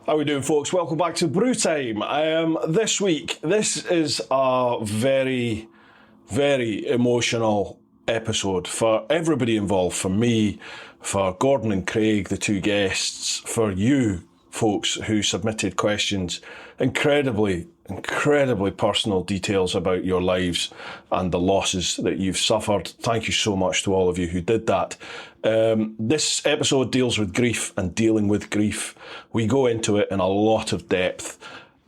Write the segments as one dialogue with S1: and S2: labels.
S1: How we doing, folks? Welcome back to Brew Time. This week, this is a very, very emotional episode for everybody involved, for me, for Gordon and Craig, the two guests, for you folks who submitted questions, incredibly personal details about your lives and the losses that you've suffered. Thank you so much to all of you who did that. This episode deals with grief and dealing with grief. We go into it in a lot of depth.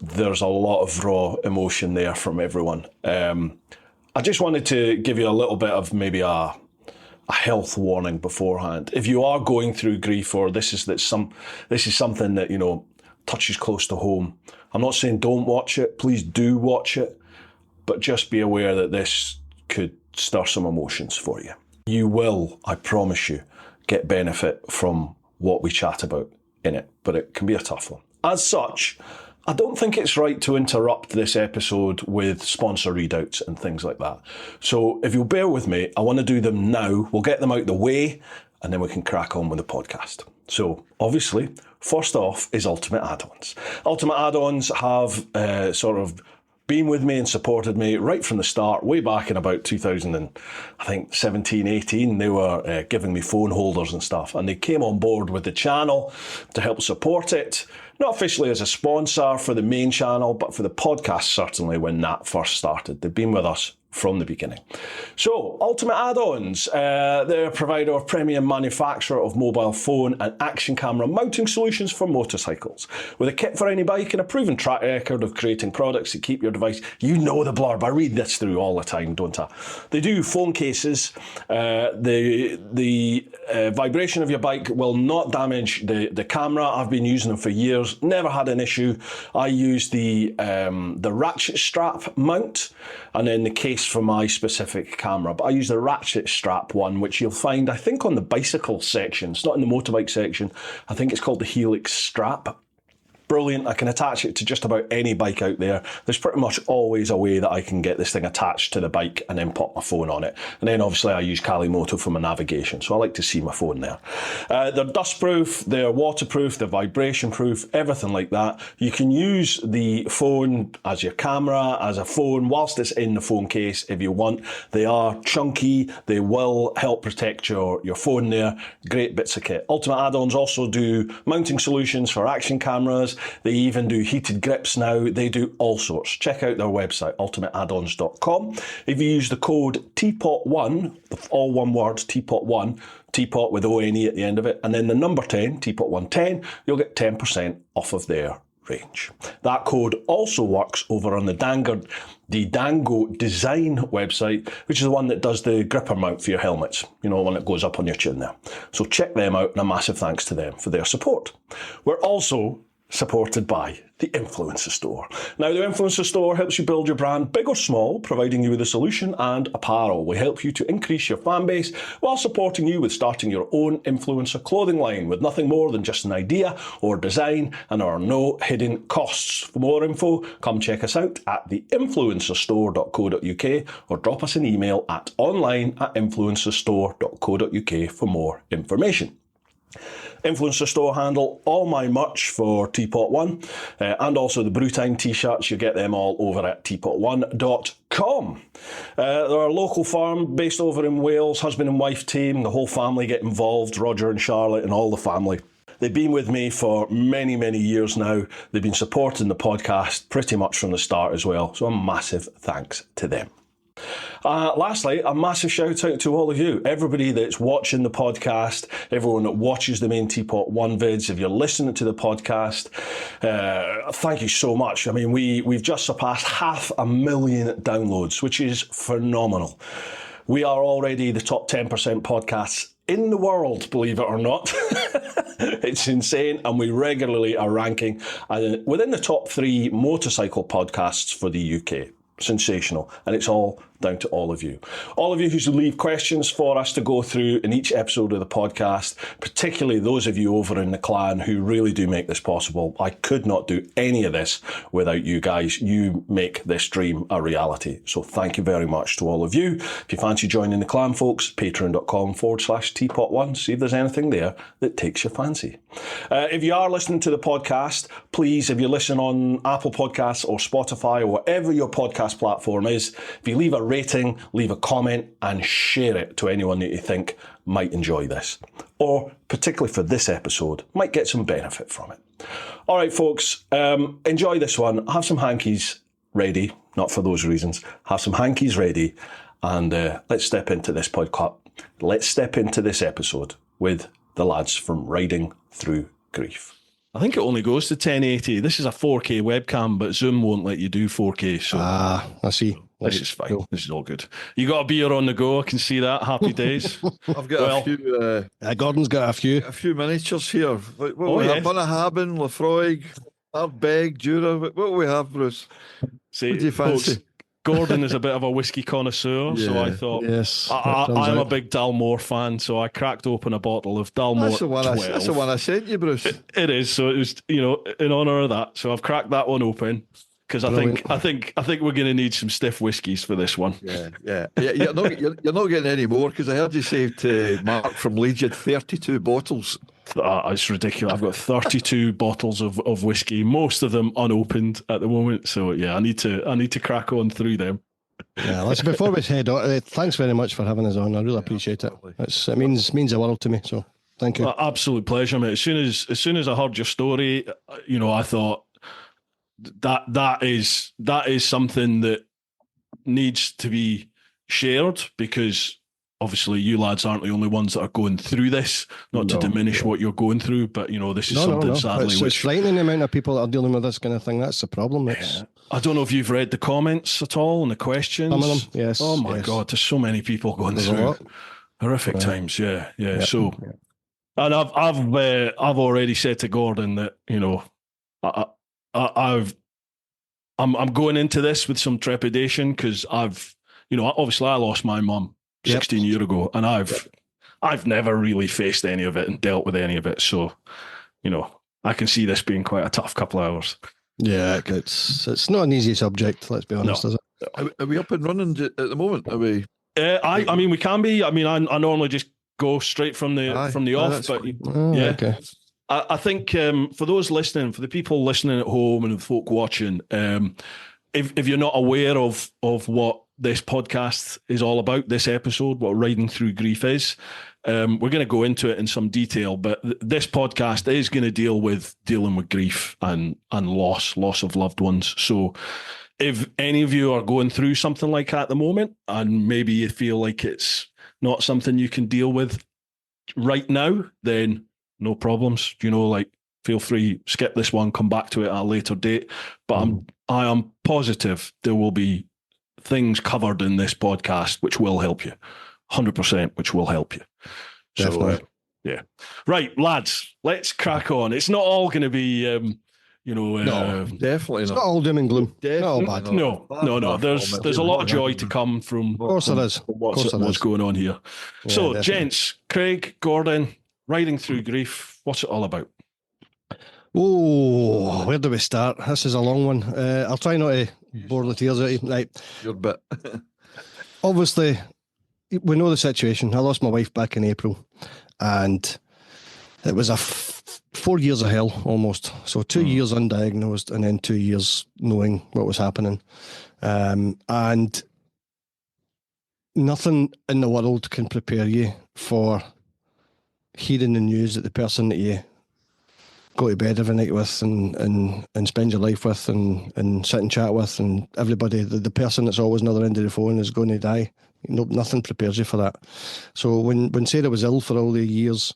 S1: There's a lot of raw emotion there from everyone. I just wanted to give you a little bit of maybe a health warning beforehand. If you are going through grief, or this is something that, you know, touches close to home, I'm not saying don't watch it. Please do watch it, but just be aware that this could stir some emotions for you. You will, I promise you, get benefit from what we chat about in it, but it can be a tough one. As such, I don't think it's right to interrupt this episode with sponsor readouts and things like that. So if you'll bear with me, I want to do them now. We'll get them out the way and then we can crack on with the podcast. So obviously, first off is Ultimate Add-ons. Ultimate Add-ons have sort of been with me and supported me right from the start, way back in about 2017, 18. They were giving me phone holders and stuff, and they came on board with the channel to help support it. Not officially as a sponsor for the main channel, but for the podcast, certainly, when that first started. They've been with us from the beginning. So, Ultimate Add-ons, they're a provider of premium manufacturer of mobile phone and action camera mounting solutions for motorcycles. With a kit for any bike and a proven track record of creating products that keep your device, you know the blurb, I read this through all the time, don't I? They do phone cases. The vibration of your bike will not damage the camera. I've been using them for years, never had an issue. I use the ratchet strap mount and then the case for my specific camera, but I use the ratchet strap one, which you'll find, I think, on the bicycle section. It's not in the motorbike section. I think it's called the Helix strap. Brilliant. I can attach it to just about any bike out there. There's pretty much always a way that I can get this thing attached to the bike and then pop my phone on it. And then obviously I use Kalimoto for my navigation, so I like to see my phone there. They're dustproof, they're waterproof, they're vibration proof, everything like that. You can use the phone as your camera, as a phone, whilst it's in the phone case if you want. They are chunky, they will help protect your phone there. Great bits of kit. Ultimate Add-ons also do mounting solutions for action cameras. They even do heated grips now. They do all sorts. Check out their website, ultimateaddons.com. If you use the code TeapotOne, all one word, TeapotOne, Teapot with O-N-E at the end of it, and then the number 10, TeapotOne10, you'll get 10% off of their range. That code also works over on the Dango Design website, which is the one that does the gripper mount for your helmets, you know, one that goes up on your chin there. So check them out, and a massive thanks to them for their support. We're also supported by the Influencer Store. Now, the Influencer Store helps you build your brand big or small, providing you with a solution and apparel. We help you to increase your fan base while supporting you with starting your own influencer clothing line with nothing more than just an idea or design, and there are no hidden costs. For more info, come check us out at theinfluencerstore.co.uk or drop us an email at online@influencerstore.co.uk for more information. Influencer Store handle all my merch for TeapotOne and also the Brewtime t-shirts. You get them all over at TeapotOne.com. They're a local firm based over in Wales, husband and wife team, the whole family get involved, Roger and Charlotte and all the family. They've been with me for many, many years now. They've been supporting the podcast pretty much from the start as well. So a massive thanks to them. Lastly, a massive shout out to all of you, everybody that's watching the podcast, everyone that watches the main TeapotOne vids. If you're listening to the podcast, thank you so much. I mean, we've just surpassed 500,000 downloads, which is phenomenal. We are already the top 10% podcasts in the world, believe it or not. It's insane, and we regularly are ranking within the top 3 motorcycle podcasts for the UK. Sensational, and it's all down to all of you. All of you who leave questions for us to go through in each episode of the podcast, particularly those of you over in the clan who really do make this possible. I could not do any of this without you guys. You make this dream a reality. So thank you very much to all of you. If you fancy joining the clan, folks, patreon.com/TeapotOne. See if there's anything there that takes your fancy. If you are listening to the podcast, please, if you listen on Apple Podcasts or Spotify or whatever your podcast platform is, if you leave a rating, leave a comment and share it to anyone that you think might enjoy this, or particularly for this episode, might get some benefit from it. All right, folks, enjoy this one. Have some hankies ready, not for those reasons. Have some hankies ready, and let's step into this podcast. Let's step into this episode with the lads from Riding Through Grief.
S2: I think it only goes to 1080. This is a 4K webcam, but Zoom won't let you do 4K. So
S3: I see.
S2: This is fine. Cool. This is all good. You got a beer on the go. I can see that. Happy days.
S4: I've got a few.
S3: Gordon's got a few
S4: miniatures here. What we have? Bunnahabhain, Lafroig, Ardbeg, Jura. What do we have, Bruce?
S2: See,
S4: what do you fancy?
S2: Folks, Gordon is a bit of a whiskey connoisseur, so I thought, I'm a big Dalmore fan, so I cracked open a bottle of Dalmore.
S4: That's the one I sent you, Bruce.
S2: It is, so it was, in honour of that. So I've cracked that one open because I think we're going to need some stiff whiskies for this one.
S4: Yeah. You're not getting any more because I heard you say to Mark from Leeds you had 32 bottles.
S2: It's ridiculous. I've got 32 bottles of whiskey, most of them unopened at the moment. So yeah, I need to crack on through them.
S3: Yeah, listen, before we head on, thanks very much for having us on. I really appreciate it. It means the world to me. So thank you.
S2: Absolute pleasure, mate. As soon as I heard your story, I thought that is something that needs to be shared, because obviously you lads aren't the only ones that are going through this, not to diminish what you're going through, but this is something sadly
S3: it's frightening, the amount of people that are dealing with this kind of thing. That's the problem.
S2: I don't know if you've read the comments at all and the questions.
S3: Some of them, yes.
S2: Oh my God, there's so many people going through horrific times. Yeah. So, and I've already said to Gordon that I'm going into this with some trepidation, because obviously I lost my mum 16 years ago, and I've never really faced any of it and dealt with any of it. So, I can see this being quite a tough couple of hours.
S3: Yeah, it's not an easy subject, let's be honest, is it?
S4: Are we up and running at the moment? Are we?
S2: I mean, we can be. I mean, I normally just go straight from the off, but yeah.
S3: Okay.
S2: I think for those listening, for the people listening at home and the folk watching, if you're not aware of what this podcast is all about, this episode, what Riding Through Grief is, we're going to go into it in some detail, but this podcast is going to deal with dealing with grief and loss of loved ones. So if any of you are going through something like that at the moment, and maybe you feel like it's not something you can deal with right now, then no problems. Feel free, skip this one, come back to it at a later date. But I am positive there will be things covered in this podcast which will help you, 100%, which will help you.
S3: Definitely.
S2: So, yeah. Right, lads, let's crack on. It's not all going to be,
S4: no, definitely
S3: it's
S4: not.
S3: not all doom and gloom.
S4: Definitely
S3: not all bad.
S2: No. There's a lot of joy to come from.
S3: Of course there is.
S2: What's going on here?
S3: Yeah,
S2: so,
S3: definitely.
S2: Gents, Craig, Gordon, Riding Through Grief. What's it all about?
S3: Oh, where do we start? This is a long one. I'll try not to bore the tears out of you. Right.
S4: Your bit.
S3: Obviously, we know the situation. I lost my wife back in April, and it was 4 years of hell almost. So 2 years undiagnosed, and then 2 years knowing what was happening. And nothing in the world can prepare you for hearing the news that the person that you go to bed every night with and spend your life with and sit and chat with, and everybody, the person that's always on the other end of the phone is going to die. Nothing prepares you for that. So when Sarah was ill for all the years,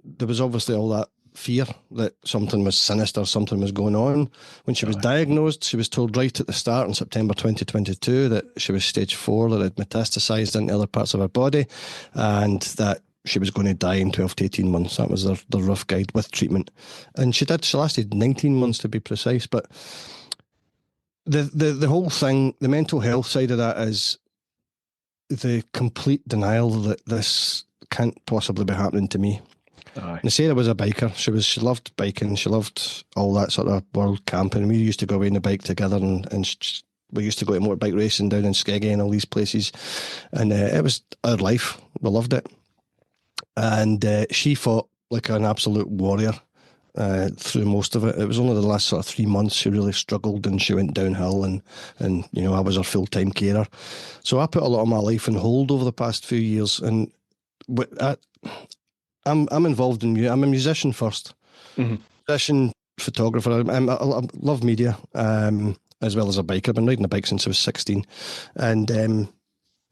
S3: there was obviously all that fear that something was sinister, something was going on. When she was diagnosed, she was told right at the start in September 2022 that she was stage 4, that it had metastasized into other parts of her body, and that she was going to die in 12 to 18 months. That was the rough guide with treatment. And she did. She lasted 19 months to be precise. But the whole thing, the mental health side of that is the complete denial that this can't possibly be happening to me.
S2: Aye.
S3: And Sarah was a biker. She loved biking. She loved all that sort of world camping. We used to go away on the bike together, and we used to go to motorbike racing down in Skeggy and all these places. And it was our life. We loved it. And she fought like an absolute warrior through most of it. It was only the last sort of 3 months she really struggled, and she went downhill, and you know, I was her full-time carer. So I put a lot of my life on hold over the past few years, and I'm involved in music. I'm a musician first.
S2: Mm-hmm.
S3: Musician, photographer. I love media, as well as a biker. I've been riding a bike since I was 16, and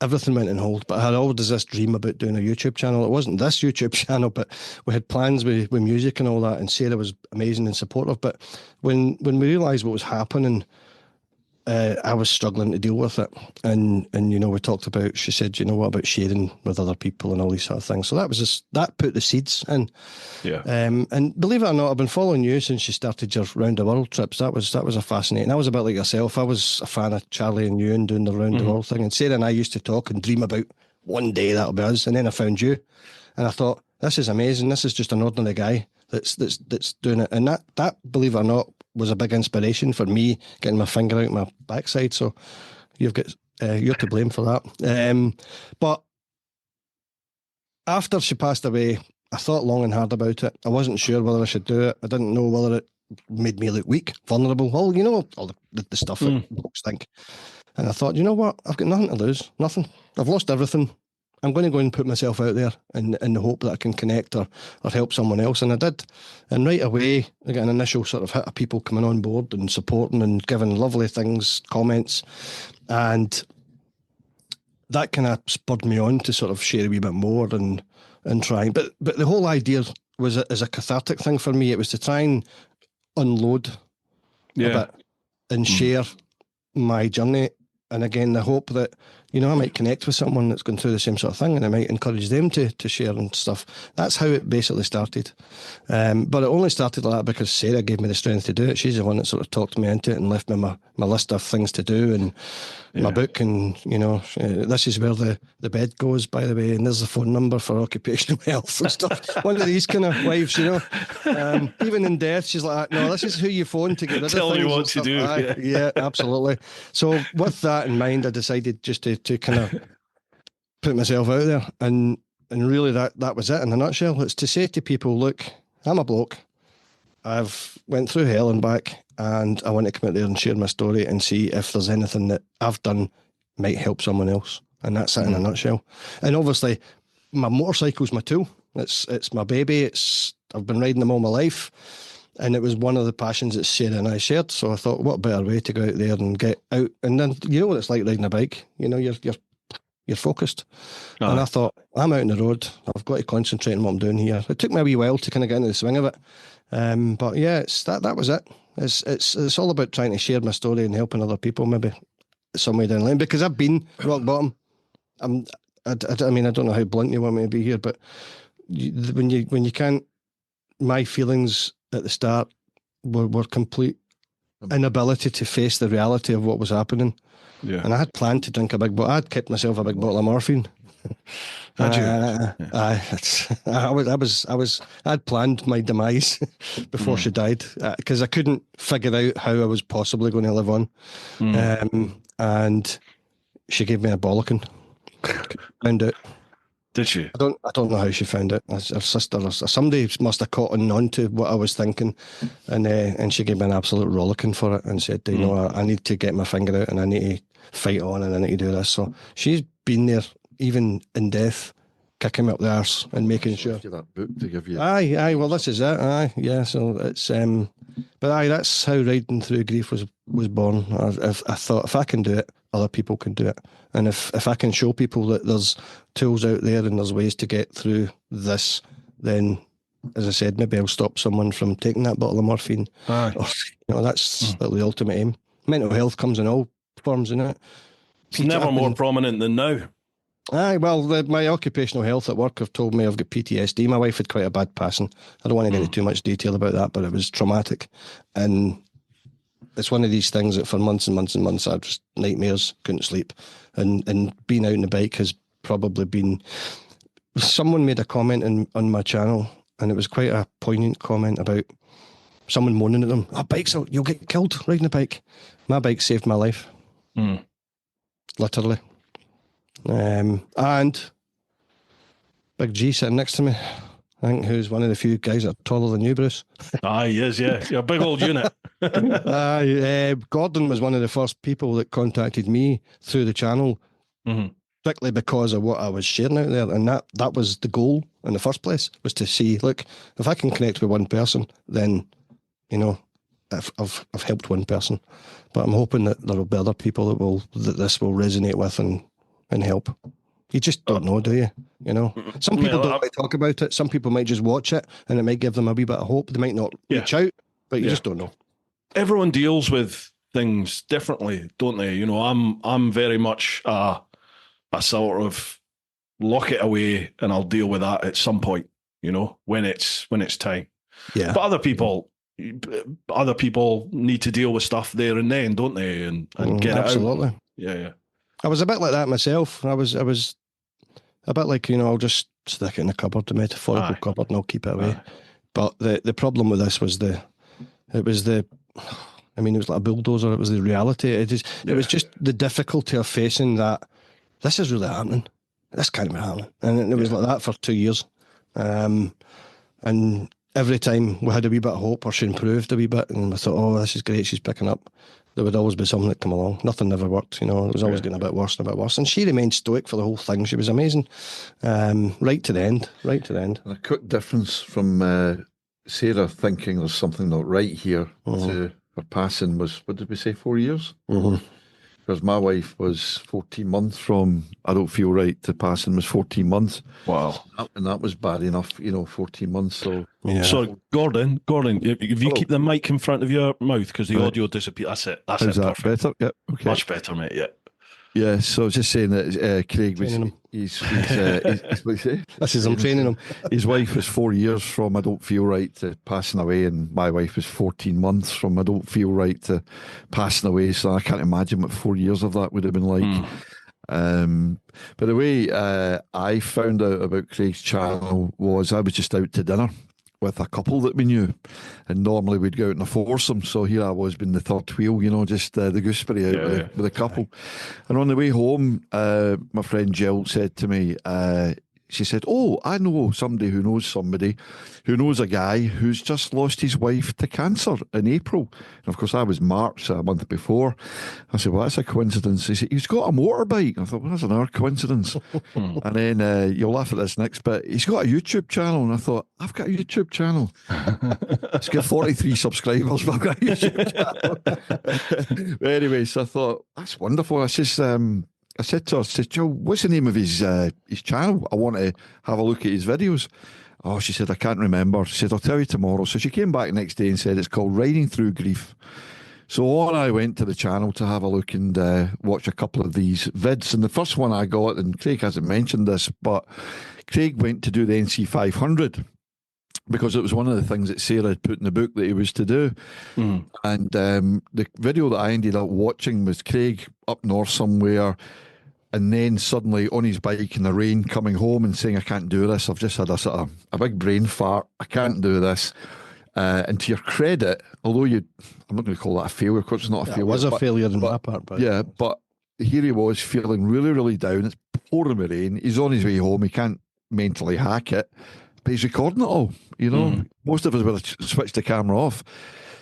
S3: everything went on hold. But I had always this dream about doing a YouTube channel. It wasn't this YouTube channel, but we had plans with music and all that. And Sarah was amazing and supportive. But when we realised what was happening, I was struggling to deal with it, and you know, we talked about. She said, you know, what about sharing with other people and all these sort of things. So that put the seeds in.
S2: Yeah.
S3: And believe it or not, I've been following you since you started your round the world trips. That was a fascinating. I was a bit like yourself. I was a fan of Charlie and you and doing the round the world thing. And Sarah and I used to talk and dream about one day that'll be us. And then I found you, and I thought, this is amazing. This is just an ordinary guy that's doing it. And that believe it or not, was a big inspiration for me getting my finger out my backside. So you're to blame for that. But after she passed away, I thought long and hard about it. I wasn't sure whether I should do it. I didn't know whether it made me look weak, vulnerable. Well, you know, all the stuff that folks think. And I thought, you know what? I've got nothing to lose. Nothing. I've lost everything. I'm going to go and put myself out there in the hope that I can connect or help someone else. And I did. And right away, I got an initial sort of hit of people coming on board and supporting and giving lovely things, comments. And that kind of spurred me on to sort of share a wee bit more and try. But the whole idea was as a cathartic thing for me. It was to try and unload a bit and share my journey. And again, the hope that, you know, I might connect with someone that's going through the same sort of thing, and I might encourage them to share and stuff. That's how it basically started. But it only started like that because Sarah gave me the strength to do it. She's the one that sort of talked me into it and left me my list of things to do and my book. And, you know, this is where the bed goes, by the way, and there's the phone number for occupational health and stuff. One of these kind of wives, you know. Even in death, she's like, no, this is who you phone to get rid of things.
S2: Tell me what to do.
S3: Yeah, absolutely. So with that in mind, I decided just to kind of put myself out there, and really that was it in a nutshell. It's to say to people, look, I'm a bloke, I've went through hell and back, and I want to come out there and share my story and see if there's anything that I've done might help someone else. And that's it in a nutshell. And obviously my motorcycle's my tool. It's my baby. I've been riding them all my life, and it was one of the passions that Sarah and I shared. So I thought, what better way to go out there and get out? And then, you know what it's like riding a bike. You know, you're focused. And I thought, I'm out on the road. I've got to concentrate on what I'm doing here. It took me a wee while to kind of get into the swing of it. But yeah, that was it. It's all about trying to share my story and helping other people, maybe some way down the line. Because I've been rock bottom. I mean, I don't know how blunt you want me to be here, but when you can't, my feelings at the start were complete inability to face the reality of what was happening. Yeah. And I had planned to drink a big bottle. I'd kept myself a big bottle of morphine.
S2: Had you?
S3: I'd planned my demise before she died, because I couldn't figure out how I was possibly going to live on. And she gave me a bollocking. Found out.
S2: Did she?
S3: I don't know how she found it. Her sister or somebody must have caught on to what I was thinking, and she gave me an absolute rollicking for it and said, you know, I need to get my finger out and I need to fight on and I need to do this. So she's been there even in death, kicking me up the arse and making sure.
S4: That book to give you.
S3: Aye. Well, this is it. Aye, yeah. So it's but aye, that's how Riding Through Grief was born. I thought, if I can do it, other people can do it. And if I can show people that there's tools out there and there's ways to get through this, then, as I said, maybe I'll stop someone from taking that bottle of morphine.
S2: Aye.
S3: Or, you know, that's the ultimate aim. Mental health comes in all forms, isn't it?
S2: It's never more prominent than now.
S3: Aye, well, my occupational health at work have told me I've got PTSD. My wife had quite a bad passing. I don't want to get into too much detail about that, but it was traumatic. And it's one of these things that for months and months and months I just nightmares, couldn't sleep, and being out on the bike has probably been. Someone made a comment on my channel, and it was quite a poignant comment about someone moaning at them. Oh, bikes, you'll get killed riding a bike. My bike saved my life, literally. And Big G sitting next to me, I think, who's one of the few guys that are taller than you, Bruce.
S2: Ah, he is, yeah. You're a big old unit.
S3: Gordon was one of the first people that contacted me through the channel, strictly because of what I was sharing out there. And that was the goal in the first place, was to see, look, if I can connect with one person, then, you know, I've helped one person. But I'm hoping that there will be other people that this will resonate with and help. You just don't know, do you? You know, some people don't like to talk about it. Some people might just watch it, and it might give them a wee bit of hope. They might not reach out, but you just don't know.
S2: Everyone deals with things differently, don't they? You know, I'm very much a sort of lock it away, and I'll deal with that at some point. You know, when it's time.
S3: Yeah.
S2: But other people need to deal with stuff there and then, don't they? And get
S3: absolutely.
S2: it out. Yeah.
S3: I was a bit like that myself. I was a bit like, you know, I'll just stick it in the cupboard, the metaphorical cupboard, and I'll keep it away. But the problem with this was it was like a bulldozer. It was the reality. It was just the difficulty of facing that this is really happening. This can't be happening. And it was like that for 2 years. And every time we had a wee bit of hope, or she improved a wee bit, and we thought, oh, this is great, she's picking up, there would always be something that come along. Nothing ever worked, you know. It was always getting a bit worse and a bit worse. And she remained stoic for the whole thing. She was amazing, right to the end. And
S4: a quick difference from Sarah thinking there's something not right here to her passing was, what did we say, 4 years? Because my wife was 14 months from I don't feel right to passing was 14 months.
S2: Wow.
S4: And that was bad enough, you know, 14 months. So,
S2: So Gordon, if you keep the mic in front of your mouth, because the audio disappears. That's it.
S4: Is that
S2: perfect.
S4: better? Yeah. Okay.
S2: Much better, mate. Yeah.
S4: Yeah, so I was just saying that Craig was, he's what you say?
S3: This is, I'm training him.
S4: His wife was 4 years from I don't feel right to passing away, and my wife was 14 months from I don't feel right to passing away. So I can't imagine what 4 years of that would have been like. But the way I found out about Craig's channel was I was just out to dinner with a couple that we knew, and normally we'd go out in a foursome, so here I was being the third wheel, you know, just the gooseberry out with a couple. And on the way home, my friend Jill said to me, she said, oh, I know somebody who knows a guy who's just lost his wife to cancer in April. And of course, I was March, a month before. I said, well, that's a coincidence. He said, he's got a motorbike. I thought, well, that's another coincidence. And then you'll laugh at this next bit. He's got a YouTube channel. And I thought, I've got a YouTube channel. It's got 43 subscribers, but I've got a YouTube channel. But anyway, so I thought, that's wonderful. I said to her, Joe, what's the name of his channel? I want to have a look at his videos. Oh, she said, I can't remember. She said, I'll tell you tomorrow. So she came back next day and said it's called Riding Through Grief. So on I went to the channel to have a look and watch a couple of these vids. And the first one I got, and Craig hasn't mentioned this, but Craig went to do the NC 500 because it was one of the things that Sarah had put in the book that he was to do. And the video that I ended up watching was Craig up north somewhere, and then suddenly on his bike in the rain coming home and saying, I can't do this. I've just had a sort of a big brain fart. I can't do this. And to your credit, although I'm not going to call that a failure because it's not a failure.
S3: It was a failure on my part. But
S4: yeah, but here he was feeling really, really down. It's pouring with rain. He's on his way home. He can't mentally hack it, but he's recording it all. You know, most of us would have switched the camera off.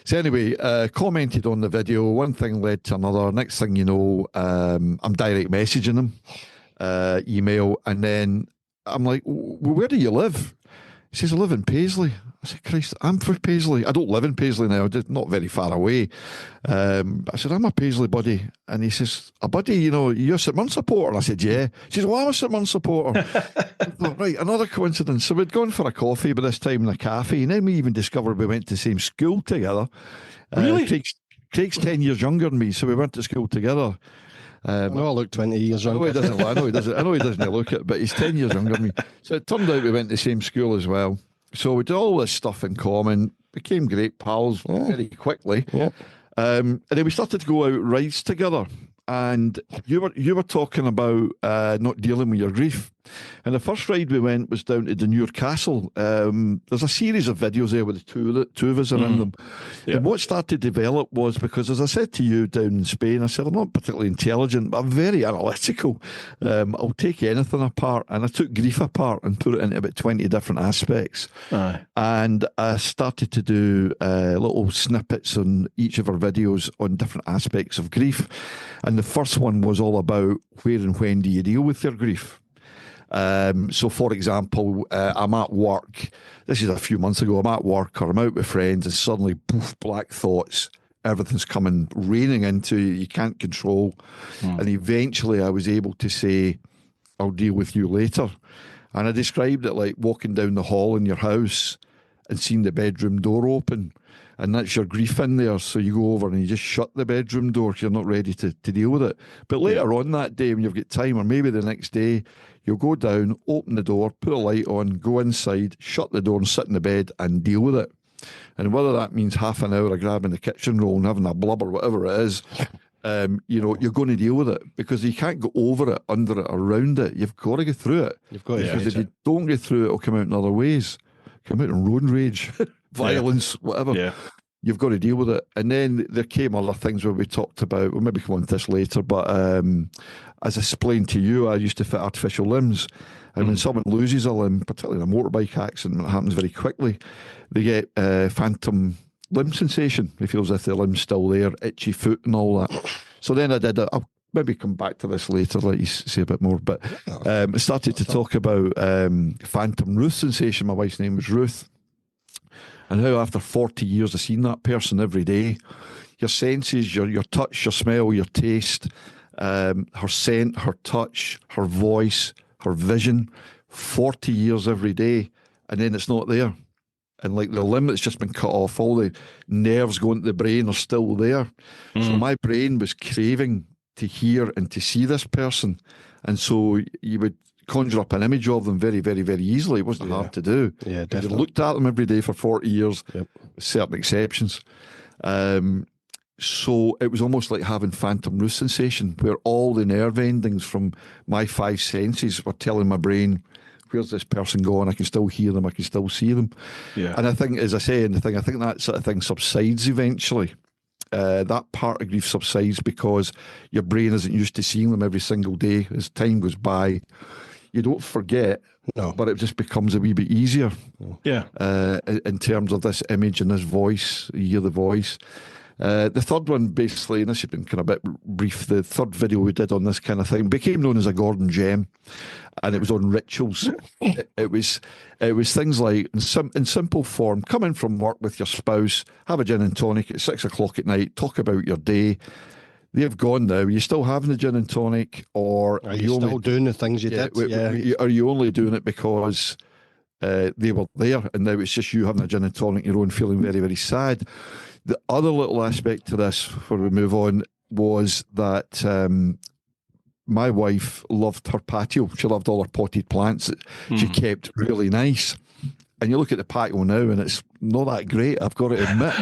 S4: So anyway, commented on the video. One thing led to another. Next thing you know, I'm direct messaging him, email, and then I'm like, well, where do you live? He says, I live in Paisley. I said, Christ, I'm from Paisley. I don't live in Paisley now, just not very far away. I said, I'm a Paisley buddy. And he says, a buddy, you know, you're a St Mirren supporter? And I said, yeah. He says, well, I'm a St Mirren supporter. I thought, right, another coincidence. So we'd gone for a coffee by this time in a cafe, and then we even discovered we went to the same school together.
S2: Really?
S4: Craig's 10 years younger than me, so we went to school together.
S3: I look 20 years
S4: younger.
S3: younger.
S4: I know he doesn't look it, but he's 10 years younger than me. So it turned out we went to the same school as well. So we did all this stuff in common, became great pals very quickly.
S3: Yeah.
S4: And then we started to go out rides together. And you were talking about not dealing with your grief. And the first ride we went was down to Dunure Castle. There's a series of videos there with the two of us around them.
S2: Yeah.
S4: And what started to develop was, because as I said to you down in Spain, I said, I'm not particularly intelligent, but I'm very analytical. I'll take anything apart. And I took grief apart and put it into about 20 different aspects.
S2: Aye.
S4: And I started to do little snippets on each of our videos on different aspects of grief. And the first one was all about where and when do you deal with your grief. So, for example, I'm at work. This is a few months ago. I'm at work or I'm out with friends, and suddenly, poof, black thoughts. Everything's coming raining into you. You can't control. And eventually I was able to say, I'll deal with you later. And I described it like walking down the hall in your house and seeing the bedroom door open. And that's your grief in there. So you go over and you just shut the bedroom door because you're not ready to deal with it. But later on that day, when you've got time, or maybe the next day, you'll go down, open the door, put a light on, go inside, shut the door and sit in the bed and deal with it. And whether that means half an hour of grabbing the kitchen roll and having a blubber, whatever it is, you're going to deal with it, because you can't go over it, under it, around it. You've got to go through it.
S3: You've got to
S4: Because
S3: face
S4: if you don't get through it, it'll come out in other ways. Come out in road rage, violence, whatever.
S2: Yeah.
S4: You've got to deal with it. And then there came other things where we talked about, we'll maybe come on to this later, but as I explained to you, I used to fit artificial limbs. And when someone loses a limb, particularly in a motorbike accident, it happens very quickly, they get phantom limb sensation. They feel as if their limb's still there, itchy foot and all that. So then I did it. I'll maybe come back to this later, let you say a bit more. But I started to talk about phantom Ruth sensation. My wife's name was Ruth. And how after 40 years of seeing that person every day, your senses, your touch, your smell, your taste, her scent, her touch, her voice, her vision, 40 years every day, and then it's not there. And like the limb that's just been cut off, all the nerves going to the brain are still there. So my brain was craving to hear and to see this person. And so you would conjure up an image of them very, very, very easily. It wasn't hard to do.
S3: Yeah,
S4: You
S3: definitely.
S4: looked at them every day for 40 years,
S3: Yep.
S4: with certain exceptions. So it was almost like having phantom Ruth sensation, where all the nerve endings from my five senses were telling my brain, where's this person going? I can still hear them, I can still see them.
S2: Yeah.
S4: And I think, as I say in the thing, I think that sort of thing subsides eventually. That part of grief subsides because your brain isn't used to seeing them every single day. As time goes by, you don't forget, but it just becomes a wee bit easier.
S2: Yeah.
S4: In terms of this image and this voice, you hear the voice. The third one, basically, and this has been kind of a bit brief, the third video we did on this kind of thing became known as a Gordon Gem, and it was on rituals. It was things like, in simple form, come in from work with your spouse, have a gin and tonic at 6 o'clock at night, talk about your day. They've gone now. Are you still having the gin and tonic, or
S3: Are you still doing the things you did?
S4: Are you only doing it because they were there and now it's just you having a gin and tonic, your own, feeling very, very sad? The other little aspect to this, before we move on, was that my wife loved her patio. She loved all her potted plants that she kept really nice. And you look at the patio now and it's not that great, I've got to admit.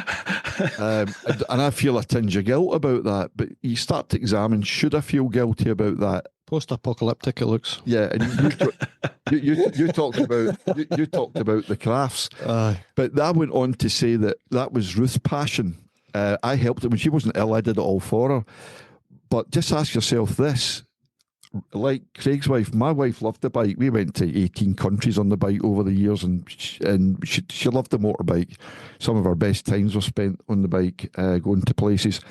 S4: And I feel a tinge of guilt about that. But you start to examine, should I feel guilty about that?
S3: Post-apocalyptic it looks.
S4: Yeah, and you talked about you talked about the crafts, but I went on to say that was Ruth's passion. I helped her when she wasn't ill. I did it all for her. But just ask yourself this: like Craig's wife, my wife loved the bike. We went to 18 countries on the bike over the years, and she loved the motorbike. Some of our best times were spent on the bike, going to places.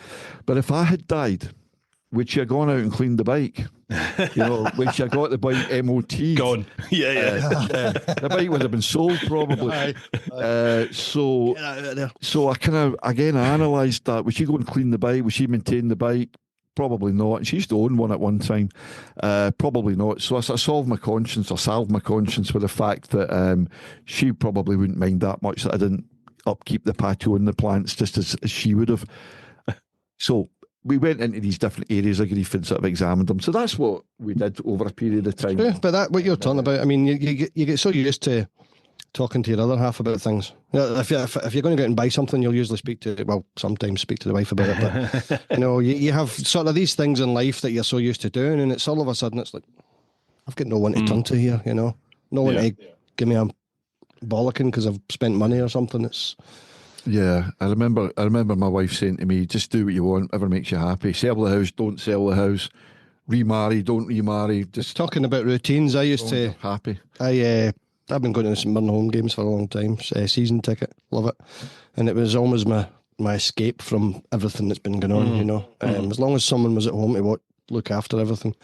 S4: But if I had died, would she have gone out and cleaned the bike? You know, when she got the bike MOT,
S2: Gone.
S4: the bike would have been sold probably. So I kind of again I analysed that. Would she go and clean the bike? Would she maintain the bike? Probably not. And she used to own one at one time. Probably not. So I solved my conscience, or salved my conscience with the fact that she probably wouldn't mind that much that I didn't upkeep the patio and the plants just as she would have. So we went into these different areas of grief and sort of examined them. So that's what we did over a period of time.
S3: Yeah, but that what you're talking about, I mean, you get so used to talking to your other half about things. Yeah, if you're going to go out and buy something, you'll usually sometimes speak to the wife about it. But you have sort of these things in life that you're so used to doing, and it's all of a sudden it's like, I've got no one to turn to here. No one to give me a bollocking because I've spent money or something.
S4: Yeah, I remember my wife saying to me, just do what you want, whatever makes you happy. Sell the house, don't sell the house. Remarry, don't remarry. Just
S3: talking about routines. I used to
S4: happy.
S3: I've been going to some Mirren home games for a long time. Season ticket, love it, and it was always my escape from everything that's been going on. As long as someone was at home to look after everything.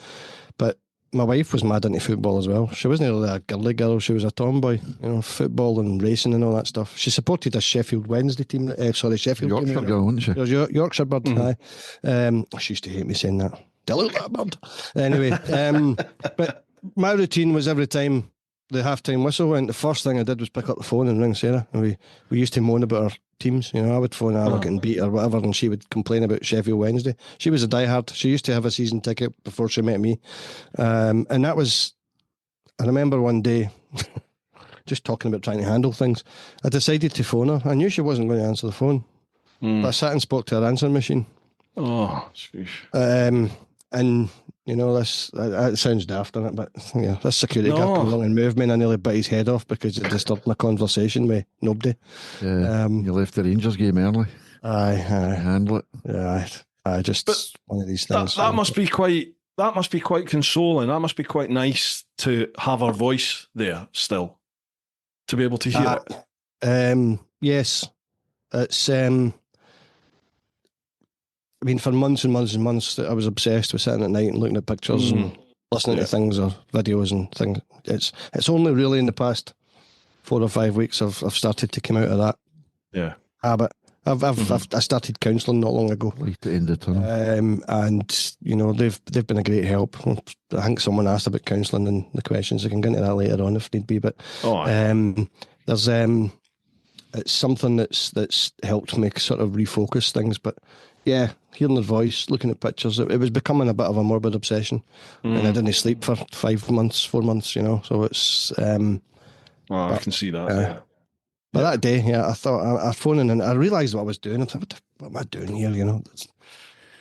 S3: But my wife was mad into football as well. She wasn't really a girly girl. She was a tomboy. Football and racing and all that stuff. She supported a Sheffield Wednesday team. Sheffield
S4: Yorkshire girl, wasn't she?
S3: She was Yorkshire bird. Aye. She used to hate me saying that. Delete that bird. Anyway, but my routine was every time the halftime whistle went, the first thing I did was pick up the phone and ring Sarah. And we used to moan about our teams. I would phone her, getting beat or whatever, and she would complain about Sheffield Wednesday. She was a diehard. She used to have a season ticket before she met me. And that was, I remember one day, just talking about trying to handle things, I decided to phone her. I knew she wasn't going to answer the phone. But I sat and spoke to her answering machine.
S2: Oh, sheesh.
S3: And this it sounds daft, doesn't it? But this security guard came along and moved me, and I nearly bit his head off because it disturbed my conversation with nobody.
S4: Yeah, you left the Rangers game early.
S3: Aye.
S4: Handle it.
S3: Yeah, but one of these things.
S2: That must be quite consoling. That must be quite nice to have her voice there still, to be able to hear it.
S3: Yes, it's. For months and months and months, I was obsessed with sitting at night and looking at pictures and listening to things or videos and things. It's only really in the past 4 or 5 weeks I've started to come out of that habit. I started counselling not long ago.
S4: Light at the end of the tunnel.
S3: And they've been a great help. I think someone asked about counselling and the questions. I can get into that later on if need be. But there's it's something that's helped me sort of refocus things. But yeah, hearing their voice, looking at pictures, it was becoming a bit of a morbid obsession. And I didn't sleep for 4 months, so it's...
S2: I can see that,
S3: But that day, I thought, I phoned in and I realised what I was doing. I thought, what am I doing here,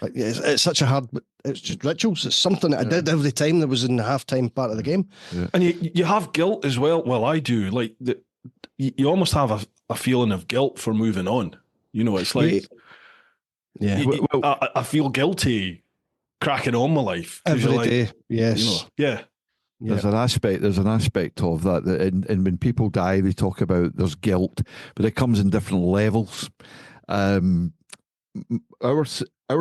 S3: It's such a hard... It's just rituals. It's something that I did every time there was in the half-time part of the game.
S2: Yeah. And you have guilt as well. Well, I do. Like, you almost have a feeling of guilt for moving on. It's like...
S3: Yeah,
S2: I feel guilty cracking on my life
S3: every day. Yes,
S4: There's an aspect of that, and when people die, they talk about there's guilt, but it comes in different levels. Our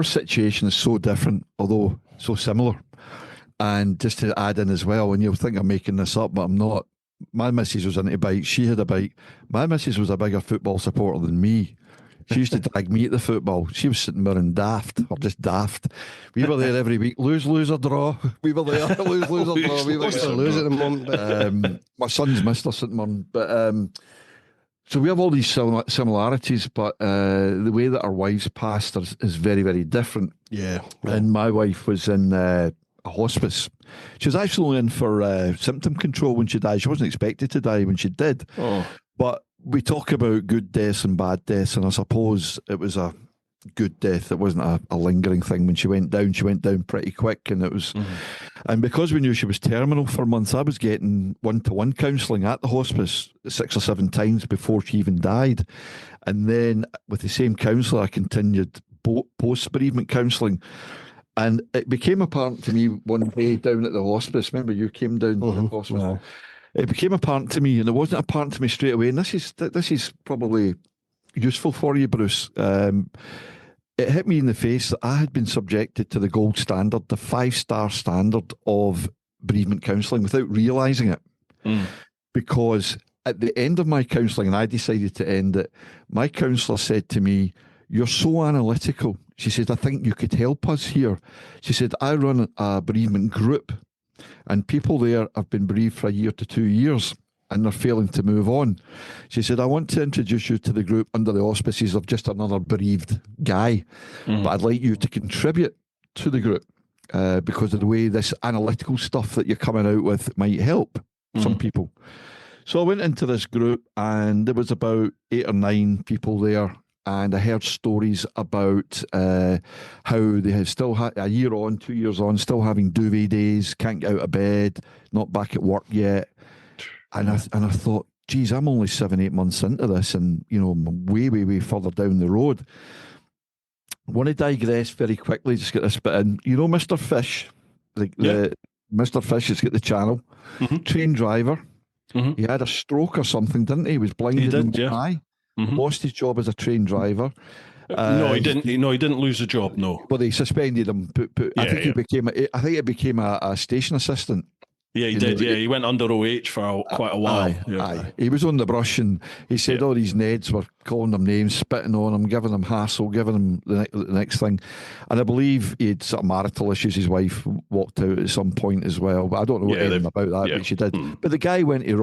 S4: situation is so different, although so similar. And just to add in as well, and you'll think I'm making this up, but I'm not. My missus was into bikes. She had a bike. My missus was a bigger football supporter than me. She used to drag me at the football. She was sitting there and daft. We were there every week. Lose or draw. We were there. Lose or draw. We were there.
S3: Lose at the moment.
S4: My son's missed us at Murn. But so we have all these similarities, but the way that our wives passed is very, very different.
S3: Yeah.
S4: And my wife was in a hospice. She was actually in for symptom control when she died. She wasn't expected to die when she did. But we talk about good deaths and bad deaths, and I suppose it was a good death. It wasn't a lingering thing. When she went down pretty quick, and it was, and because we knew she was terminal for months, I was getting one-to-one counselling at the hospice 6 or 7 times before she even died, and then with the same counsellor, I continued post-bereavement counselling. And it became apparent to me one day down at the hospice. Remember, you came down to the hospice. Yeah. It became apparent to me, and it wasn't apparent to me straight away. And this is probably useful for you, Bruce. It hit me in the face that I had been subjected to the gold standard, the 5-star standard of bereavement counselling, without realising it. Because at the end of my counselling, and I decided to end it, my counsellor said to me, "You're so analytical." She said, "I think you could help us here." She said, "I run a bereavement group, and people there have been bereaved for 1 year to 2 years, and they're failing to move on." She said, "I want to introduce you to the group under the auspices of just another bereaved guy, but I'd like you to contribute to the group because of the way this analytical stuff that you're coming out with might help some people." So I went into this group, and there was about 8 or 9 people there, and I heard stories about how they have still had a year on, 2 years on, still having duvet days, can't get out of bed, not back at work yet. And I thought, geez, I'm only 7, 8 months into this, and I'm way further down the road. I want to digress very quickly, just get this bit in. Mr. Fish, the Mr. Fish has got the channel, train driver. He had a stroke or something, didn't he? He was blinded in one eye. Lost his job as a train driver.
S2: No, he didn't. He didn't lose the job. No.
S4: But they suspended him. I think he became a station assistant.
S2: Yeah, he did. He went under OH for quite a while.
S4: Aye. He was on the brush, and he said all these Neds were calling them names, spitting on him, giving him hassle, giving him the next thing. And I believe he had sort of marital issues. His wife walked out at some point as well. But I don't know anything about that, but she did. But the guy went to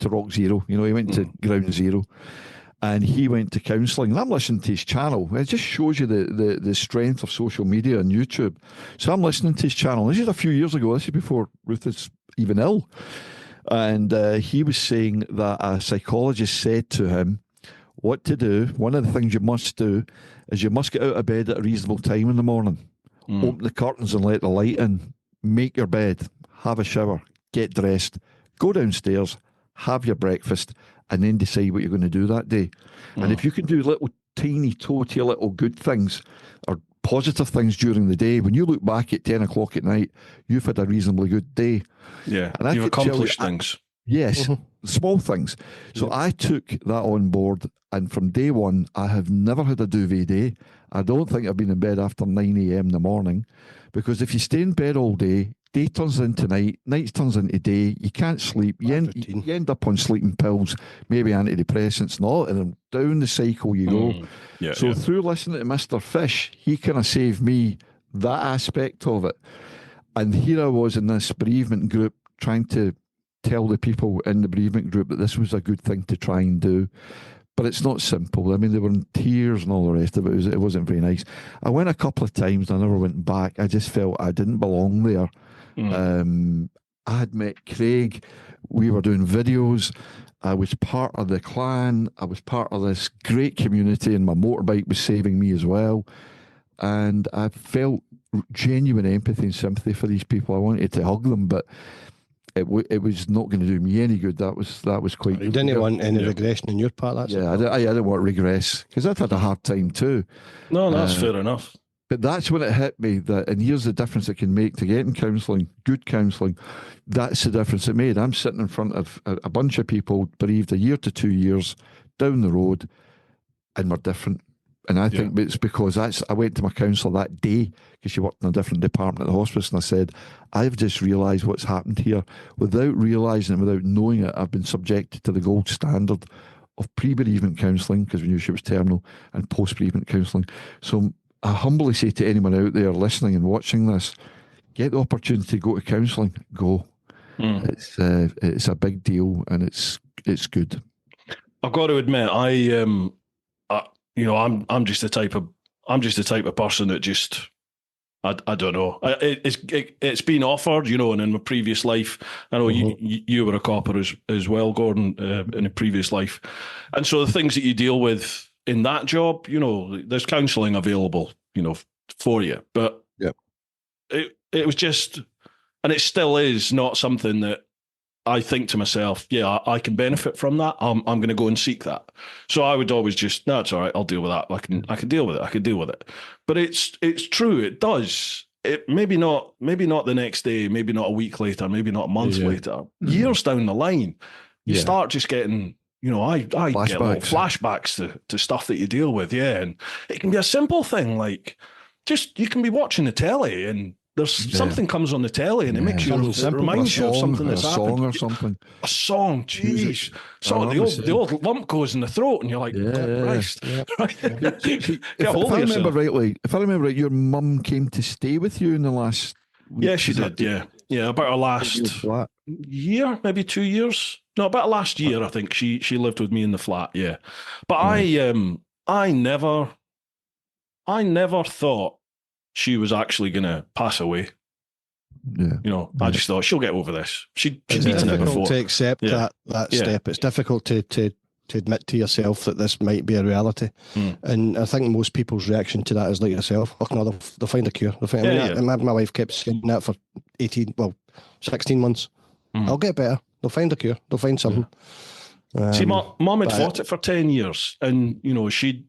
S4: Rock Zero. He went to Ground Zero. And he went to counselling. And I'm listening to his channel. It just shows you the strength of social media and YouTube. So I'm listening to his channel. This is a few years ago. This is before Ruth is even ill. And he was saying that a psychologist said to him what to do. One of the things you must do is you must get out of bed at a reasonable time in the morning. Open the curtains and let the light in. Make your bed. Have a shower. Get dressed. Go downstairs. Have your breakfast. And then decide what you're going to do that day. And if you can do little tiny, toty little good things or positive things during the day, when you look back at 10 o'clock at night, you've had a reasonably good day.
S2: Yeah,
S4: and
S2: you've accomplished things.
S4: Yes, small things. So I took that on board, and from day one, I have never had a duvet day. I don't think I've been in bed after 9 a.m. in the morning, because if you stay in bed all day, day turns into night, night turns into day, you can't sleep, you end up on sleeping pills, maybe antidepressants and all, and then down the cycle you go. Through listening to Mr. Fish, he kind of saved me that aspect of it. And here I was in this bereavement group trying to tell the people in the bereavement group that this was a good thing to try and do. But it's not simple. I mean, they were in tears and all the rest of it. It wasn't very nice. I went a couple of times and I never went back. I just felt I didn't belong there. I had met Craig. We were doing videos. I was part of the clan. I was part of this great community, and my motorbike was saving me as well. And I felt genuine empathy and sympathy for these people. I wanted to hug them, but it was not going to do me any good. That was quite.
S3: You didn't want any regression on your part. I
S4: didn't want to regress, because I've had a hard time too.
S2: No, that's fair enough.
S4: But that's when it hit me that, and here's the difference it can make to getting counselling, good counselling. That's the difference it made. I'm sitting in front of a bunch of people bereaved 1 year to 2 years down the road, and we're different. And I think it's because I went to my counsellor that day, because she worked in a different department at the hospice, and I said, I've just realised what's happened here. Without realising it, without knowing it, I've been subjected to the gold standard of pre-bereavement counselling, because we knew she was terminal, and post-bereavement counselling. So I humbly say to anyone out there listening and watching this, get the opportunity to go to counselling, go. It's a big deal, and it's good.
S2: I've got to admit, I'm just the type of person that just I don't know. It's been offered, and in my previous life, I know you were a copper as well, Gordon, in a previous life, and so the things that you deal with in that job, there's counselling available, for you. But it was just, and it still is not something that I think to myself, I can benefit from that. I'm going to go and seek that. So I would always just, no, it's all right. I'll deal with that. I can deal with it. I can deal with it. But it's true. It does. It maybe not the next day, maybe not a week later, maybe not a month later, years down the line, you start just getting, I get little flashbacks to stuff that you deal with. Yeah. And it can be a simple thing. Like just, you can be watching the telly and there's something comes on the telly and it makes you, it reminds you of something that's happened.
S4: A song or something.
S2: A song, jeez. So the old lump goes in the throat and you're like, God Christ.
S4: If I remember right, your mum came to stay with you in the last week.
S2: Yeah, she did, yeah. About her last year, maybe 2 years. No, about last year, I think. She lived with me in the flat, yeah. But I never thought she was actually going to pass away.
S4: Yeah.
S2: You know, I just thought she'll get over this. She'd
S3: It's
S2: eaten it
S3: difficult
S2: before.
S3: to accept that step. It's difficult to admit to yourself that this might be a reality. And I think most people's reaction to that is like yourself. Oh no, they'll find a cure. My wife kept saying that for 16 months. I'll get better. They'll find a cure. They'll find something.
S2: See, Mum had fought it for 10 years, and you know she'd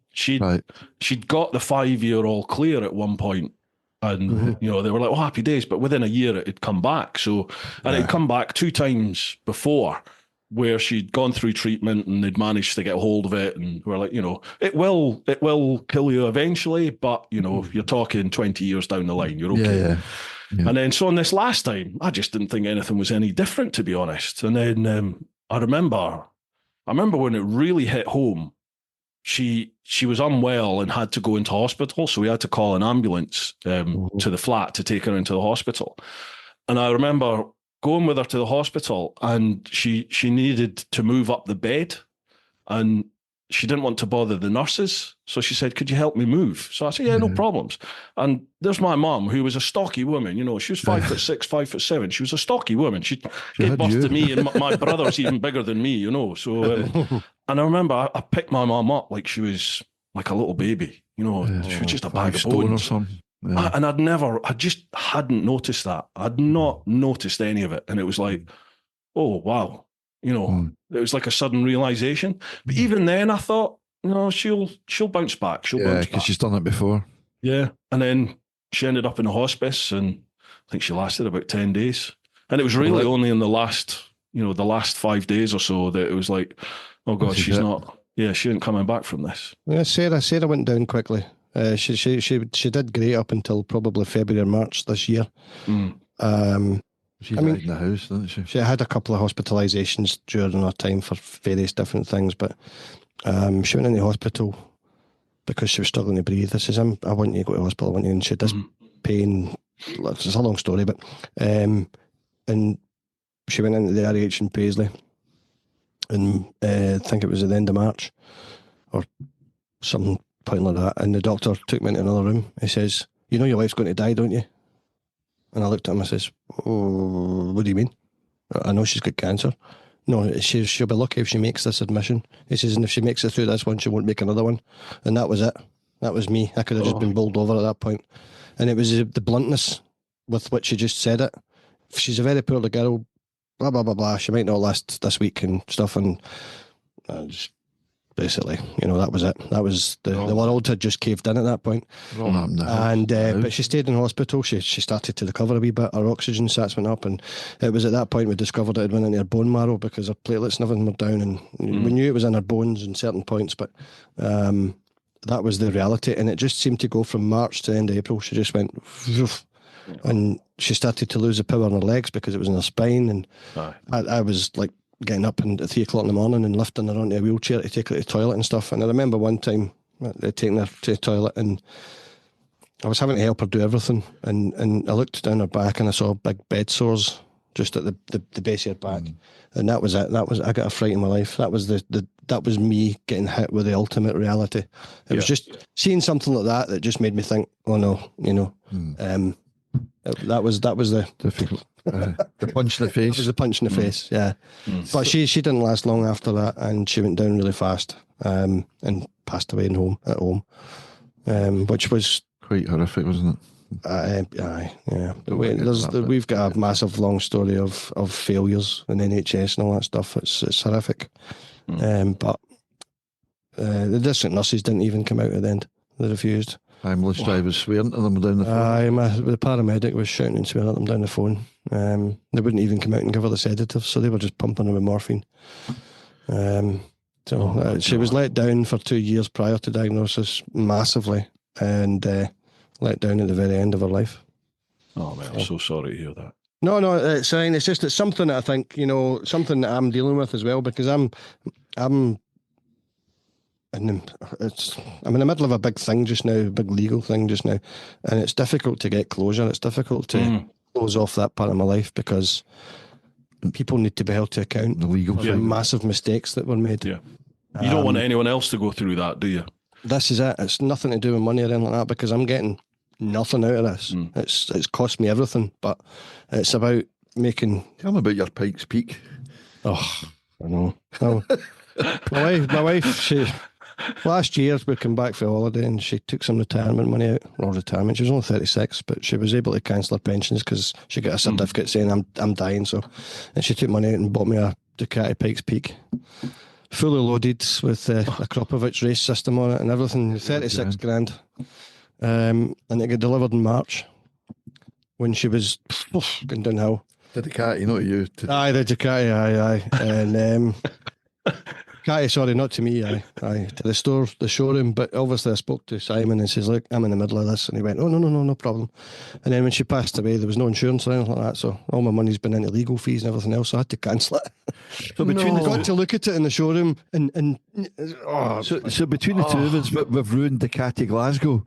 S2: got the 5-year all clear at one point, and you know they were like, "Oh, happy days!" But within a year, it had come back. So, and it'd come back 2 times before, where she'd gone through treatment and they'd managed to get hold of it, and we're like, you know, it will kill you eventually, but you know, you're talking 20 years down the line, you're okay.
S4: Yeah.
S2: And then so on this last time, I just didn't think anything was any different, to be honest. And then I remember when it really hit home, she was unwell and had to go into hospital. So we had to call an ambulance to the flat to take her into the hospital. And I remember going with her to the hospital, and she needed to move up the bed, and she didn't want to bother the nurses. So she said, "Could you help me move?" So I said, "Yeah, no problems." And there's my mum, who was a stocky woman. You know, she was 5'6", 5'7". She was a stocky woman. She gave birth to me, and my brother's even bigger than me, you know. So, and I remember I picked my mum up like she was like a little baby. You know, she was just a bag of bones.
S4: Or something. Yeah.
S2: And I just hadn't noticed that. I'd not noticed any of it. And it was like, oh, wow. You know, it was like a sudden realization. But even then I thought, no, she'll bounce back. She'll bounce back.
S4: Because she's done it before.
S2: Yeah. And then she ended up in a hospice, and I think she lasted about 10 days. And it was really only in the last 5 days or so that it was like, oh God, she ain't coming back from this.
S3: Yeah, Sarah went down quickly. She did great up until probably February or March this year.
S4: She died in the house, didn't she? She
S3: had a couple of hospitalisations during her time for various different things, but she went into hospital because she was struggling to breathe. I says, I want you to go to hospital. I want you, and she had this pain. It's a long story, but and she went into the RH in Paisley, and I think it was at the end of March or something point like that, and the doctor took me into another room. He says, "You know your wife's going to die, don't you?" And I looked at him and I says, "Oh, what do you mean?" "I know she's got cancer." "No, she'll be lucky if she makes this admission." He says, "And if she makes it through this one, she won't make another one." And that was it. That was me. I could have just been bowled over at that point. And it was the bluntness with which she just said it. She's a very poorly girl, blah, blah, blah, blah. She might not last this week and stuff. And just basically, you know, that was it. That was the world had just caved in at that point. And but she stayed in hospital. She started to recover a wee bit. Her oxygen sats went up, and it was at that point we discovered it had went into her bone marrow because her platelets and everything were down, and we knew it was in her bones in certain points, but that was the reality. And it just seemed to go from March to the end of April. She just went and she started to lose the power in her legs because it was in her spine, and I was like getting up at 3 o'clock in the morning and lifting her onto a wheelchair to take her to the toilet and stuff. And I remember one time taking her to the toilet, and I was having to help her do everything, and I looked down her back and I saw big bed sores just at the base of her back, and that was it. I got a fright in my life. That was that was me getting hit with the ultimate reality. It was just seeing something like that just made me think, oh no, you know, that was the
S4: difficult. The punch in the face.
S3: It was the punch in the face, yeah. But she didn't last long after that, and she went down really fast, and passed away at home, which was
S4: quite horrific, wasn't it?
S3: Yeah. We've got a massive long story of failures in NHS and all that stuff. It's horrific. But the district nurses didn't even come out at the end. They refused.
S4: Ambulance drivers swearing to them down the phone.
S3: The paramedic was shouting and swearing at them down the phone. They wouldn't even come out and give her the sedative, so they were just pumping her with morphine. She was let down for 2 years prior to diagnosis, massively, and let down at the very end of her life.
S2: Oh man, I'm so sorry to hear that.
S3: No, it's fine. It's just something that I think, you know, something that I'm dealing with as well, because I'm in the middle of a big thing just now, a big legal thing just now, and it's difficult to get closure. It's difficult to close off that part of my life because people need to be held to account for massive mistakes that were made.
S2: Yeah, you don't want anyone else to go through that, do you?
S3: This is it. It's nothing to do with money or anything like that, because I'm getting nothing out of this. It's cost me everything, but it's about making.
S4: Tell me about your Pikes Peak.
S3: Oh, I know. Oh. My wife, she last year we came back for a holiday and she took some retirement money out. Well, retirement. She was only 36, but she was able to cancel her pensions because she got a certificate saying I'm dying. So, and she took money out and bought me a Ducati Pikes Peak, fully loaded with a Kropovich race system on it and everything. 36 grand, and it got delivered in March when she was going downhill.
S4: The Ducati, not you.
S3: Aye, the Ducati, aye. And Ducati, sorry, not to me, aye, to the store, the showroom. But obviously I spoke to Simon and says, look, I'm in the middle of this. And he went, oh, no problem. And then when she passed away, there was no insurance or anything like that. So all my money's been into legal fees and everything else. So I had to cancel it. So between the got to look at it in the showroom and
S4: so between the two of us, we've ruined Ducati Glasgow.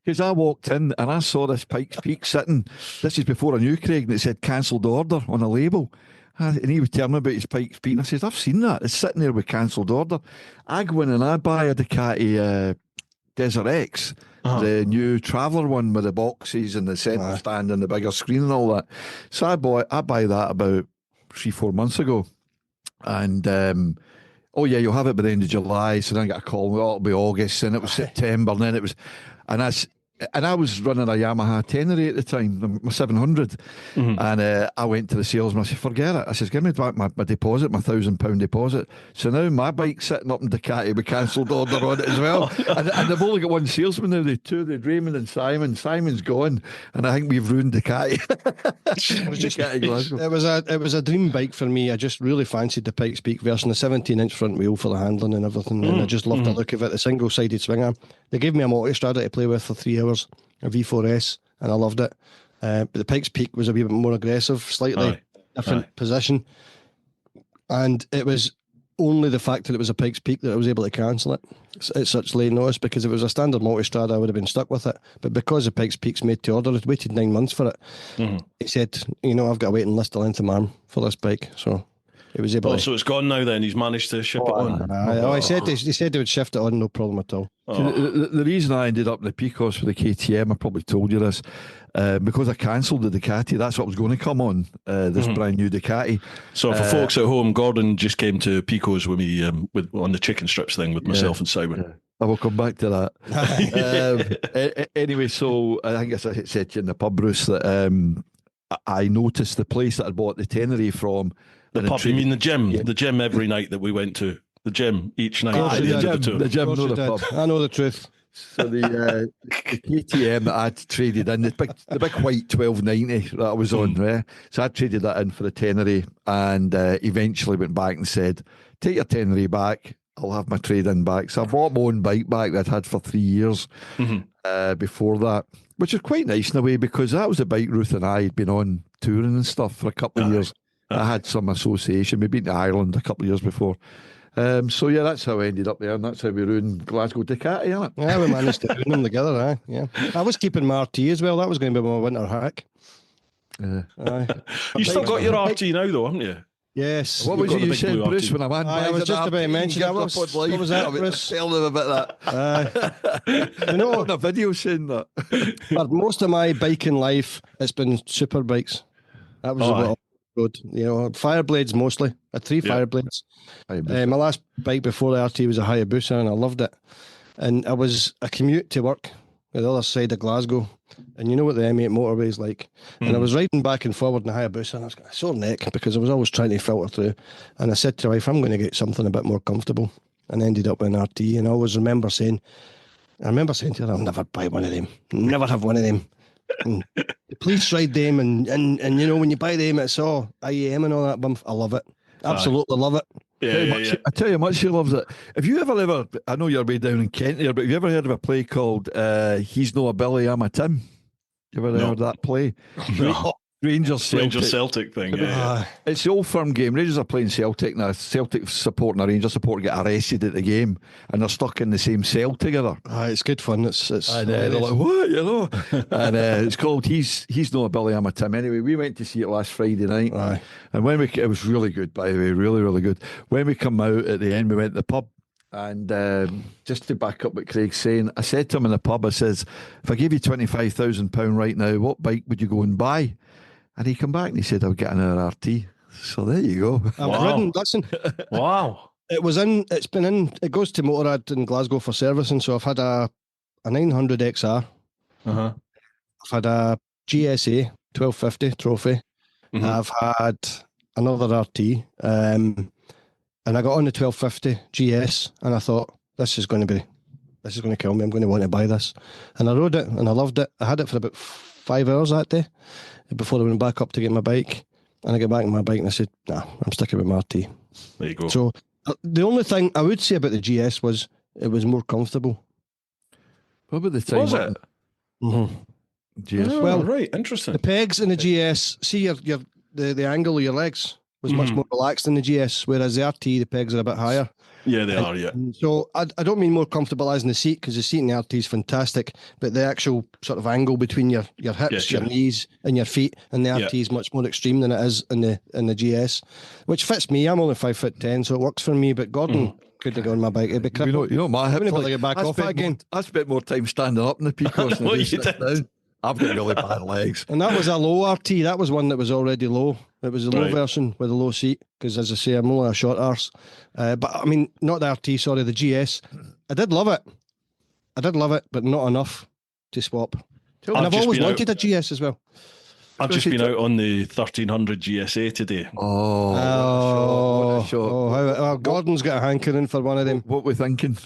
S4: Because I walked in and I saw this Pikes Peak sitting. This is before I knew Craig, and it said cancelled order on a label. And he was telling me about his Pikes Peak, and I says, I've seen that. It's sitting there with cancelled order. I go in and I buy a Ducati Desert X, the new Traveller one with the boxes and the centre stand and the bigger screen and all that. So I buy that about 3-4 months ago. And oh yeah, you'll have it by the end of July. So then I got a call, well, it'll be August, and it was September, and then it was, and I was running a Yamaha Tenere at the time, my 700, and I went to the salesman. I said, forget it. I says, give me back my deposit, my £1,000 deposit. So now my bike's sitting up in Ducati with cancelled order on it as well. and they've only got one salesman now. They've Raymond and Simon. Simon's gone, and I think we've ruined Ducati.
S3: It was a dream bike for me. I just really fancied the Pikes Peak version, the 17-inch front wheel for the handling and everything, and I just loved the look of it. The single-sided swing arm. They gave me a multistrada to play with for 3 hours, a V4S, and I loved it. But the Pikes Peak was a wee bit more aggressive, slightly different position. And it was only the fact that it was a Pikes Peak that I was able to cancel it at such late notice, because if it was a standard multistrada, I would have been stuck with it. But because the Pikes Peak's made to order, I'd waited 9 months for it. He said, I've got a waiting list the length of my arm for this bike. So he was able to...
S2: So it's gone now then. He's managed to ship it on.
S3: He said he would shift it on, no problem at all.
S4: So the reason I ended up in the Picos for the KTM, I probably told you this, because I cancelled the Ducati. That's what was going to come on, this brand new Ducati.
S2: So for folks at home, Gordon just came to Picos with me on the chicken strips thing with myself and Simon.
S4: I will come back to that. Anyway, so I think as I said to you in the pub, Bruce, that I noticed the place that I bought the Tenere from.
S2: The pub, you mean the gym? Yeah. The gym every night that we went to. The gym each night.
S4: The gym, not the pub.
S3: I know the truth.
S4: So the KTM that I'd traded in, the big white 1290 that I was on, right? So I traded that in for the Tenere, and eventually went back and said, take your Tenere back, I'll have my trade-in back. So I bought my own bike back that I'd had for 3 years before that, which is quite nice in a way, because that was a bike Ruth and I had been on touring and stuff for a couple of years. I had some association. We'd been to Ireland a couple of years before. So yeah, that's how I ended up there, and that's how we ruined Glasgow Ducati, isn't it?
S3: Yeah, we managed to ruin them together, yeah. I was keeping my RT as well. That was going to be my winter hack.
S2: You still got your RT now though, haven't you?
S3: Yes.
S4: What was it you said, Bruce, when I went
S3: I was just about to mention that. What was that, Bruce?
S4: Tell them about that. On a video saying that.
S3: But most of my biking life, it's been super bikes. That was what good, Fireblades mostly. I had 3 Fireblades. My last bike before the RT was a Hayabusa, and I loved it. And I was a commute to work on the other side of Glasgow, and you know what the M8 motorway is like. And I was riding back and forward in the Hayabusa, and I was got a sore neck because I was always trying to filter through. And I said to my wife, I'm going to get something a bit more comfortable, and ended up with an RT. And I always remember saying to her, I'll never buy one of them. Never have one of them. And the police ride them, and when you buy them, it's all IAM and all that bump. I love it, absolutely love it.
S4: I tell you how much she loves it. Have you ever, I know you're way down in Kent here, but have you ever heard of a play called He's No a Billy, I'm a Tim? You ever heard that play?
S2: No.
S4: Rangers
S2: Celtic thing.
S4: It's the Old Firm game. Rangers are playing Celtic, and a Celtic supporter and a Rangers supporter get arrested at the game, and they're stuck in the same cell together.
S3: It's good fun. It's
S4: and they're like, what, and it's called He's No a Billy, I'm a Tim. Anyway, we went to see it last Friday night, and when it was really good, by the way, really, really good. When we come out at the end, we went to the pub, And just to back up what Craig's saying, I said to him in the pub, I says, if I gave you £25,000 right now, what bike would you go and buy? And he come back and he said, I'll get an RT. So there you go.
S3: I've ridden, listen,
S2: Wow.
S3: it goes to Motorrad in Glasgow for servicing. So I've had a 900 XR.
S2: Uh-huh.
S3: I've had a GSA 1250 trophy.
S2: Mhm.
S3: I've had another RT. And I got on the 1250 GS and I thought, this is going to kill me. I'm going to want to buy this. And I rode it and I loved it. I had it for about 5 hours that day before I went back up to get my bike. And I get back on my bike and I said, nah, I'm sticking with my RT.
S2: There you go.
S3: So the only thing I would say about the GS was it was more comfortable.
S4: What about the time?
S2: Was it?
S3: Mm-hmm.
S4: GS?
S2: Oh,
S3: Well,
S2: right. Interesting.
S3: The pegs in the GS, see the angle of your legs was much more relaxed in the GS, whereas the RT, the pegs are a bit higher.
S2: Yeah, they are, yeah.
S3: So I don't mean more comfortable as in the seat, because the seat in the RT is fantastic, but the actual sort of angle between your hips,
S2: Yes,
S3: your
S2: yeah.
S3: knees and your feet and the RT is much more extreme than it is in the GS, which fits me. I'm only 5'10", so it works for me, but Gordon couldn't go on my bike. It'd be crippled.
S4: You know my hips.
S3: I wouldn't be able to get back off it again.
S4: I spent more time standing up in the Peacock than I do sitting down. I've got really bad legs.
S3: And that was a low RT. That was one that was already low. It was a low version with a low seat, because as I say, I'm only a short arse. But I mean, not the RT, sorry, the GS. I did love it, but not enough to swap. And I've always wanted a GS as well.
S2: I've just been out on the 1300 GSA today.
S4: What a shot.
S3: Gordon's got a hankering for one of them.
S4: What we're thinking?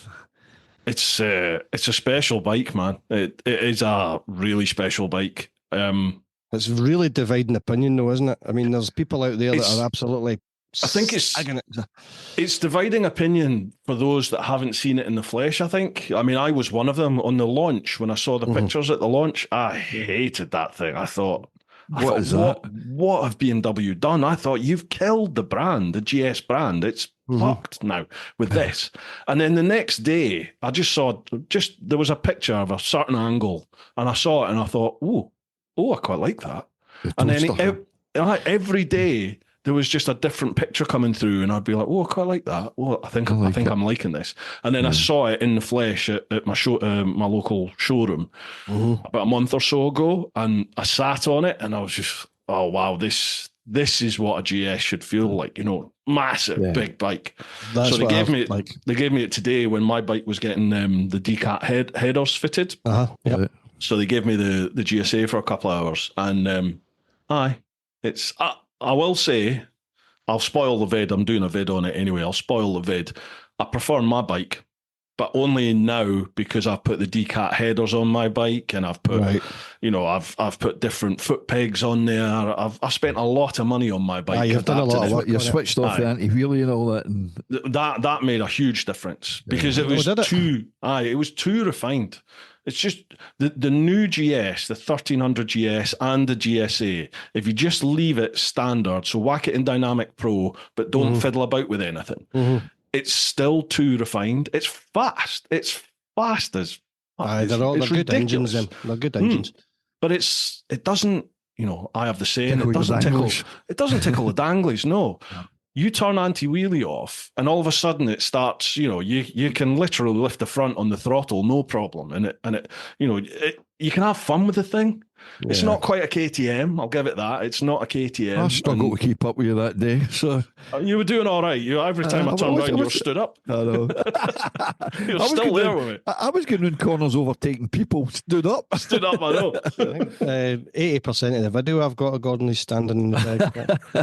S2: It's a special bike, man. It is a really special bike.
S3: It's really dividing opinion, though, isn't it? I mean, there's people out there that are absolutely.
S2: I think it's dividing opinion for those that haven't seen it in the flesh, I think. I mean, I was one of them on the launch. When I saw the pictures at the launch, I hated that thing. I thought, what have BMW done? I thought, you've killed the brand, the GS brand. It's fucked now with this. And then the next day, I just saw, there was a picture of a certain angle, and I saw it and I thought, oh, I quite like that. And then every day, there was just a different picture coming through, and I'd be like, "Oh, I quite like that. Oh, I think I'm liking this." And then I saw it in the flesh at my my local showroom about a month or so ago, and I sat on it, and I was just, "Oh wow, this is what a GS should feel like." You know, massive, big bike.
S3: That's
S2: so they
S3: what
S2: gave
S3: I've
S2: me it.
S3: like.
S2: They gave me it today when my bike was getting the decat headers fitted.
S3: Yep.
S2: So they gave me the GSA for a couple of hours, and it's. I will say, I'll spoil the vid. I'm doing a vid on it anyway. I'll spoil the vid. I prefer my bike, but only now because I've put the decat headers on my bike, and I've put, I've put different foot pegs on there. I've spent a lot of money on my bike.
S3: You've done a lot of work.
S4: You switched off the anti-wheelie and all that, and
S2: that made a huge difference because it was it was too refined. It's just the new GS, the 1300 GS and the GSA, if you just leave it standard, so whack it in Dynamic Pro, but don't fiddle about with anything, it's still too refined. It's fast. It's fast as...
S3: they're good engines. They're good engines.
S2: But it doesn't, I have the saying,
S4: Tickle
S2: it doesn't tickle the danglies, no. You turn anti-wheelie off, and all of a sudden it starts. You can literally lift the front on the throttle, no problem, and you can have fun with the thing. Yeah. It's not quite a KTM, I'll give it that. It's not a KTM.
S4: I struggled to keep up with you that day. So
S2: you were doing all right. Every time I turned around, you were stood up.
S4: I know.
S2: You're still there with me.
S4: I was getting in corners overtaking people. Stood up.
S2: I know.
S3: 80% of the video I've got, Gordon is standing in the bike.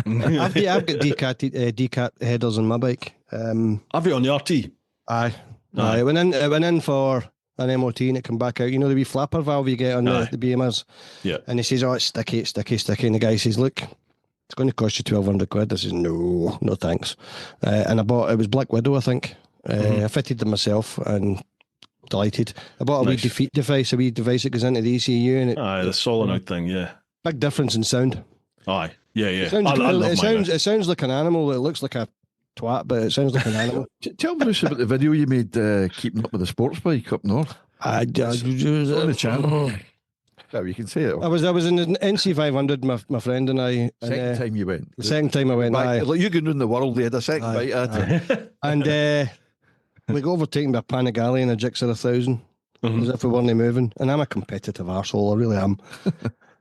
S3: I've got decat headers on my bike.
S2: Have you on the RT?
S3: Aye. I went in for an MOT and it come back out. You know the wee flapper valve you get on the BMers?
S2: Yeah.
S3: And he says, "Oh, it's sticky. And the guy says, "Look, it's going to cost you 1,200 quid. I says, no thanks. And I bought, it was Black Widow, I think. I fitted them myself and delighted. I bought a wee defeat device, a wee device that goes into the ECU. And
S2: the solenoid thing, yeah.
S3: Big difference in sound.
S2: Aye, yeah.
S3: It sounds like an animal. It looks like a twat, but it sounds like an animal.
S4: Tell Bruce about the video you made keeping up with the sports bike up north.
S3: On
S4: the channel. Yeah, you can say it.
S3: I was in the NC 500, my friend and I.
S4: Second time you went.
S3: The second time I went.
S4: Like you can run the world. They had a second bite at it.
S3: And we got overtaken by a Panigale and a Gixxer 1000, as if we weren't moving. And I'm a competitive arsehole, I really am.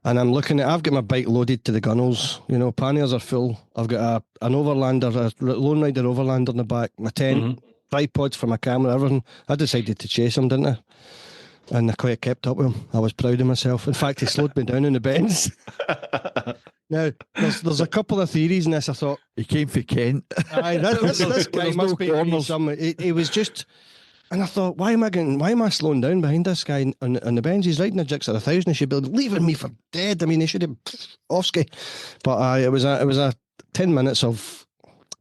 S3: And I'm looking at, I've got my bike loaded to the gunnels, panniers are full. I've got an Overlander, a Lone Rider Overlander in the back, my tent, tripods for my camera, everything. I decided to chase him, didn't I? And I quite kept up with him. I was proud of myself. In fact, he slowed me down in the bends. Now, there's a couple of theories in this. I thought
S4: He came for Kent.
S3: aye, this guy must be some. He was just, and I thought, why am I slowing down behind this guy on the bench? He's riding a Gixxer 1000. He should be leaving me for dead. I mean, he should have Offski. But it was a 10 minutes of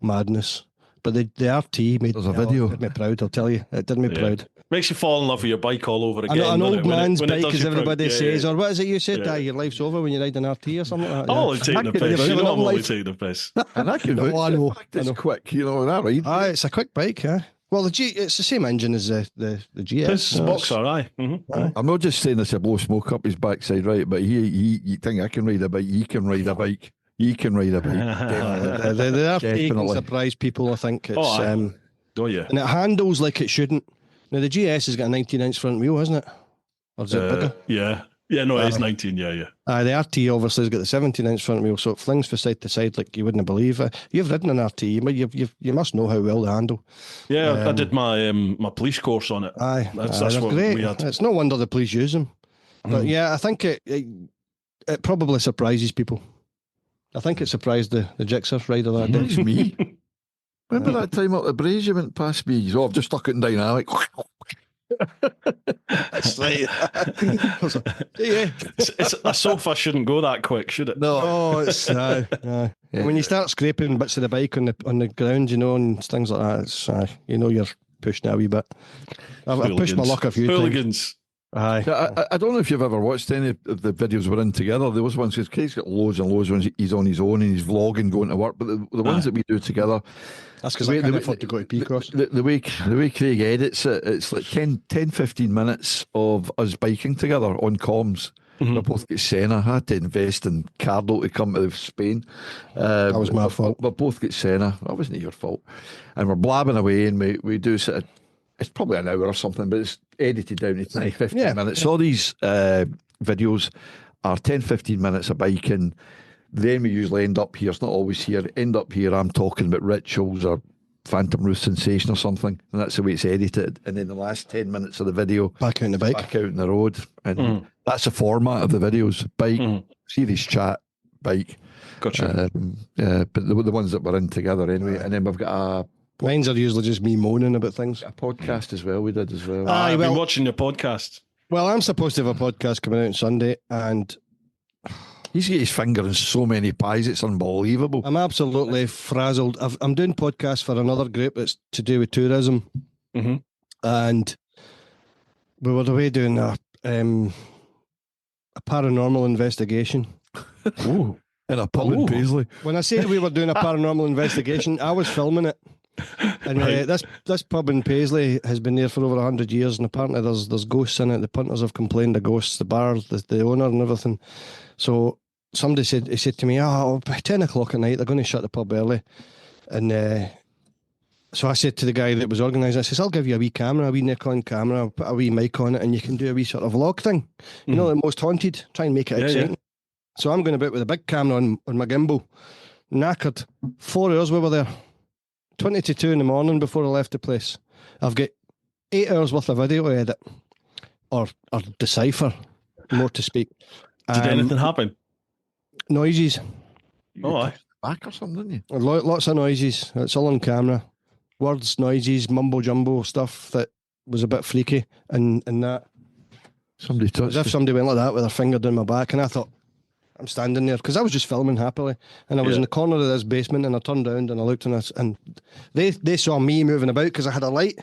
S3: madness. But the RT made me proud. I'll tell you, it did me proud.
S2: Makes you fall in love with your bike all over again.
S3: An old man's bike, as everybody says, or what is it you said? Your life's over when you ride an RT or something like that.
S2: Oh, taking the piss. You know I'm only taking the piss.
S4: And I can it's quick, that right?
S3: Aye, it's a quick bike, yeah. Well, it's the same engine as the GS.
S2: It's a Boxer, aye. Mm-hmm.
S4: I'm not just saying this to blow smoke up his backside, right? But you think I can ride a bike? You can ride a bike. You can ride a bike.
S3: The RT can surprise people. I think it's.
S2: Oh yeah,
S3: and it handles like it shouldn't. Now, the GS has got a 19-inch front wheel, hasn't it? Or is it bigger?
S2: Yeah, no, it is 19, yeah.
S3: The RT obviously has got the 17-inch front wheel, so it flings from side to side like you wouldn't believe. You've ridden an RT, you must know how well they handle.
S2: Yeah, I did my police course on it. That's what
S3: great.
S2: We had.
S3: It's no wonder the police use them. But yeah, I think it probably surprises people. I think it surprised the Gixxer rider that day.
S4: It's me. Remember that time up the Braes you went past me? Oh, I've just stuck it in dynamic.
S3: That's right.
S2: Yeah. It's a sofa shouldn't go that quick, should it?
S4: No.
S3: Oh, it's yeah. When you start scraping bits of the bike on the ground, and things like that, it's you're pushing it a wee bit. I've pushed my luck a few times. Aye.
S4: I don't know if you've ever watched any of the videos we're in together. There was ones because Craig's got loads and loads when he's on his own and he's vlogging going to work, but the ones that we do together,
S3: that's because I can't afford to go to P-Cross.
S4: The way Craig edits it, it's like 10-15 minutes of us biking together on comms. We both get Senna. I had to invest in Cardo to come to Spain.
S3: That was my fault.
S4: We both get Senna. That wasn't your fault. And we're blabbing away and we do sort of, it's probably an hour or something, but it's edited down to 10-15 minutes. All these videos are 10-15 minutes of biking. Then we usually end up here. It's not always here. End up here. I'm talking about rituals or Phantom Roof Sensation or something, and that's the way it's edited. And then the last 10 minutes of the video,
S3: back out on the bike,
S4: back out on the road, and that's the format of the videos. Bike, serious chat, bike.
S2: Gotcha.
S4: But the ones that we're in together anyway, and then we've got
S3: mine's are usually just me moaning about things.
S4: A podcast as well. We did as well.
S2: I've been watching your podcast.
S3: Well, I'm supposed to have a podcast coming out on Sunday, and
S4: he's got his finger in so many pies, it's unbelievable.
S3: I'm absolutely frazzled. I'm doing podcasts for another group that's to do with tourism. And we were away doing a paranormal investigation.
S4: In a pub in Paisley.
S3: When I say we were doing a paranormal investigation, I was filming it. And this pub in Paisley has been there for over 100 years, and apparently there's ghosts in it. The punters have complained of ghosts, the bar, the owner and everything. So somebody said to me, by 10 o'clock at night, they're going to shut the pub early. And so I said to the guy that was organising, I says, I'll give you a wee camera, a wee Nikon camera, I'll put a wee mic on it, and you can do a wee sort of vlog thing. You know, the most haunted, try and make it exciting. Yeah. So I'm going about with a big camera on my gimbal, knackered. 4 hours we were there. 20 to 2 in the morning before I left the place. I've got 8 hours worth of video to edit or decipher, more to speak.
S2: Did anything happen?
S3: Noises.
S2: Oh, aye.
S4: Back or something, didn't you?
S3: Lots of noises. It's all on camera. Words, noises, mumbo jumbo stuff that was a bit freaky, and that.
S4: Somebody touched.
S3: As if somebody went like that with their finger down my back, and I thought, I'm standing there because I was just filming happily, and I was in the corner of this basement, and I turned around and I looked and they saw me moving about because I had a light.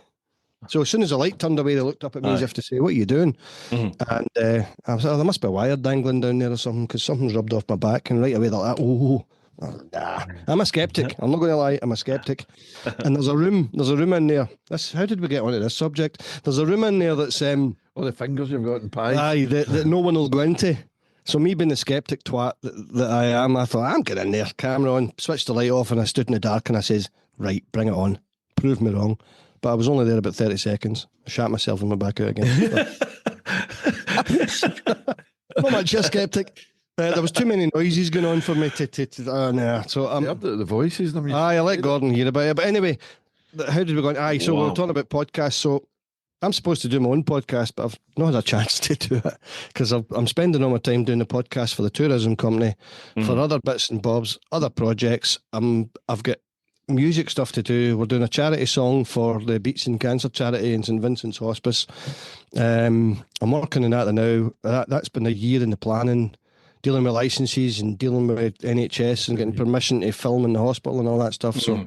S3: So as soon as the light turned away, they looked up at me as if to say, "What are you doing?" And I was like, there must be a wire dangling down there or something because something's rubbed off my back. And right away they're like, "Oh, nah." I'm a skeptic. I'm not going to lie. I'm a skeptic. And there's a room in there. How did we get onto this subject? There's a room in there that's
S4: all the fingers you've got in pies.
S3: Aye, that no one will go into. So me being the skeptic twat that I am, I thought, I'm getting in there, camera on, switched the light off, and I stood in the dark and I says, right, bring it on. Prove me wrong. but I was only there about 30 seconds. I shat myself and went back out again. Not much a skeptic. There was too many noises going on for me to nah. So
S4: the voices. I mean,
S3: I let Gordon hear about it. But anyway, how did we go on? So we were talking about podcasts. So I'm supposed to do my own podcast, but I've not had a chance to do it because I'm spending all my time doing the podcast for the tourism company, for other bits and bobs, other projects. I've got music stuff to do. We're doing a charity song for the Beats and Cancer charity in St Vincent's Hospice. I'm working on that now. That's been a year in the planning, dealing with licenses and dealing with NHS and getting permission to film in the hospital and all that stuff. So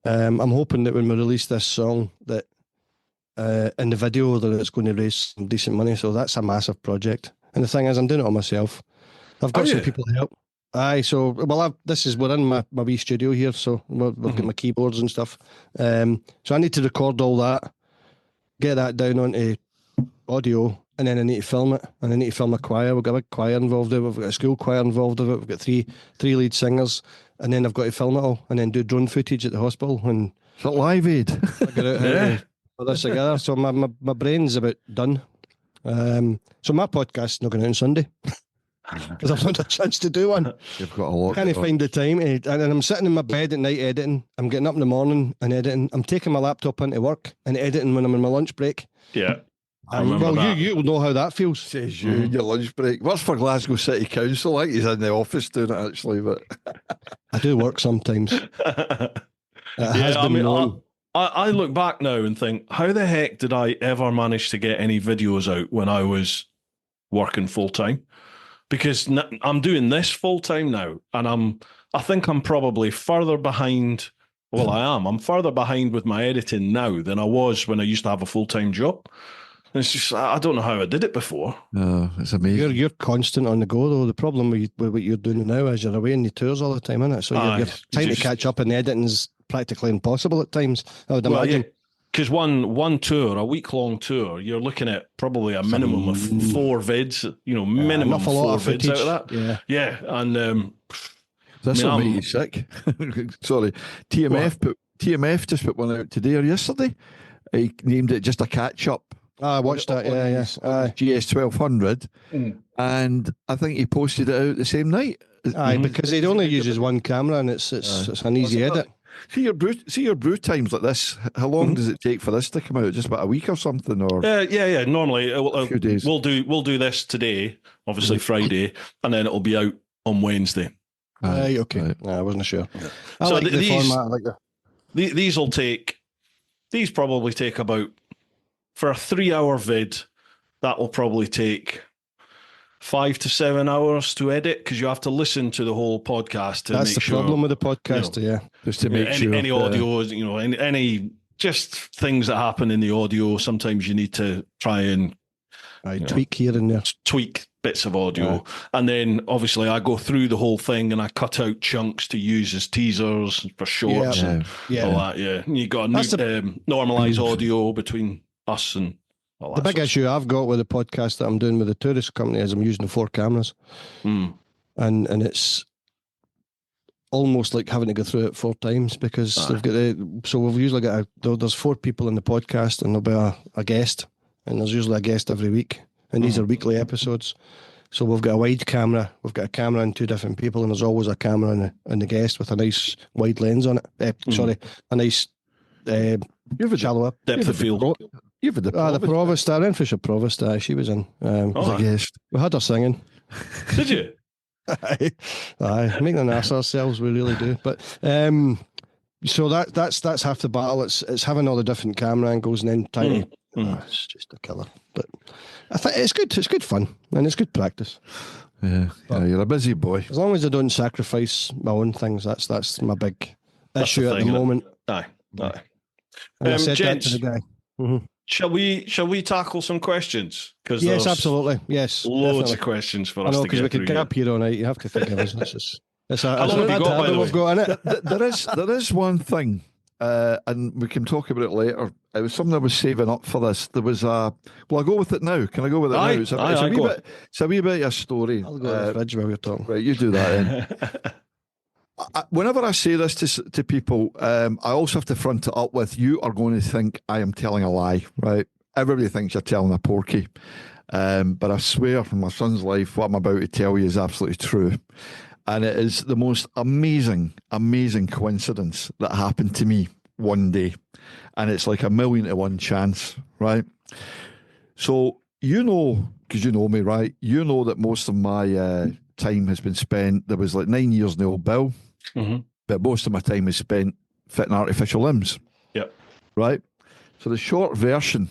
S3: I'm hoping that when we release this song that in the video that it's going to raise some decent money. So that's a massive project. And the thing is, I'm doing it all myself. I've got some people to help. We're in my wee studio here, so we've got my keyboards and stuff. So I need to record all that, get that down onto audio, and then I need to film it, and I need to film a choir. We've got a big choir involved with it. We've got a school choir involved with it. We've got three lead singers, and then I've got to film it all, and then do drone footage at the hospital and
S4: it's a Live Aid.
S3: figure out how to put this together. So my brain's about done. So my podcast's not going out on Sunday. Because I've not had a chance to do one.
S4: You've got a lot.
S3: Can't find the time. And I'm sitting in my bed at night editing. I'm getting up in the morning and editing. I'm taking my laptop into work and editing when I'm in my lunch break.
S2: Yeah.
S3: You'll know how that feels.
S4: Says you in your lunch break. What's for Glasgow City Council? I think he's in the office doing it actually, but
S3: I do work sometimes.
S2: I look back now and think, how the heck did I ever manage to get any videos out when I was working full time? Because I'm doing this full time now, and I think I'm probably further behind. Well, I am. I'm further behind with my editing now than I was when I used to have a full time job. And it's just, I don't know how I did it before.
S4: No, it's amazing.
S3: You're constant on the go though. The problem with what you're doing now is you're away on the tours all the time, isn't it? So your time to catch up and editing is practically impossible at times, I would imagine.
S2: Because one tour, a week-long tour, you're looking at probably a minimum of 4 vids, minimum 4 vids out of that. Yeah. And
S4: this will make you sick. Sorry. TMF just put one out today or yesterday. He named it just a catch-up.
S3: I watched that,
S4: GS 1200. And I think he posted it out the same night.
S3: Because he only uses one camera and it's an easy edit.
S4: See your brew times like this. How long does it take for this to come out? Just about a week or something, or
S2: Normally,
S4: a few days.
S2: We'll do this today, obviously Friday, and then it'll be out on Wednesday.
S3: Okay.
S4: Right.
S3: I wasn't sure.
S2: I like
S3: the format. I like that.
S2: These probably take about, for a 3-hour vid, that will probably take 5 to 7 hours to edit, because you have to listen to the whole podcast to
S3: That's
S2: make
S3: the
S2: sure,
S3: problem with the podcast,
S4: just to make sure
S2: any audio, any just things that happen in the audio. Sometimes you need to try and
S3: tweak here and there,
S2: tweak bits of audio, and then obviously I go through the whole thing and I cut out chunks to use as teasers for shorts and all that. Yeah, and you got to normalize audio between us and.
S3: The big issue I've got with the podcast that I'm doing with the tourist company is I'm using 4 cameras, and it's almost like having to go through it 4 times because they've got so we've usually got there's 4 people in the podcast and there'll be a guest, and there's usually a guest every week, and these are weekly episodes. So we've got a wide camera, we've got a camera and 2 different people, and there's always a camera and the guest with a nice wide lens on it. A nice shallow
S2: depth of field.
S3: The Provost, our Renfrewshire Provost, she was in. Was a guest. We had her singing.
S2: Did you?
S3: Aye, making an ass ourselves, we really do. But so that's half the battle. It's having all the different camera angles and then trying to. It's just a killer. But I think it's good. It's good fun and it's good practice.
S4: Yeah, you're a busy boy.
S3: As long as I don't sacrifice my own things, that's my big issue at the moment.
S2: Aye.
S3: And I said that to the guy. Mm-hmm.
S2: Shall we tackle some questions?
S3: Yes, absolutely. Yes,
S2: loads of questions for us.
S3: I know, because we could get up here all night. You have to think of us. It's a
S2: How long have you got, by the way?
S3: We've got in it.
S4: There is one thing, and we can talk about it later. It was something I was saving up for this. There was a. Well, I'll go with it now. Can I go with it now? It's a wee bit of a story.
S3: I'll go to the fridge while we're talking.
S4: Right, you do that then. whenever I say this to people, I also have to front it up with, you are going to think I am telling a lie, right? Everybody thinks you're telling a porky. But I swear from my son's life, what I'm about to tell you is absolutely true. And it is the most amazing, amazing coincidence that happened to me one day. And it's like 1,000,000 to 1 chance, right? So, because you know me, right? You know that most of my time has been spent, there was like 9 years in the old bill, but most of my time is spent fitting artificial limbs.
S2: Yep.
S4: Right? So the short version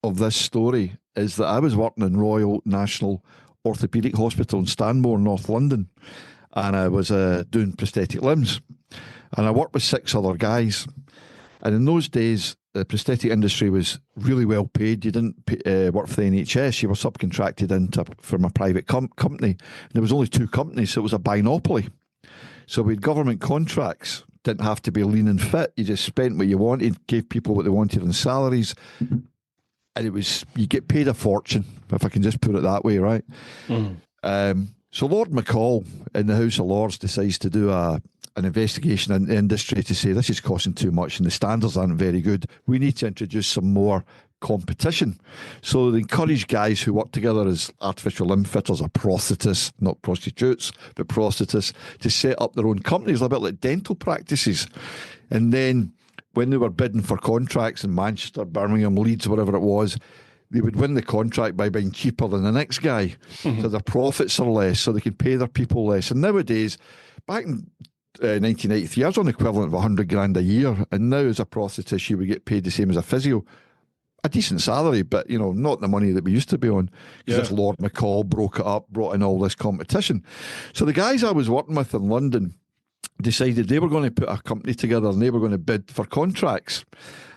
S4: of this story is that I was working in Royal National Orthopaedic Hospital in Stanmore, North London, and I was doing prosthetic limbs. And I worked with 6 other guys. And in those days, the prosthetic industry was really well paid. You didn't work for the NHS. You were subcontracted from a private company. And there was only 2 companies, so it was a binopoly. So we had government contracts. Didn't have to be lean and fit. You just spent what you wanted, gave people what they wanted in salaries. And you get paid a fortune, if I can just put it that way, right? So Lord McCall in the House of Lords decides to do an investigation in the industry to say this is costing too much and the standards aren't very good. We need to introduce some more competition. So they encourage guys who work together as artificial limb fitters or prosthetists, not prostitutes, but prosthetists, to set up their own companies, a bit like dental practices. And then when they were bidding for contracts in Manchester, Birmingham, Leeds, whatever it was, they would win the contract by being cheaper than the next guy. So their profits are less, so they can pay their people less. And nowadays, back in 1993, I was on the equivalent of 100 grand a year. And now as a prosthetist, you would get paid the same as a physio. A decent salary, but, not the money that we used to be on. Because this Lord McCall broke it up, brought in all this competition. So the guys I was working with in London decided they were going to put a company together and they were going to bid for contracts.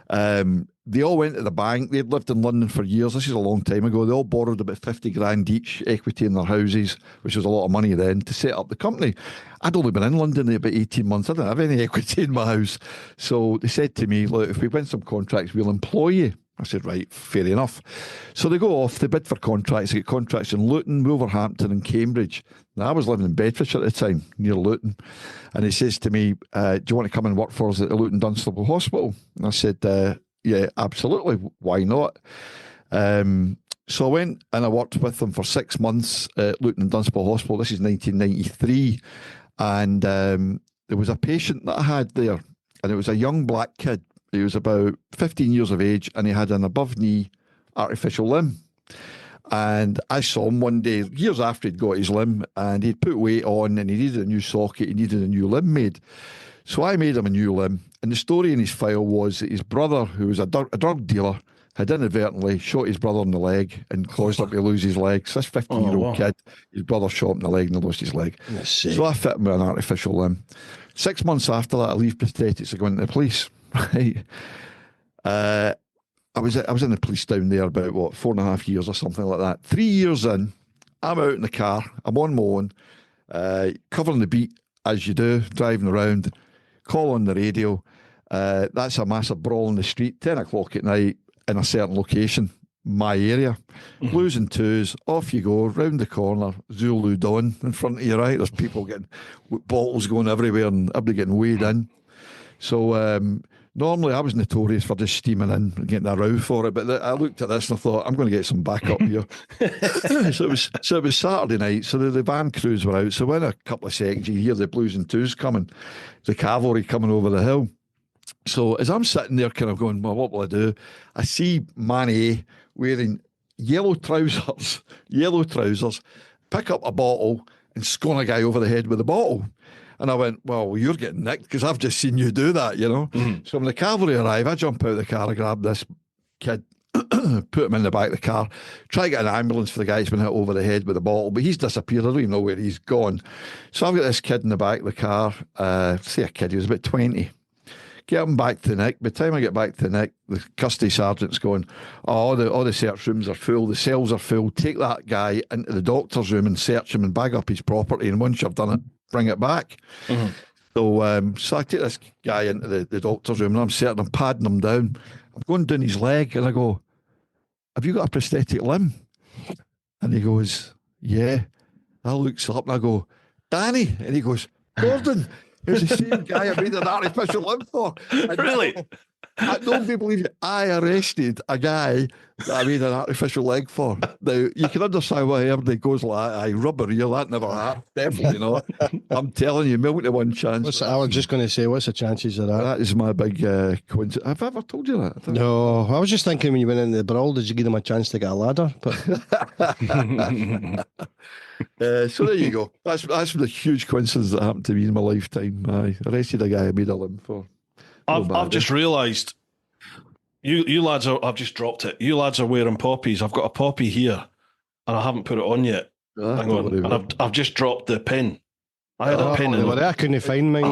S4: They all went to the bank. They'd lived in London for years. This is a long time ago. They all borrowed about 50 grand each, equity in their houses, which was a lot of money then, to set up the company. I'd only been in London about 18 months. I didn't have any equity in my house. So they said to me, look, if we win some contracts, we'll employ you. I said, right, fair enough. So they go off, they bid for contracts. They get contracts in Luton, Wolverhampton and Cambridge. Now, I was living in Bedfordshire at the time, near Luton. And he says to me, do you want to come and work for us at the Luton Dunstable Hospital? And I said, yeah, absolutely. Why not? So I went and I worked with them for 6 months at Luton Dunstable Hospital. This is 1993. And there was a patient that I had there, and it was a young black kid. He was about 15 years of age, and he had an above-knee artificial limb. And I saw him one day, years after he'd got his limb, and he'd put weight on, and he needed a new socket, he needed a new limb made. So I made him a new limb. And the story in his file was that his brother, who was a drug dealer, had inadvertently shot his brother in the leg and caused him to lose his leg. So this 15-year-old kid, his brother shot him in the leg and he lost his leg. So I fit him with an artificial limb. 6 months after that, I leave prosthetics to go into the police. Right. I was in the police down there about 4.5 years or something like that. 3 years in, I'm out in the car, I'm on my own, covering the beat as you do, driving around, call on the radio. That's a massive brawl in the street, 10 o'clock at night in a certain location, my area. Losing twos, off you go, round the corner, Zulu Dawn in front of you, right? There's people getting bottles going everywhere and everybody getting weighed in. So normally I was notorious for just steaming in and getting a row for it, but I looked at this and I thought, I'm going to get some backup here. so it was Saturday night, so the van crews were out. So in a couple of seconds you hear the blues and twos coming, the cavalry coming over the hill. So as I'm sitting there kind of going, well, what will I do? I see Man A wearing yellow trousers, pick up a bottle and scone a guy over the head with a bottle. And I went, well, you're getting nicked because I've just seen you do that, So when the cavalry arrive, I jump out of the car, I grab this kid, put him in the back of the car, try to get an ambulance for the guy who's been hit over the head with a bottle, but he's disappeared. I don't even know where he's gone. So I've got this kid in the back of the car, say a kid, he was about 20. Get him back to the Nick. By the time I get back to the Nick, the custody sergeant's going, all the search rooms are full, the cells are full. Take that guy into the doctor's room and search him and bag up his property. And once you've done it, bring it back. So I take this guy into the doctor's room and I'm certain I'm padding him down. I'm going down his leg and I go, have you got a prosthetic limb? And he goes, yeah. I looks up and I go, Danny. And he goes, Gordon. It's the same guy I made an artificial limb for.
S2: Really?
S4: I don't believe it. I arrested a guy that I made an artificial leg for. Now, you can understand why everybody goes like, I rubber you, that never happened. Definitely not. I'm telling you, million to one chance.
S3: I was just going to say, what's the chances of that?
S4: That is my big coincidence. Have I ever told you that?
S3: No, I was just thinking when you went into the brawl, did you give them a chance to get a ladder? But
S4: so there you go. That's the huge coincidence that happened to me in my lifetime. I arrested a guy I made a limb for.
S2: I've just realised you lads are. I've just dropped it. You lads are wearing poppies. I've got a poppy here, and I haven't put it on yet. Hang on, and I've just dropped the pin. I had a pin in it.
S3: I couldn't find mine.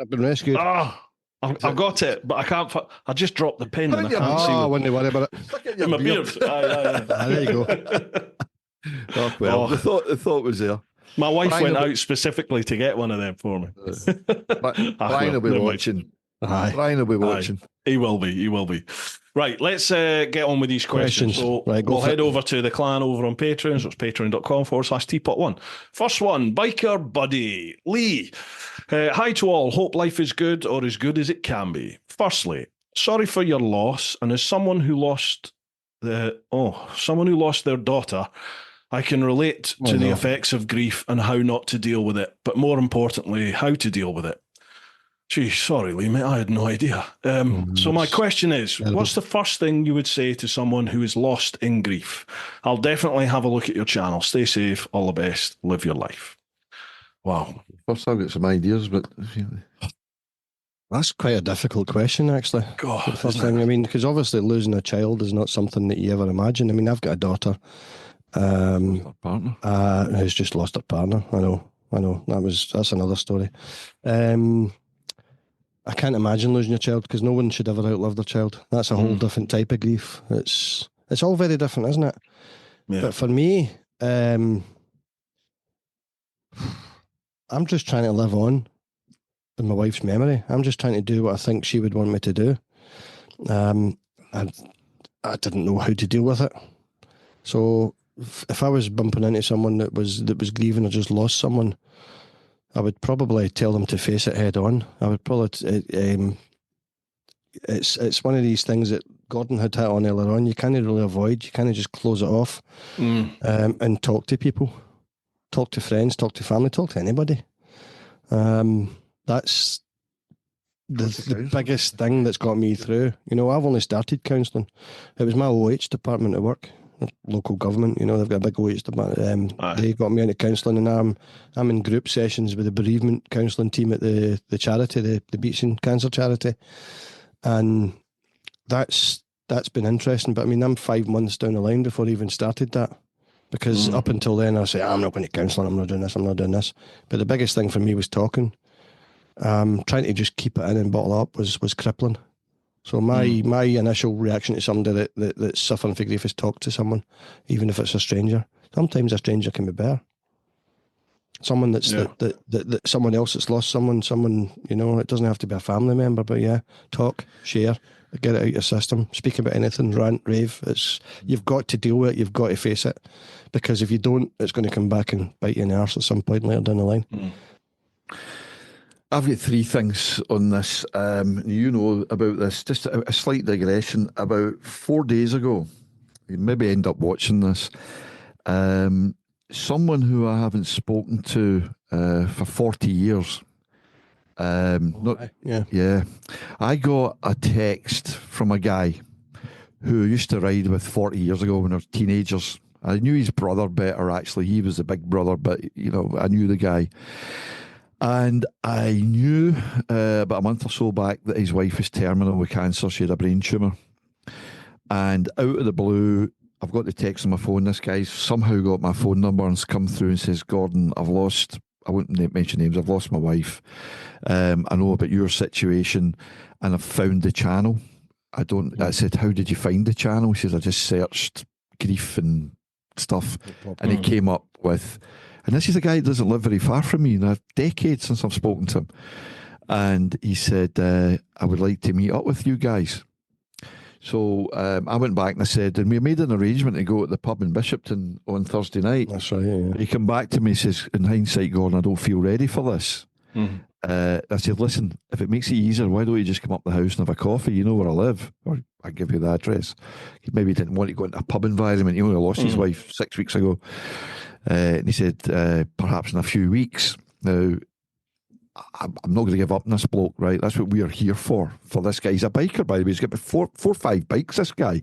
S3: I've been rescued.
S2: I've got it, but I can't. I just dropped the pin, and I can't see.
S3: I wouldn't worry about it.
S2: In my beard.
S3: There you go.
S4: The thought was there.
S2: My wife went out specifically to get one of them for me.
S4: Brian will be watching. Brian will be watching.
S2: He will be. Right, let's get on with these questions. So we'll head over to the clan over on Patreon. So it's patreon.com/TeapotOne. First one, Biker Buddy Lee. Hi to all. Hope life is good or as good as it can be. Firstly, sorry for your loss. And as someone who lost their daughter, I can relate to the effects of grief and how not to deal with it. But more importantly, how to deal with it. Gee, sorry, Lee, mate, I had no idea. So my question is, what's the first thing you would say to someone who is lost in grief? I'll definitely have a look at your channel. Stay safe, all the best, live your life. Wow.
S4: First I've got some ideas, but...
S3: That's quite a difficult question, actually.
S2: God,
S3: the first thing, I mean, because obviously losing a child is not something that you ever imagine. I mean, I've got a daughter who's just lost her partner. I know. That's another story. I can't imagine losing your child because no one should ever outlive their child. That's a whole different type of grief. It's all very different, isn't it? Yeah. But for me, I'm just trying to live on in my wife's memory. I'm just trying to do what I think she would want me to do. I didn't know how to deal with it. So if I was bumping into someone that was grieving or just lost someone, I would probably tell them to face it head on. I would probably. It's one of these things that Gordon had hit on earlier on. You can't really avoid. You can't just close it off and talk to people, talk to friends, talk to family, talk to anybody. That's the biggest thing that's got me through. You know, I've only started counselling. It was my OH department at work. Local government, you know, they've got a big OH department. They got me into counselling, and I'm in group sessions with the bereavement counselling team at the charity, the Beeching Cancer Charity, and that's been interesting. But I mean, I'm 5 months down the line before I even started that, because up until then I say I'm not going to counselling, I'm not doing this. But the biggest thing for me was talking. Trying to just keep it in and bottle up was crippling. So my initial reaction to somebody that's suffering from grief is talk to someone, even if it's a stranger. Sometimes a stranger can be better. Someone that someone else that's lost someone, you know, it doesn't have to be a family member, but yeah, talk, share, get it out your system, speak about anything, rant, rave. You've got to deal with it, you've got to face it, because if you don't, it's going to come back and bite you in the arse at some point later down the line.
S4: I've got three things on this. You know about this. Just a slight digression. About 4 days ago, you maybe end up watching this. Someone who I haven't spoken to for 40 years. I got a text from a guy who used to ride with 40 years ago when we were teenagers. I knew his brother better, actually. He was the big brother, but, you know, I knew the guy. And I knew about a month or so back that his wife was terminal with cancer. She had a brain tumour. And out of the blue, I've got the text on my phone. This guy's somehow got my phone number and come through and says, Gordon, I won't mention names, I've lost my wife. I know about your situation and I've found the channel. I said, how did you find the channel? He says, I just searched grief and stuff. And it came up with... And this is a guy that doesn't live very far from me. And I've decades since I've spoken to him. And he said, I would like to meet up with you guys. So I went back and I said, and we made an arrangement to go to the pub in Bishopton on Thursday night.
S3: That's right, yeah.
S4: He came back to me and says, in hindsight, Gordon, I don't feel ready for this. I said, listen, if it makes it easier, why don't you just come up the house and have a coffee? You know where I live. Or I give you the address. He maybe didn't want to go into a pub environment. He only lost his wife 6 weeks ago. And he said, perhaps in a few weeks. Now, I'm not going to give up on this bloke, right? That's what we are here for this guy. He's a biker, by the way. He's got about four or five bikes, this guy.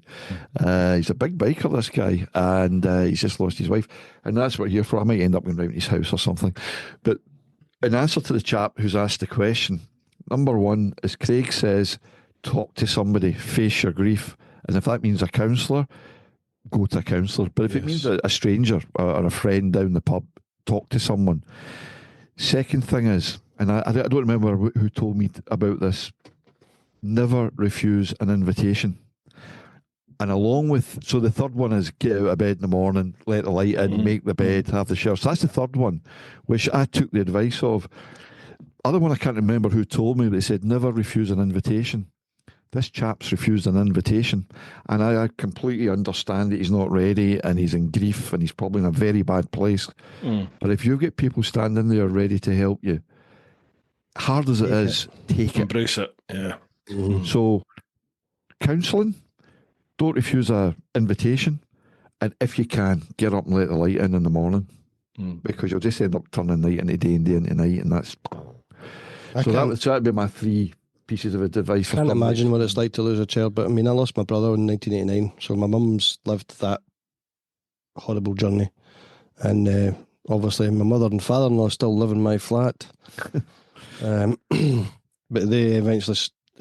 S4: He's a big biker, this guy. And he's just lost his wife. And that's what we're here for. I might end up going round to his house or something. But in answer to the chap who's asked the question, number one, as Craig says, talk to somebody, face your grief. And if that means a counsellor, go to a counsellor. But if it means a stranger or a friend down the pub, talk to someone. Second thing is, and I don't remember who told me about this, never refuse an invitation. And along with, so the third one is get out of bed in the morning, let the light in, make the bed, have the shower. So that's the third one, which I took the advice of. Other one I can't remember who told me, but they said never refuse an invitation. This chap's refused an invitation, and I completely understand that he's not ready and he's in grief and he's probably in a very bad place. But if you get people standing there ready to help you, hard as it is, take it.
S2: Embrace it, yeah.
S4: So, counselling, don't refuse an invitation, and if you can, get up and let the light in the morning, because you'll just end up turning night into day and day into night, and that's... So that'd be my three pieces of advice.
S3: I can't imagine what it's like to lose a child, but I mean, I lost my brother in 1989, so my mum's lived that horrible journey, and obviously my mother and father-in-law still live in my flat, but they eventually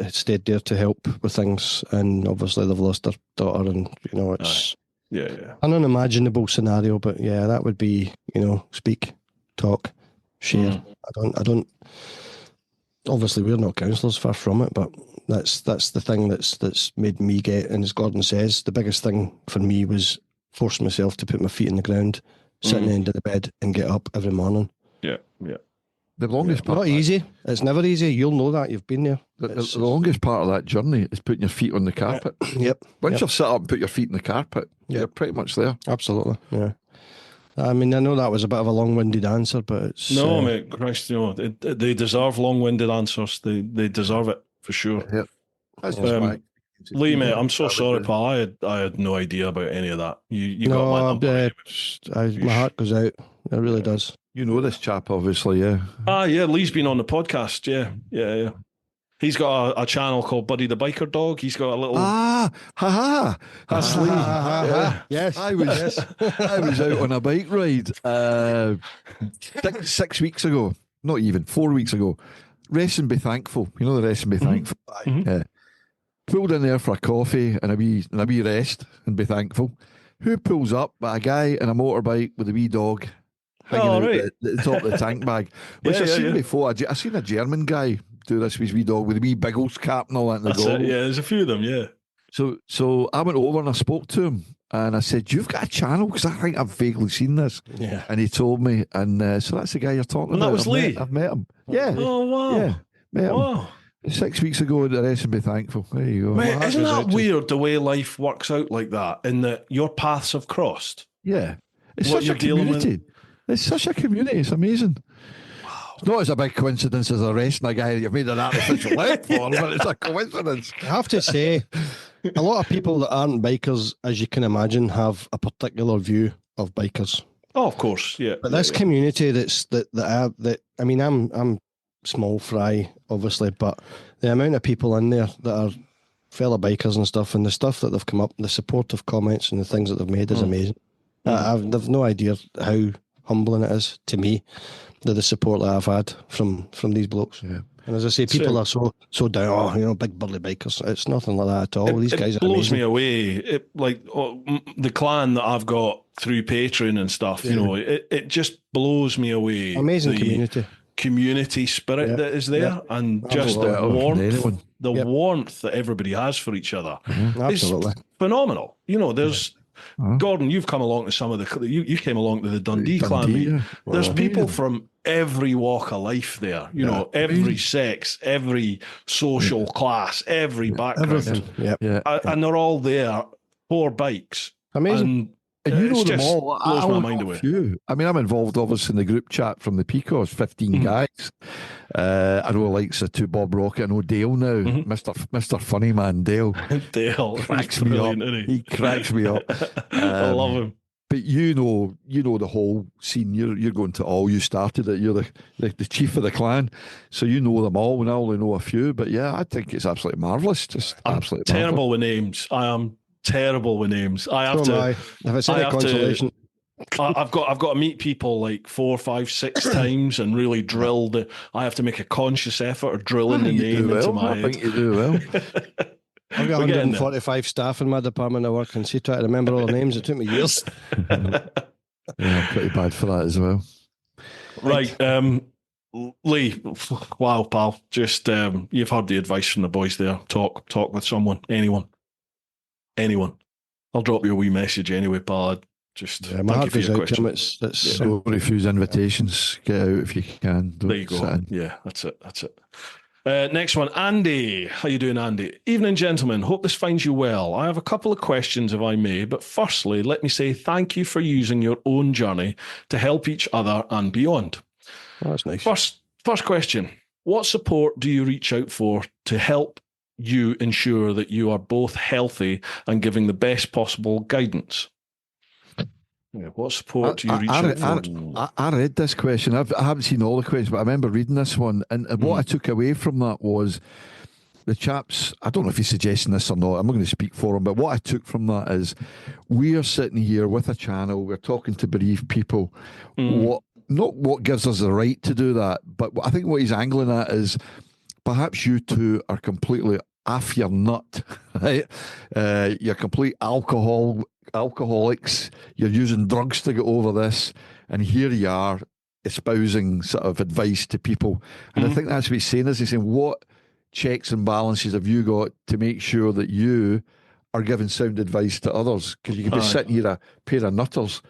S3: stayed there to help with things, and obviously they've lost their daughter, and you know, it's an unimaginable scenario, but yeah, that would be, you know, speak, talk, share. I don't obviously we're not counsellors, far from it, but that's the thing that's made me get, and as Gordon says, the biggest thing for me was forcing myself to put my feet in the ground, sit in the end of the bed and get up every morning.
S4: The longest part,
S3: not easy. It's never easy. You'll know that. You've been there.
S4: The longest part of that journey is putting your feet on the carpet. Once you've sat up and put your feet in the carpet, you're pretty much there.
S3: Absolutely. Yeah. I mean, I know that was a bit of a long-winded answer, but it's...
S2: No, mate, Christ, you know, they deserve long-winded answers. They deserve it, for sure.
S4: Yeah. That's just
S2: Lee, mate, I'm so sorry, pal. I had no idea about any of that. You got my number.
S3: My heart goes out. It really does.
S4: You know this chap, obviously, yeah.
S2: Yeah, Lee's been on the podcast, yeah. He's got a channel called Buddy the Biker Dog. He's got a little...
S4: That's Lee.
S3: Yes.
S4: I was out on a bike ride 6 weeks ago. Not even, 4 weeks ago. Rest and be thankful. You know the rest and be thankful. Pulled in there for a coffee and a wee rest and be thankful. Who pulls up but a guy in a motorbike with a wee dog hanging out at the top of the tank bag, which I've seen before. I've seen a German guy do this with his wee dog with a wee Biggles cap and all that.
S2: That's it, yeah, there's a few of them, yeah.
S4: So I went over and I spoke to him and I said, you've got a channel? Because I think I've vaguely seen this.
S3: Yeah.
S4: And he told me, and so that's the guy you're talking about.
S2: That was Lee?
S4: I've met him. Yeah.
S2: Oh, wow.
S4: Yeah, met him. 6 weeks ago, the rest and be thankful. There you go.
S2: Mate, isn't that weird the way life works out like that, in that your paths have crossed?
S4: Yeah. It's such a community. It's such a community. It's amazing. Wow. It's not as a big coincidence as arresting a guy that you've made an artificial leg for, but it's a coincidence.
S3: I have to say, a lot of people that aren't bikers, as you can imagine, have a particular view of bikers.
S2: Oh, of course, yeah.
S3: But this community I mean, I'm small fry, obviously, but the amount of people in there that are fellow bikers and stuff, and the stuff that they've come up, the supportive comments and the things that they've made is amazing. I've no idea how humbling it is to me, the support that I've had from these blokes. Yeah. And as I say, people are so down, big burly bikers. It's nothing like that at all. These guys are amazing.
S2: It blows me away. The clan that I've got through Patreon and stuff, it just blows me away.
S3: Amazing
S2: community spirit that is there, and just the warmth that everybody has for each other is phenomenal. There's Gordon, you've come along to some of you came along to the Dundee clan meet. Yeah. There's people from every walk of life there, every sex, every social class, every background.
S3: Everything.
S2: And they're all there for bikes.
S3: Amazing.
S4: And you know
S2: It's
S4: them
S2: just
S4: all.
S2: blows
S4: I
S2: my
S4: only
S2: mind
S4: know a
S2: away.
S4: few. I mean, I'm involved obviously in the group chat from the Picos, 15 guys. I know the likes of to Bob Rocket. I know Dale now, Mr. Funny Man Dale.
S2: Dale
S4: Cracks me up. He cracks me up.
S2: I love him.
S4: But you know the whole scene. You're going to all. You started it. You're the chief of the clan, so you know them all. And I only know a few. But yeah, I think it's absolutely marvelous. Just absolutely
S2: terrible
S4: marvelous.
S2: with names. I am terrible with names. I have
S3: So
S2: to.
S3: am I. If it's
S2: I
S3: any
S2: have
S3: consolation.
S2: I've got to meet people like 4, 5, 6 times and really drill the. I have to make a conscious effort of drilling the name into my head.
S4: I think you do well.
S3: I've got 145 staff in my department of work, and see, try to remember all the names. It took me years.
S4: Yeah, I'm pretty bad for that as well.
S2: Right, Lee. Wow, pal. Just you've heard the advice from the boys there. Talk with someone, anyone. I'll drop you a wee message anyway, pal. Just
S3: My
S2: thank
S3: heart
S2: you for
S3: goes
S2: your
S3: out to
S2: question.
S3: him. It's
S4: So refuse invitations. Get out if you can. Don't
S2: There you
S4: sit
S2: go.
S4: in.
S2: Yeah, that's it. Next one, Andy. How you doing, Andy? Evening, gentlemen. Hope this finds you well. I have a couple of questions, if I may. But firstly, let me say thank you for using your own journey to help each other and beyond.
S3: Oh, that's nice.
S2: First question. What support do you reach out for to help you ensure that you are both healthy and giving the best possible guidance? Yeah, what support do you reach out for?
S4: I read this question. I haven't seen all the questions, but I remember reading this one. And what I took away from that was the chaps, I don't know if he's suggesting this or not, I'm not going to speak for him, but what I took from that is we are sitting here with a channel, we're talking to bereaved people. Not what gives us the right to do that, but I think what he's angling at is perhaps you two are completely off your nut, right? You're complete alcoholics, you're using drugs to get over this, and here you are espousing sort of advice to people. And I think that's what he's saying, is he's saying, what checks and balances have you got to make sure that you are giving sound advice to others? Because you could be sitting here a pair of nutters.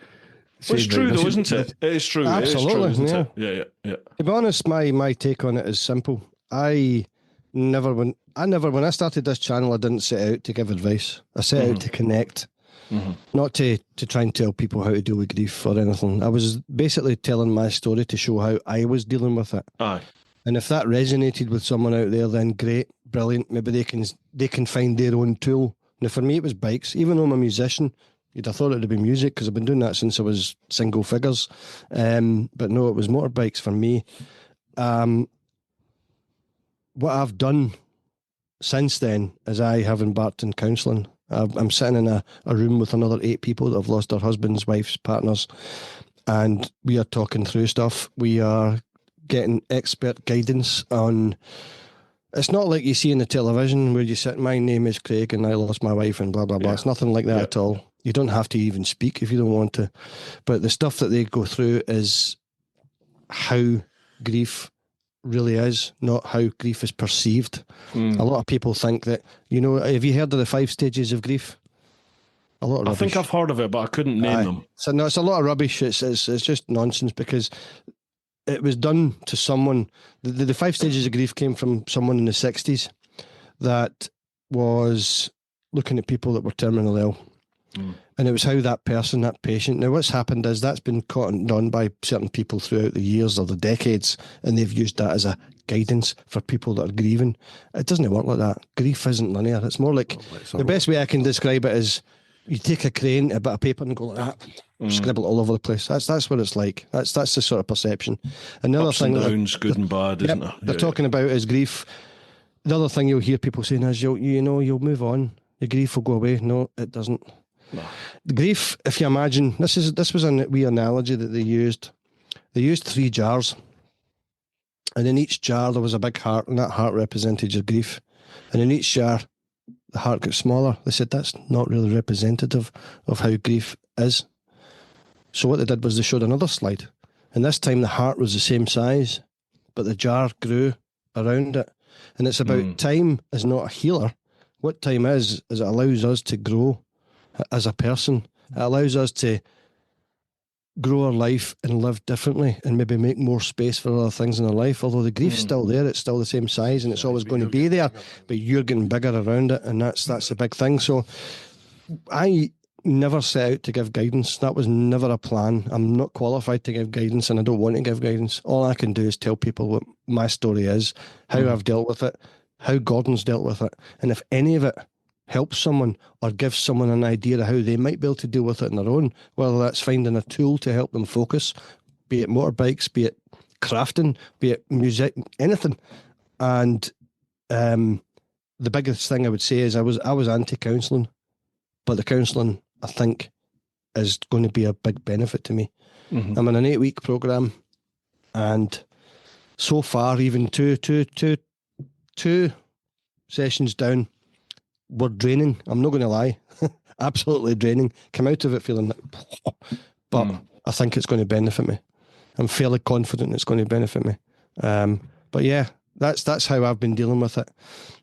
S2: Well, it's true though, isn't it? It is true.
S3: Absolutely,
S2: it is true, isn't it? Yeah.
S3: To be honest, my take on it is simple. When I started this channel, I didn't set out to give advice. I set out to connect, not to try and tell people how to deal with grief or anything. I was basically telling my story to show how I was dealing with it.
S2: Aye.
S3: And if that resonated with someone out there, then great, brilliant. Maybe they can find their own tool. Now, for me, it was bikes. Even though I'm a musician, you'd have thought it would be music because I've been doing that since I was single figures. But no, it was motorbikes for me. What I've done since then is I have embarked in counselling. I'm sitting in a room with another 8 people that have lost their husbands, wives, partners, and we are talking through stuff. We are getting expert guidance on. It's not like you see in the television where you sit, my name is Craig and I lost my wife and blah, blah, blah. It's nothing like that at all. You don't have to even speak if you don't want to. But the stuff that they go through is how grief really is, not how grief is perceived. A lot of people think that, have you heard of the 5 stages of grief? A lot of rubbish.
S2: I think I've heard of it, but I couldn't name them.
S3: So no, it's a lot of rubbish. It's just nonsense because it was done to someone. The 5 stages of grief came from someone in the 60s that was looking at people that were terminally ill. And it was how that person, that patient. Now, what's happened is that's been cottoned on by certain people throughout the years or the decades, and they've used that as a guidance for people that are grieving. It doesn't work like that. Grief isn't linear. It's more like the best way I can describe it is you take a crane, a bit of paper, and go like that, scribble it all over the place. That's what it's like. That's the sort of perception. Another
S2: Ups
S3: thing,
S2: and downs, good and bad, isn't it?
S3: They're talking about is grief. The other thing you'll hear people saying is you'll move on. The grief will go away. No, it doesn't. No. The grief, if you imagine, this was a wee analogy that they used. They used 3 jars, and in each jar there was a big heart, and that heart represented your grief. And in each jar, the heart got smaller. They said that's not really representative of how grief is. So what they did was they showed another slide, and this time the heart was the same size, but the jar grew around it. And it's about time is not a healer. What time is it allows us to grow as a person. It allows us to grow our life and live differently and maybe make more space for other things in our life. Although the grief's still there, it's still the same size and it's always going to be there, but you're getting bigger around it, and that's a big thing. So never set out to give guidance. That was never a plan. I'm not qualified to give guidance, and I don't want to give guidance. All I can do is tell people what my story is, how I've dealt with it, how Gordon's dealt with it, and if any of it helps someone or gives someone an idea of how they might be able to deal with it on their own, whether that's finding a tool to help them focus, be it motorbikes, be it crafting, be it music, anything. And the biggest thing I would say is I was anti-counselling, but the counselling, I think, is going to be a big benefit to me. I'm in an 8-week program, and so far, even two sessions down, we're draining. I'm not going to lie, absolutely draining. Come out of it feeling like, but I think it's going to benefit me. I'm fairly confident it's going to benefit me. But yeah, that's how I've been dealing with it.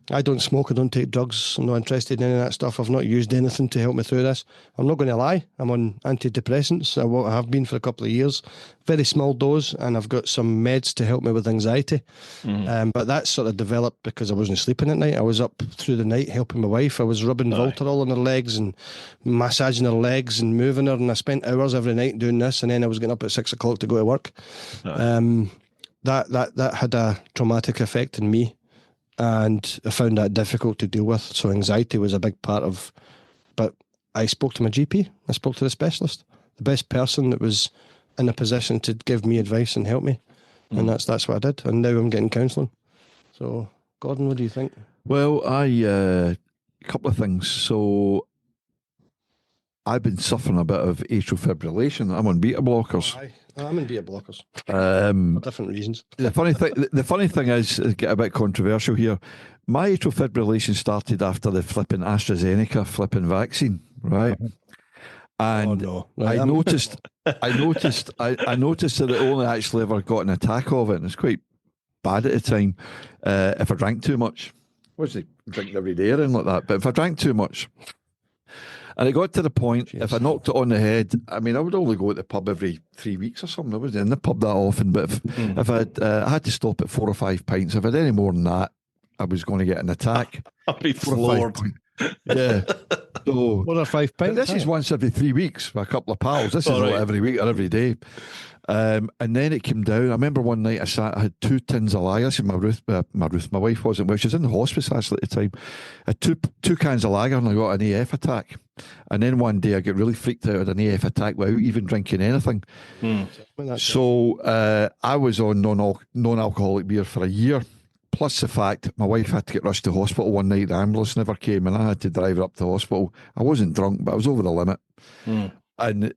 S3: I don't smoke, I don't take drugs, I'm not interested in any of that stuff. I've not used anything to help me through this. I'm not going to lie, I'm on antidepressants. I have been for a couple of years, very small dose, and I've got some meds to help me with anxiety. But that sort of developed because I wasn't sleeping at night. I was up through the night helping my wife. I was rubbing Voltarol on her legs and massaging her legs and moving her, and I spent hours every night doing this, and then I was getting up at 6 o'clock to go to work. That had a traumatic effect on me, and I found that difficult to deal with. So anxiety was a big part of, but I spoke to my GP, I spoke to the specialist, the best person that was in a position to give me advice and help me. And that's what I did. And now I'm getting counselling. So Gordon, what do you think?
S4: Well, a couple of things. So I've been suffering a bit of atrial fibrillation. I'm on beta blockers.
S3: I'm in beta blockers for different reasons.
S4: The funny thing is, get a bit controversial here. My atrial fibrillation started after the flipping AstraZeneca vaccine, right? And I noticed that I only actually ever got an attack of it, and it's quite bad at the time. If I drank too much, obviously drinking every day or anything like that, but if I drank too much. And it got to the point, if I knocked it on the head, I mean, I would only go to the pub every 3 weeks or something. I wasn't in the pub that often, but if I had to stop at 4 or 5 pints, if I did any more than that, I was going to get an attack.
S2: I'd be floored.
S4: Yeah. So
S3: 4 or 5 pints.
S4: This is once every 3 weeks with a couple of pals. This is not every week or every day. And then it came down. I remember one night I had 2 tins of lager. This is my wife wasn't well. She was in the hospice actually at the time. I had two cans of lager and I got an AF attack. And then one day I get really freaked out at an AF attack without even drinking anything. So I was on non-alcoholic beer for a year. Plus the fact my wife had to get rushed to hospital one night. The ambulance never came and I had to drive her up to hospital. I wasn't drunk, but I was over the limit. And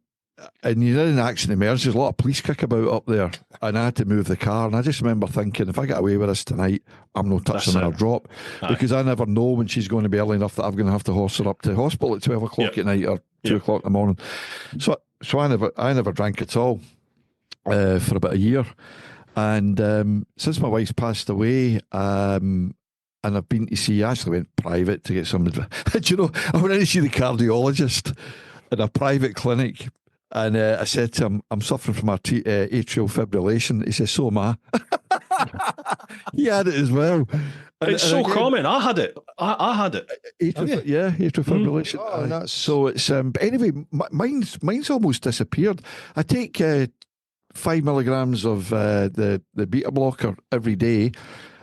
S4: you're in an accident emergency, there's a lot of police kick about up there, and I had to move the car. And I just remember thinking, if I get away with this tonight, I'm not touching her drop, because I never know when she's going to be early enough that I'm going to have to horse her up to hospital at 12 o'clock at night or 2 o'clock in the morning. So I never drank at all for about a year. And since my wife's passed away, and I've been to see, I actually went private to get some. Do you know, I went in to see the cardiologist in a private clinic. And I said to him, I'm suffering from atrial fibrillation. He says, so am I. He had it as well.
S2: It's so common. I had it. I had it.
S4: Atrial fibrillation. So it's, but anyway, mine's almost disappeared. I take 5 milligrams of the beta blocker every day.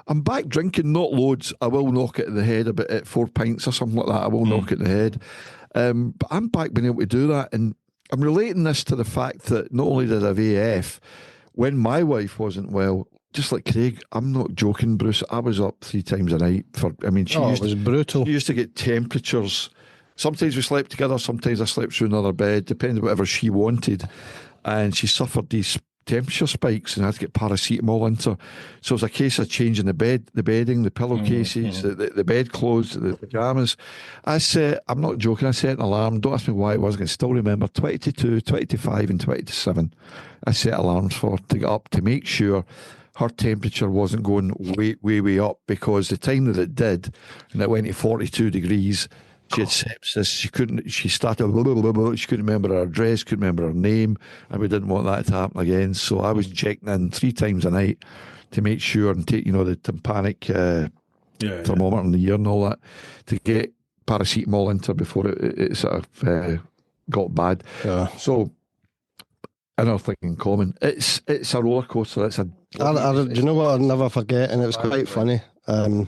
S4: I'm back drinking, not loads. I will knock it in the head about at 4 pints or something like that. I will knock it in the head. But I'm back being able to do that. And I'm relating this to the fact that not only did I have AF, when my wife wasn't well, just like Craig, I'm not joking, Bruce, I was up 3 times a night. It was brutal. She used to get temperatures. Sometimes we slept together, sometimes I slept through another bed, depending whatever she wanted. And she suffered these temperature spikes and I had to get paracetamol into her. So it was a case of changing the bedding, the pillowcases, the bedclothes, the pyjamas. I'm not joking, I set an alarm. Don't ask me why it was. I can still remember 22, 25 and 27. I set alarms for her to get up to make sure her temperature wasn't going way up, because the time that it did, and it went to 42 degrees, she had sepsis. She couldn't remember her address, couldn't remember her name, and we didn't want that to happen again. So I was checking in 3 times a night to make sure and take, the tympanic thermometer in the ear and all that, to get paracetamol into her before it sort of got bad.
S3: Yeah.
S4: So another thing in common, it's a roller coaster. It's a
S3: Do you know what I'll never forget? And it was quite funny. It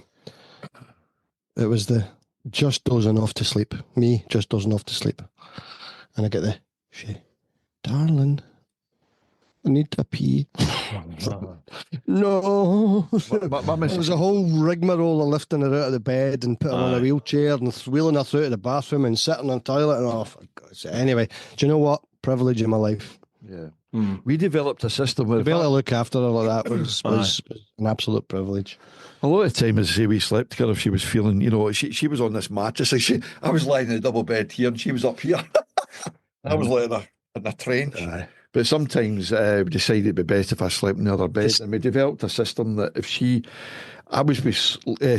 S3: was the just dozing off to sleep. Me just dozing off to sleep. And I get the, darling, I need to pee. No.
S4: My
S3: There was a whole rigmarole of lifting her out of the bed and putting her on a wheelchair and wheeling her through to the bathroom and sitting on the toilet and for God's sake. Anyway, do you know what? Privilege in my life.
S4: Yeah. We developed a system where
S3: To be able to look after her like that was an absolute privilege.
S4: a lot of the time, as I say, we slept together. She was feeling, she was on this mattress. I was lying in a double bed here, and she was up here. I was lying in a trench. But sometimes we decided it'd be best if I slept in the other bed, and we developed a system that I was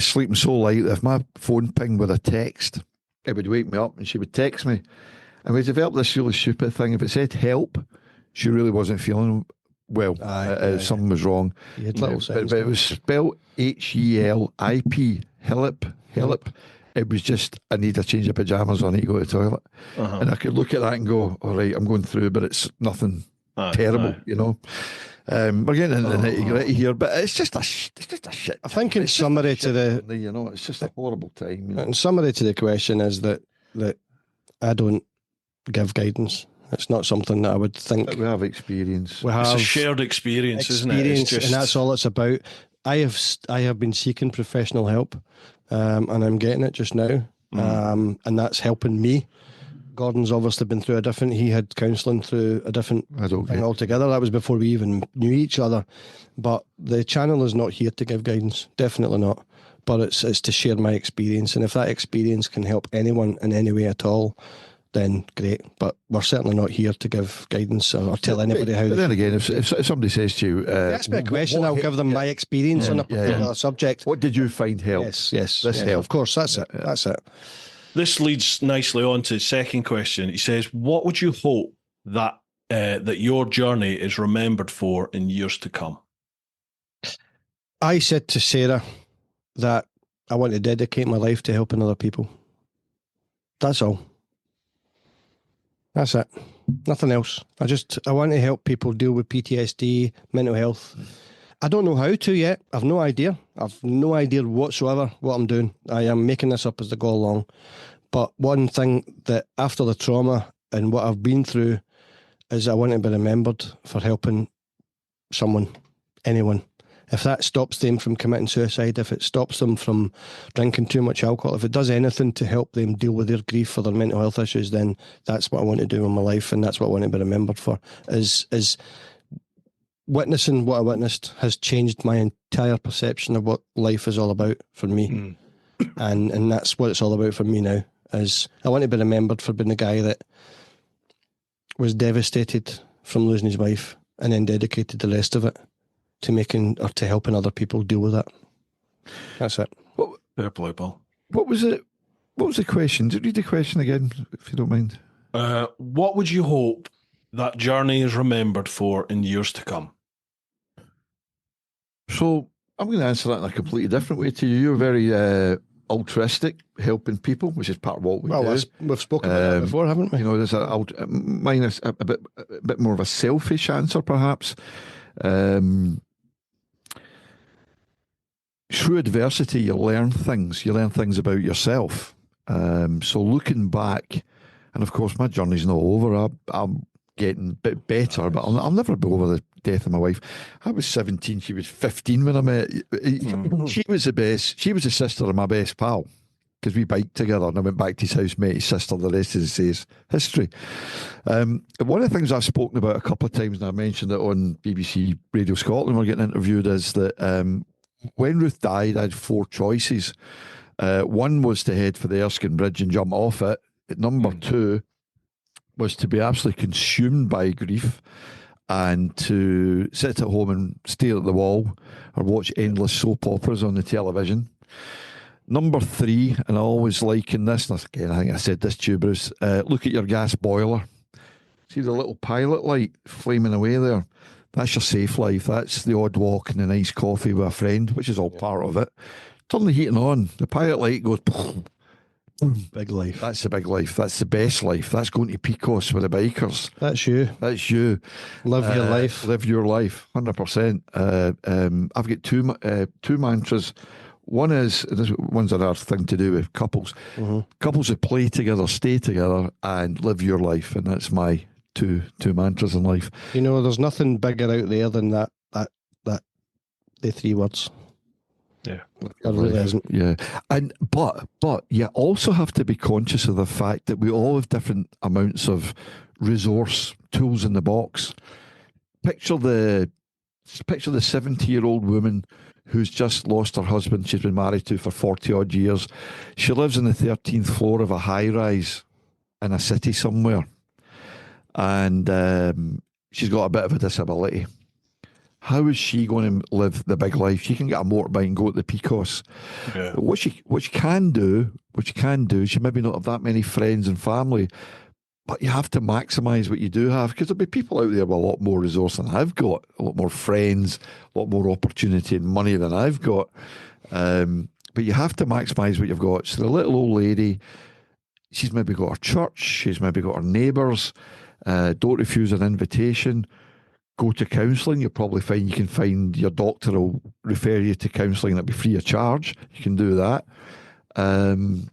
S4: sleeping so light that if my phone pinged with a text, it would wake me up, and she would text me. And we developed this really stupid thing. If it said help, she really wasn't feeling well. Something was wrong. But it was spelled HELIP, help. It was just, I need a change of pyjamas, I need to go to the toilet. And I could look at that and go, all right, I'm going through, but it's nothing terrible, We're getting into the nitty-gritty here, but it's just a shit.
S3: I think in summary to the...
S4: it's just a horrible time.
S3: In summary to the question is that I don't give guidance. It's not something that I would think.
S4: We have experience.
S2: It's a shared experience, isn't it? It's just...
S3: And that's all it's about. I have been seeking professional help, and I'm getting it just now, and that's helping me. Gordon's obviously been through he had counselling through a different thing altogether. That was before we even knew each other. But the channel is not here to give guidance, definitely not. But it's to share my experience, and if that experience can help anyone in any way at all, then great. But we're certainly not here to give guidance or tell anybody how.
S4: But then again, if somebody says to you,
S3: ask me a question, I'll give them my experience on a particular subject.
S4: What did you find help?
S3: Yes, this help. Of course, that's it. That's it.
S2: This leads nicely on to the second question. He says, what would you hope that your journey is remembered for in years to come?
S3: I said to Sarah that I want to dedicate my life to helping other people. That's all. That's it. Nothing else. I want to help people deal with PTSD, mental health. I don't know how to yet. I've no idea. I've no idea whatsoever what I'm doing. I am making this up as I go along. But one thing that after the trauma and what I've been through is I want to be remembered for helping someone, anyone. If that stops them from committing suicide, if it stops them from drinking too much alcohol, if it does anything to help them deal with their grief or their mental health issues, then that's what I want to do in my life, and that's what I want to be remembered for. Is witnessing what I witnessed has changed my entire perception of what life is all about for me. And that's what it's all about for me now. Is I want to be remembered for being the guy that was devastated from losing his wife and then dedicated the rest of it to making or to helping other people deal with that. That's it.
S2: Fair play, Paul.
S4: What was it? What was the question? Did you read the question again, if you don't mind?
S2: What would you hope that journey is remembered for in years to come?
S4: So I'm going to answer that in a completely different way to you. You're very altruistic, helping people, which is part of what we do.
S3: We've spoken about that before, haven't we?
S4: There's mine is a bit more of a selfish answer, perhaps. Through adversity, you learn things. You learn things about yourself. So looking back, and of course, my journey's not over. I'm getting a bit better, but I'll never be over the death of my wife. I was 17, she was 15 when I met. She was the best. She was the sister of my best pal, because we biked together, and I went back to his house, met his sister. The rest, as it says, history. One of the things I've spoken about a couple of times, and I mentioned it on BBC Radio Scotland, we're getting interviewed, is that when Ruth died, I had 4 choices. One was to head for the Erskine Bridge and jump off it. Number 2 was to be absolutely consumed by grief and to sit at home and stare at the wall or watch endless soap operas on the television. Number 3, and I always liken this, and again, I think I said this to you, Bruce, look at your gas boiler. See the little pilot light flaming away there? That's your safe life. That's the odd walk and a nice coffee with a friend, which is all part of it. Turn the heating on. The pilot light goes,
S3: Big life.
S4: That's the big life. That's the best life. That's going to Pecos with the bikers.
S3: That's you.
S4: That's you.
S3: Live your life.
S4: Live your life, 100%. I've got two mantras. One is, one's another thing to do with couples. Couples that play together, stay together, and live your life. And that's my two mantras in life.
S3: You know, there's nothing bigger out there than that the three words.
S2: Yeah.
S3: There really isn't.
S4: Yeah. And but you also have to be conscious of the fact that we all have different amounts of resource tools in the box. Picture the 70-year-old woman who's just lost her husband she's been married to for 40 odd years. She lives on the 13th floor of a high rise in a city somewhere. And she's got a bit of a disability. How is she going to live the big life? She can get a motorbike and go to the Pecos.
S2: Yeah.
S4: But what she can do, she maybe not have that many friends and family, but you have to maximise what you do have, because there'll be people out there with a lot more resource than I've got, a lot more friends, a lot more opportunity and money than I've got. But you have to maximise what you've got. So the little old lady, she's maybe got her church, she's maybe got her neighbours. Don't refuse an invitation. Go to counselling. You'll probably find you can find your doctor will refer you to counselling that'll be free of charge. You can do that, and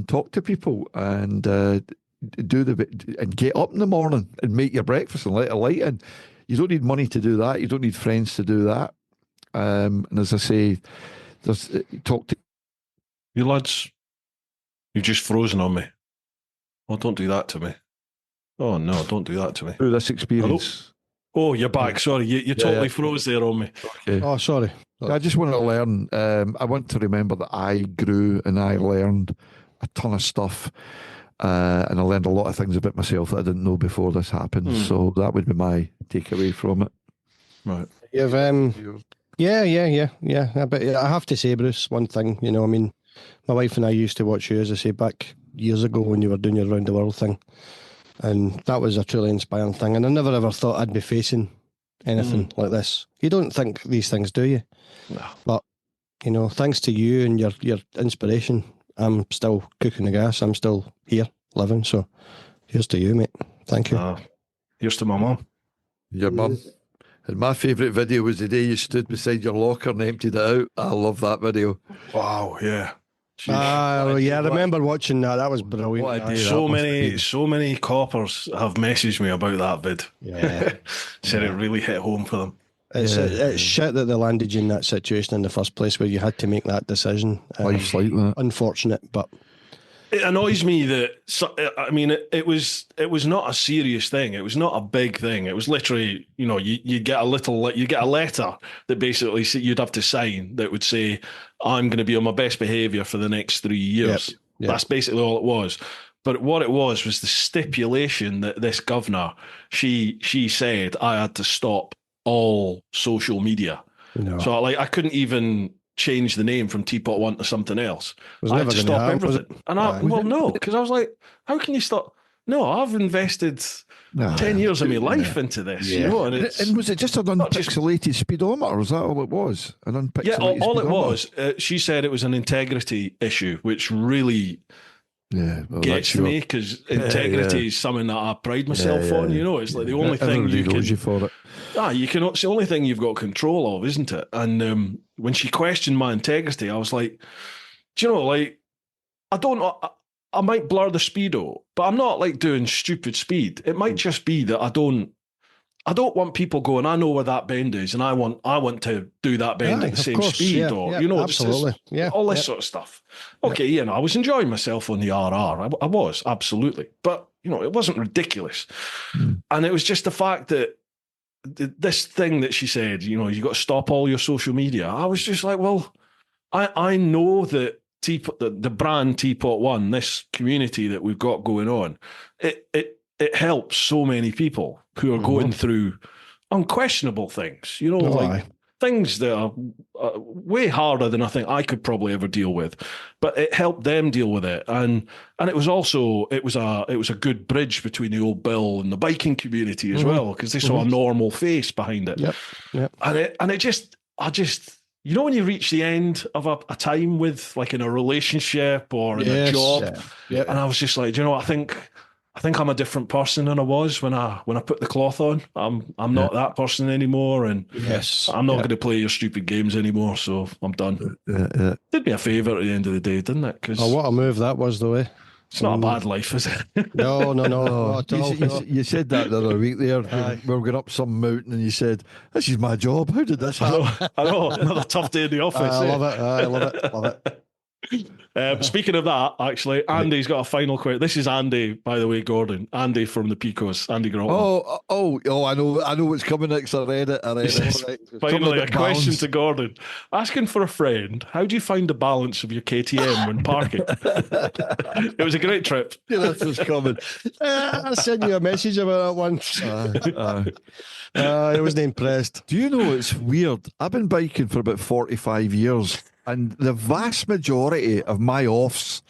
S4: talk to people and and get up in the morning and make your breakfast and let a light in. You don't need money to do that. You don't need friends to do that. And as I say, talk to
S2: You lads, you've just frozen on me. Oh, don't do that to me. Oh no, don't do that to me.
S4: through this experience.
S2: Oh, you're back. Sorry, you totally froze there on me.
S4: Okay.
S3: Oh, sorry.
S4: I just want to learn. I want to remember that I grew and I learned a ton of stuff, and I learned a lot of things about myself that I didn't know before this happened. So that would be my takeaway from it.
S2: Right.
S3: You've yeah. But I have to say, Bruce, one thing. You know, I mean, my wife and I used to watch you, as I say, back years ago when you were doing your round the world thing. And that was a truly inspiring thing. And I never ever thought I'd be facing anything like this. You don't think these things, do you?
S2: No.
S3: But, you know, thanks to you and your inspiration, I'm still cooking the gas. I'm still here, living. So here's to you, mate. Thank you.
S2: Here's to my mum.
S4: Your mum. And my favourite video was the day you stood beside your locker and emptied it out. I love that video.
S2: Wow, yeah.
S3: I remember watching that. That was brilliant.
S4: What a day
S2: So many coppers have messaged me about that vid.
S3: Yeah.
S2: Said it really hit home for them.
S3: It's shit that they landed you in that situation in the first place where you had to make that decision.
S4: Life's like that.
S3: Unfortunate, but
S2: It annoys me that, I mean, it was not a serious thing. It was not a big thing. It was literally, you know, you get a letter that basically you'd have to sign that would say, I'm going to be on my best behaviour for the next 3 years.
S3: Yep.
S2: That's basically all it was. But what it was the stipulation that this governor, she said I had to stop all social media.
S3: no.
S2: So I couldn't even change the name from TeapotOne to something else.
S3: Was
S2: I had
S3: never
S2: to
S3: gonna
S2: stop
S3: happen, was
S2: everything. And because I was like, how can you stop? No, I've invested 10 years of my life into this, you know.
S4: And was it just an unpixelated speedometer? Was that all it was? An unpixelated
S2: all it
S4: speedometer?
S2: was. She said it was an integrity issue, which really gets me, because integrity is something that I pride myself on. You know, it's like the only thing you can.
S4: You for it.
S2: It's the only thing you've got control of, isn't it? And when she questioned my integrity, I was like, do you know, like, I might blur the speedo, but I'm not like doing stupid speed. It might just be that I don't want people going, I know where that bend is, and I want to do that bend at the same speed, you know,
S3: absolutely,
S2: all this sort of stuff. Okay, you know, I was enjoying myself on the RR. I was, absolutely, but you know, it wasn't ridiculous, and it was just the fact that this thing that she said, you know, you got to stop all your social media. I was just like, well, I know that the brand TeapotOne, this community that we've got going on, it helps so many people who are going through unquestionable things, you know, things that are way harder than I think I could probably ever deal with, but it helped them deal with it, and it was also it was a good bridge between the old Bill and the biking community as well, because they saw a normal face behind it.
S3: Yep.
S2: And it just you know when you reach the end of a time with, like, in a relationship or in a
S3: Yes.
S2: job,
S3: Yeah.
S2: and I was just like, do you know, I think I'm a different person than I was when I put the cloth on. I'm not that person anymore, and
S3: Yes.
S2: I'm not going to play your stupid games anymore. So I'm done. Did me a favour at the end of the day, didn't it? Because
S3: Oh, what a move that was, though, eh?
S2: it's not a bad life, is it?
S3: No, not
S4: Oh,
S3: at all. No.
S4: you said that the other week there. We were going up some mountain and you said, "This is my job. How did this happen?"
S2: I know. Another tough day in the office.
S3: I
S2: eh?
S3: love it. I love it. Love it.
S2: Speaking of that, actually, Andy's got a final question. This is Andy, by the way, Gordon. Andy from the Picos. Andy Groton.
S4: I know what's coming next. I read it. Right.
S2: Finally, a question to Gordon. Asking for a friend, how do you find the balance of your KTM when parking? It was a great trip.
S4: Yeah, this was coming.
S3: I sent you a message about that once. I wasn't impressed.
S4: Do you know it's weird? I've been biking for about 45 years, and the vast majority of my offs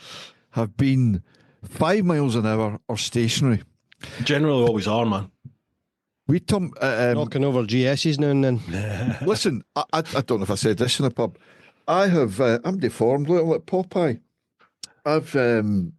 S4: have been 5 miles an hour or stationary.
S2: Generally always are, man.
S4: We
S3: Knocking over GSs now and then.
S4: listen, I don't know if I said this in the pub. I'm deformed, little like Popeye. I've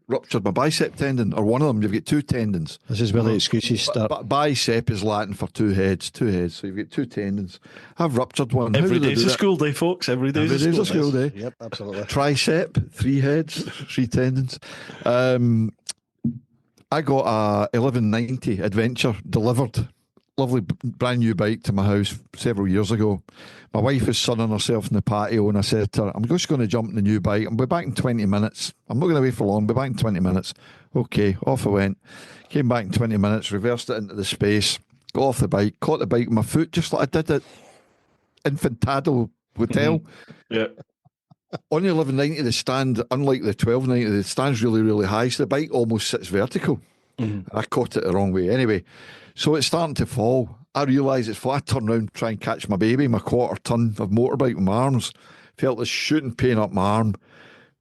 S4: ruptured my bicep tendon, or one of them. You've got two tendons.
S3: This is where the excuses start.
S4: But bicep is Latin for two heads. So you've got two tendons. I've ruptured one.
S2: Every day's a school day, folks. Every day's
S4: a school day.
S3: Yep, absolutely.
S4: Tricep, 3 heads, 3 tendons. I got a 1190 Adventure delivered. Lovely brand new bike to my house several years ago. My wife is sunning herself in the patio, and I said to her, I'm just going to jump in the new bike. I'll be back in 20 minutes. I'm not going to wait for long. I'll be back in 20 minutes. Okay, off I went. Came back in 20 minutes, reversed it into the space, got off the bike, caught the bike with my foot, just like I did at Infantado Hotel.
S2: Yeah.
S4: On the 1190, the stand, unlike the 1290, the stand's really, really high, so the bike almost sits vertical. I caught it the wrong way. Anyway, so it's starting to fall. I realise it's flat. I turn around, try and catch my baby, my 1/4 ton of motorbike with my arms. Felt this shooting pain up my arm.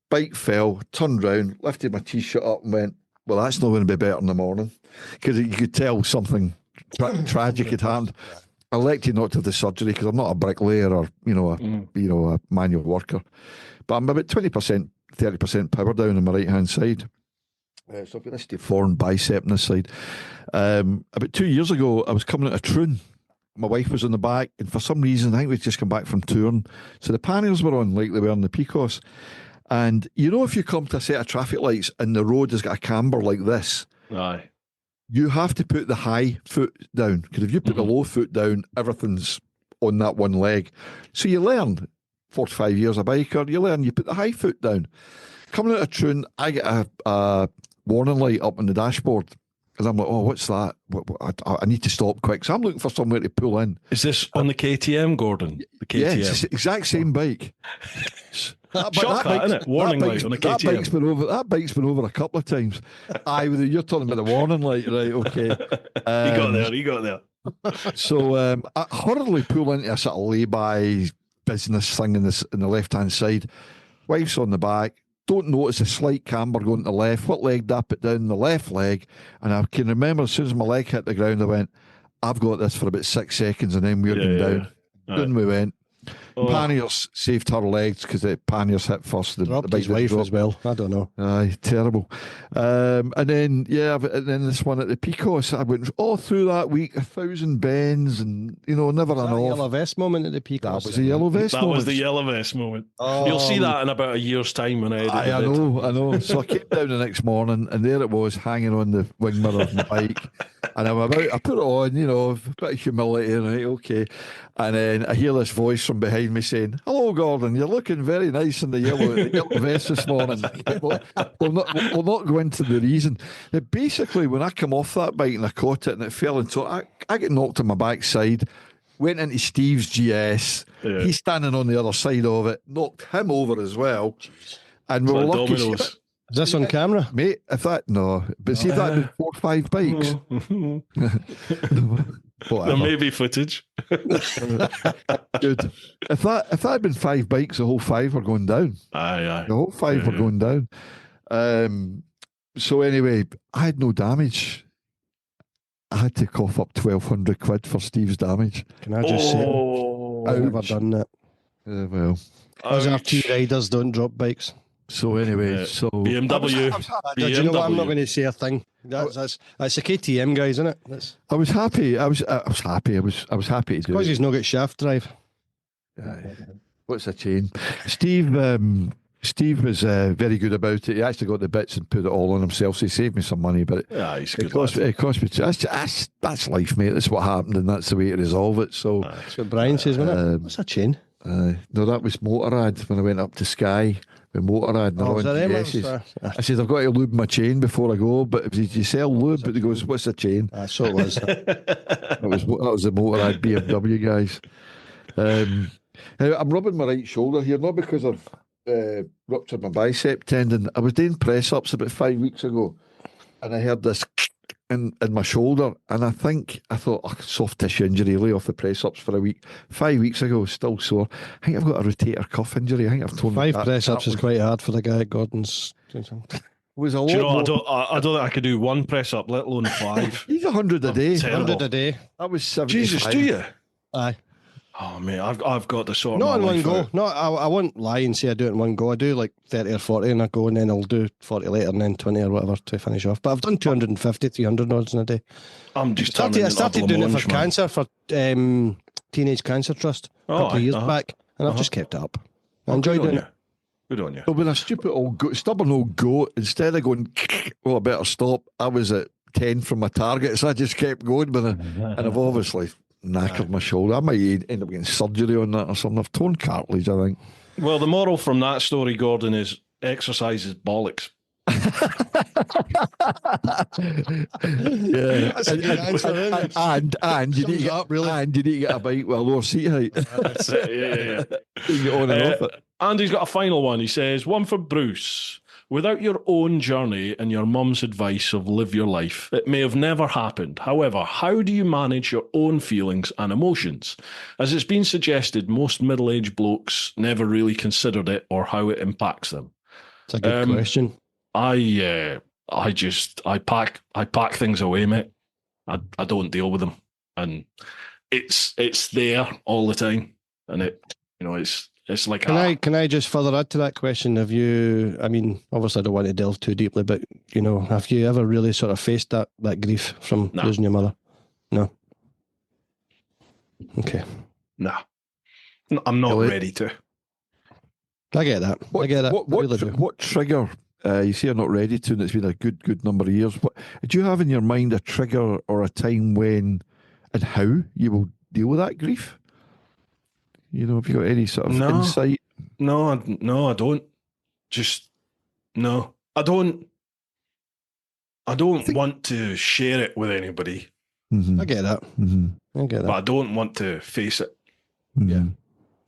S4: Bike fell, turned round, lifted my t-shirt up and went, well, that's not going to be better in the morning. Because you could tell something tragic had happened. I elected not to have the surgery because I'm not a bricklayer or, a manual worker. But I'm about 20%, 30% power down on my right-hand side. So I've got this deformed bicep on this side. About 2 years ago, I was coming out of Troon. My wife was on the back, and for some reason, I think we'd just come back from touring. So the panniers were on like they were in the Picos. And if you come to a set of traffic lights and the road has got a camber like this,
S2: Aye.
S4: you have to put the high foot down. Because if you put the low foot down, everything's on that one leg. So you learn, 45 years a biker, you put the high foot down. Coming out of Troon, I get a warning light up on the dashboard. And I'm like, oh, what's that? I need to stop quick. So I'm looking for somewhere to pull in.
S2: Is this on the KTM, Gordon? The KTM?
S4: Yeah, it's the exact same bike.
S2: Shock that, isn't it? Warning light on a KTM.
S4: That bike's been over a couple of times. You're talking about the warning light, right? Okay.
S2: He got there.
S4: So I hurriedly pull into a sort of lay-by business thing in the left-hand side. Wife's on the back. Don't notice a slight camber going to the left. What leg did I put down? The left leg. And I can remember as soon as my leg hit the ground, I went, I've got this for about 6 seconds, and then we're going down. Down we went. Panniers saved her legs because the panniers hit first. The
S3: Dropped his wife as well. I don't know.
S4: Aye, terrible. And then this one at the Picos, I went all through that week, 1,000 bends, and never an off.
S3: Yellow vest moment at the Picos.
S4: That was the yellow vest moment.
S2: That was the yellow vest moment. You'll see that in about a year's time when I edit
S4: I know. So I came down the next morning, and there it was, hanging on the wing mirror of my bike. And I put it on, a bit of humility, right? Okay. And then I hear this voice from behind me saying, hello, Gordon, you're looking very nice in the yellow vest this morning. We'll not go into the reason. Basically, when I come off that bike and I caught it and it fell into it, I get knocked on my backside, went into Steve's GS. Yeah. He's standing on the other side of it, knocked him over as well. And we were lucky.
S2: Dominoes.
S3: Is this on camera?
S4: Mate, but see if that had been 4 or 5 bikes.
S2: There may be footage.
S4: Good. If that had been 5 bikes, the whole 5 were going down.
S2: Aye.
S4: The whole 5 were going down. So anyway, I had no damage. I had to cough up 1,200 quid for Steve's damage.
S3: Can I just say, I've never done that.
S4: Well,
S3: Us RT riders don't drop bikes.
S4: so anyway, so
S2: BMW.
S3: Do you know what? I'm not
S2: BMW.
S3: going to say a thing. That's a KTM, guys, isn't it? That's
S4: I was happy. I was happy. I was happy to do
S3: because
S4: it.
S3: he's not got shaft drive.
S4: What's a chain? Steve was very good about it. He actually got the bits and put it all on himself. So he saved me some money, but
S2: Yeah, he's a
S4: it
S2: good
S4: cost
S2: lad.
S4: it cost me. That's life, mate. That's what happened, and that's the way to resolve it. So.
S3: That's what Brian says, wasn't it? What's a chain?
S4: No, that was Motorrad when I went up to Skye with Motorrad. And
S3: Was that them?
S4: I said, I've got to lube my chain before I go. But if you sell lube, but he goes, what's a chain?
S3: So it was.
S4: That was the Motorrad BMW guys. I'm rubbing my right shoulder here, not because I've ruptured my bicep tendon. I was doing press ups about 5 weeks ago, and I heard this in my shoulder, and I thought, soft tissue injury, lay off the press ups for a week. 5 weeks ago, still sore. I think I've got a rotator cuff injury. I think I've torn
S3: 5 press ups is quite hard for the guy at Gordon's.
S4: Was a lot.
S2: Do you know,
S4: more.
S2: I don't think I could do one press up, let alone 5.
S4: He's 100 a day.
S2: terrible.
S3: 100 a day.
S4: That was 75.
S2: Jesus, do you?
S3: Aye.
S2: Oh, mate, I've got to sort
S3: Not
S2: my
S3: in one
S2: life
S3: go.
S2: out.
S3: No, I won't lie and say I do it in one go. I do like 30 or 40 and I go, and then I'll do 40 later and then 20 or whatever to finish off. But I've done 250, 300 odds in a day.
S2: I'm just
S3: I started doing it for cancer, for Teenage Cancer Trust a couple of years back, and I've just kept it up. I enjoy doing it.
S2: Good on you.
S4: But when a stupid old stubborn old goat, instead of going, well, I better stop, I was at 10 from my target, so I just kept going with it. And I've obviously knackered my shoulder. I might end up getting surgery on that or something. I've torn cartilage, I think.
S2: Well, the moral from that story, Gordon, is exercise is bollocks.
S4: Yeah.
S3: That's a good answer, isn't it?
S4: And you need to get
S3: up, really.
S4: And you need to get a bike with a lower seat height.
S2: That's it. Yeah.
S4: You get on and off it.
S2: Andy's got a final one. He says, one for Bruce. Without your own journey and your mum's advice of live your life, it may have never happened. However, how do you manage your own feelings and emotions? As it's been suggested, most middle-aged blokes never really considered it or how it impacts them.
S3: It's a good question.
S2: I pack things away, mate. I don't deal with them, and it's there all the time, and it's like
S3: Can I just further add to that question? Have you? I mean, obviously, I don't want to delve too deeply, but have you ever really sort of faced that grief from losing your mother? No. Okay.
S2: Nah, I'm not ready to.
S3: I get that. I get that. I really do.
S4: What trigger? You say you're not ready to, and it's been a good number of years. What do you have in your mind, a trigger or a time when and how you will deal with that grief? Have you got any sort of insight?
S2: No, I don't. Just no. I don't want to share it with anybody.
S4: Mm-hmm.
S3: I get that.
S4: Mm-hmm.
S3: I get that.
S2: But I don't want to face it.
S4: Mm-hmm.
S3: Yeah.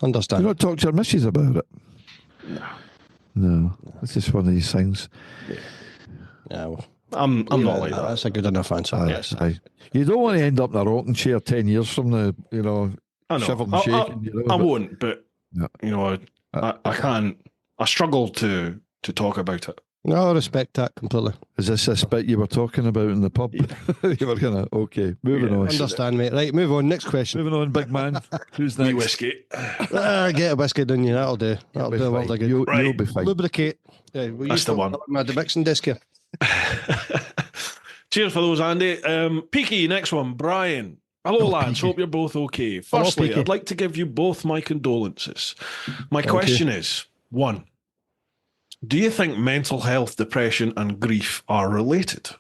S3: Understand.
S4: You not talk to your missus about it? No. It's just one of these things.
S3: Yeah, well,
S2: I'm not like that.
S3: That's a good enough answer. Yes.
S4: You don't want to end up in a rocking chair 10 years from now,
S2: I know.
S4: shivering and shaking.
S2: I won't, but I can't. I struggle to talk about it.
S3: No, I respect that completely.
S4: Is this bit you were talking about in the pub? You were going to, okay, moving on.
S3: Understand, mate. Right, move on. Next question.
S4: Moving on, big man. Who's next?
S2: Wee whiskey.
S3: Get a whiskey, don't you? That'll do. That'll do a world of good.
S4: You'll be fine.
S3: Lubricate. Yeah,
S2: That's the one.
S3: My mixing disc here.
S2: Cheers for those, Andy. Peaky, next one. Brian. Hello, lads. Hope you're both okay. Firstly,
S3: Peaky.
S2: I'd like to give you both my condolences. My question is, 1, do you think mental health, depression and grief are related?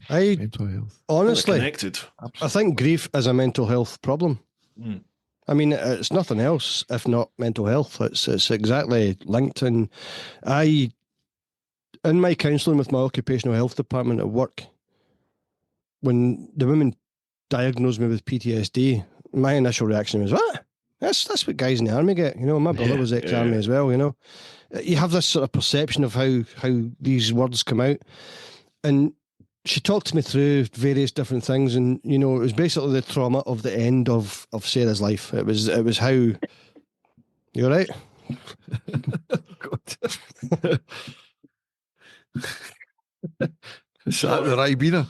S4: Mental health.
S3: Honestly,
S2: Connected.
S3: I think grief is a mental health problem.
S2: Mm.
S3: I mean, it's nothing else if not mental health. It's exactly linked. And in my counselling with my occupational health department at work, when the woman diagnosed me with PTSD, my initial reaction was, what? That's what guys in the army get. My brother was ex-army as well, You have this sort of perception of how these words come out. And she talked me through various different things, and it was basically the trauma of the end of Sarah's life. It was how. You all right?
S4: Is that the Ribena?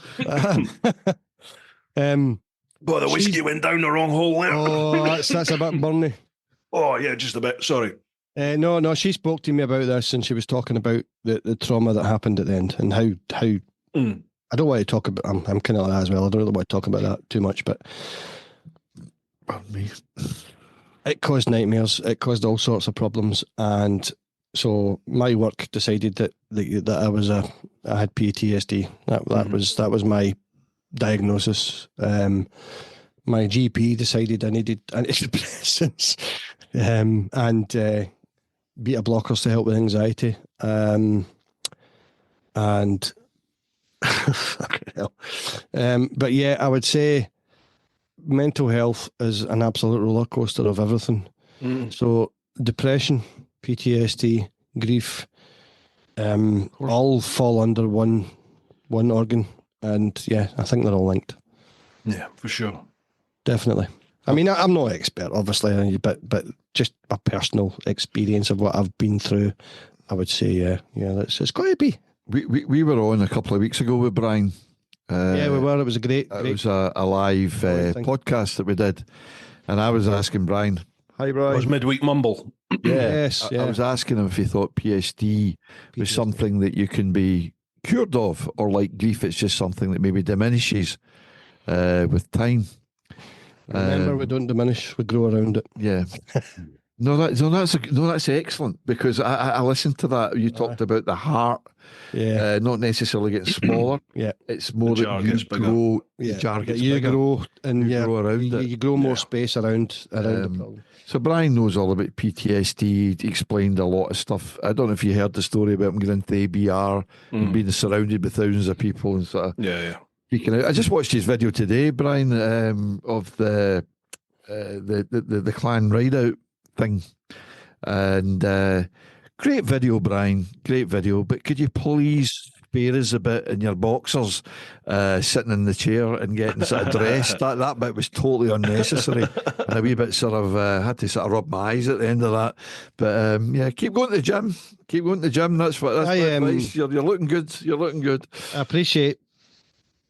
S2: Boy, the whiskey went down the wrong hole there.
S3: Oh, that's a bit burny.
S2: Oh, yeah, just a bit. Sorry.
S3: No, she spoke to me about this, and she was talking about the trauma that happened at the end, and how I don't want to talk about. I'm kind of like that as well. I don't really want to talk about that too much, but
S4: Pardon me.
S3: it caused nightmares. It caused all sorts of problems, and so my work decided that I had PTSD. That was my diagnosis. My GP decided I needed antidepressants and beta blockers to help with anxiety. And fucking hell. But yeah, I would say mental health is an absolute roller coaster of everything. So depression, PTSD, grief, all fall under one organ, and yeah, I think they're all linked.
S2: Yeah, for sure.
S3: Definitely. I mean, I'm not an expert, obviously, but just my personal experience of what I've been through, I would say, it's got to be.
S4: We were on a couple of weeks ago with Brian.
S3: Yeah, we were. It was
S4: It was a live podcast that we did, and I was asking Brian. Hi, Brian.
S2: It was midweek mumble.
S3: Yes,
S4: I was asking him if he thought PTSD was something that you can be cured of, or like grief, it's just something that maybe diminishes with time.
S3: Remember, we don't diminish; we grow around it.
S4: Yeah. That's excellent, because I listened to that. You talked about the heart, not necessarily getting smaller.
S3: Yeah,
S4: it's more
S2: The
S4: that
S2: jar
S4: you
S2: gets bigger.
S4: grow.
S3: yeah.
S4: The jar gets
S3: you
S4: bigger.
S3: grow and
S4: You grow around it.
S3: You grow more space around the problem.
S4: So Brian knows all about PTSD. He explained a lot of stuff. I don't know if you heard the story about him going into ABR and being surrounded by thousands of people and sort of speaking out. I just watched his video today, Brian, of the clan ride out thing, and great video, Brian. Great video. But could you please spare us a bit in your boxers, sitting in the chair and getting sort of dressed? That bit was totally unnecessary, and a wee bit sort of had to sort of rub my eyes at the end of that. But yeah, keep going to the gym. Keep going to the gym. That's my advice. You're looking good. You're looking good.
S3: I appreciate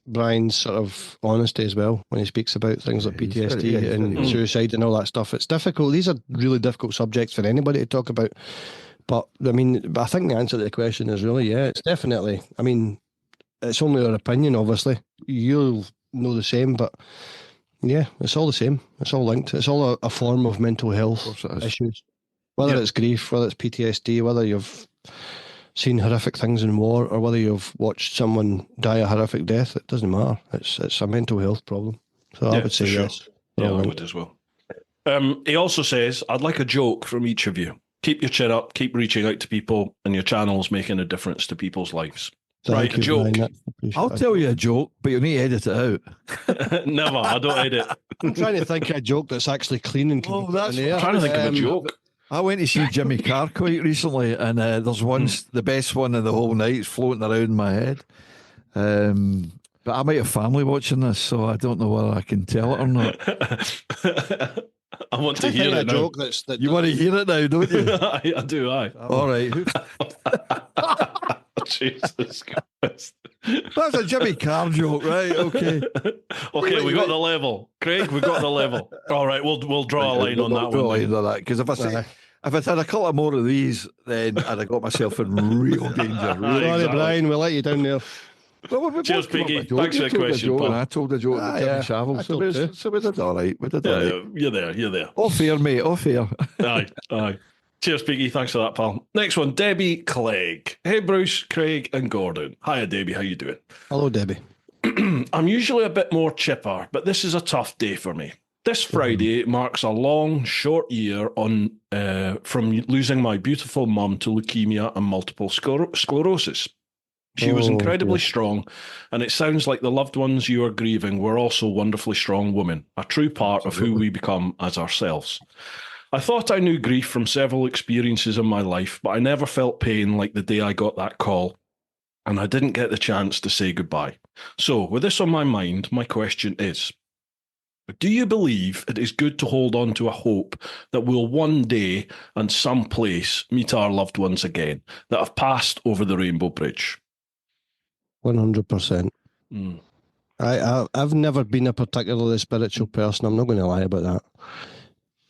S3: Brian's sort of honesty as well when he speaks about things like PTSD and suicide and all that stuff. It's difficult. These are really difficult subjects for anybody to talk about. But I mean, I think the answer to the question is really, it's definitely. I mean, it's only our opinion, obviously. You'll know the same, but yeah, it's all the same. It's all linked. It's all a form of mental health issues. Whether it's grief, whether it's PTSD, whether you've seen horrific things in war, or whether you've watched someone die a horrific death, it doesn't matter. It's a mental health problem. So I would say yes.
S2: Yeah, I would as well. He also says, I'd like a joke from each of you. Keep your chin up, keep reaching out to people, and your channel's making a difference to people's lives. Right, a joke.
S4: I'll tell you a joke, but you'll need to edit it out.
S2: Never, I don't edit.
S3: I'm trying to think of a joke that's actually clean and
S2: I'm trying to think of a joke.
S4: I went to see Jimmy Carr quite recently, and there's the best one of the whole night is floating around in my head. But I might have family watching this, so I don't know whether I can tell it or not.
S2: I want to hear it now.
S3: Joke
S4: you want to hear it now, don't you?
S2: I do.
S4: All right.
S2: Jesus Christ.
S4: That's a Jimmy Carr joke, right? Okay.
S2: Okay, we got the level. Craig, we got the level. All right, we'll draw a line on that one.
S4: Because if I'd had a couple more of these, then I'd have got myself in real danger.
S3: Sorry, Brian, we'll let you down there.
S2: Well, cheers, Piggy. Thanks for the question, Paul.
S4: I told a joke at Jimmy Savile, so we did all right.
S2: You're there.
S4: All fair, mate, all fair.
S2: Aye. Cheers, Piggy. Thanks for that, pal. Next one, Debbie Clegg. Hey, Bruce, Craig, and Gordon. Hiya, Debbie. How you doing?
S3: Hello, Debbie.
S2: I'm usually a bit more chipper, but this is a tough day for me. This Friday marks a long, short year on from losing my beautiful mum to leukemia and multiple sclerosis. She was incredibly strong, and it sounds like the loved ones you are grieving were also wonderfully strong women, a true part of who we become as ourselves. I thought I knew grief from several experiences in my life, but I never felt pain like the day I got that call, and I didn't get the chance to say goodbye. So, with this on my mind, my question is, do you believe it is good to hold on to a hope that we'll one day and someplace meet our loved ones again that have passed over the Rainbow Bridge?
S3: 100%. I've never been a particularly spiritual person. I'm not going to lie about that.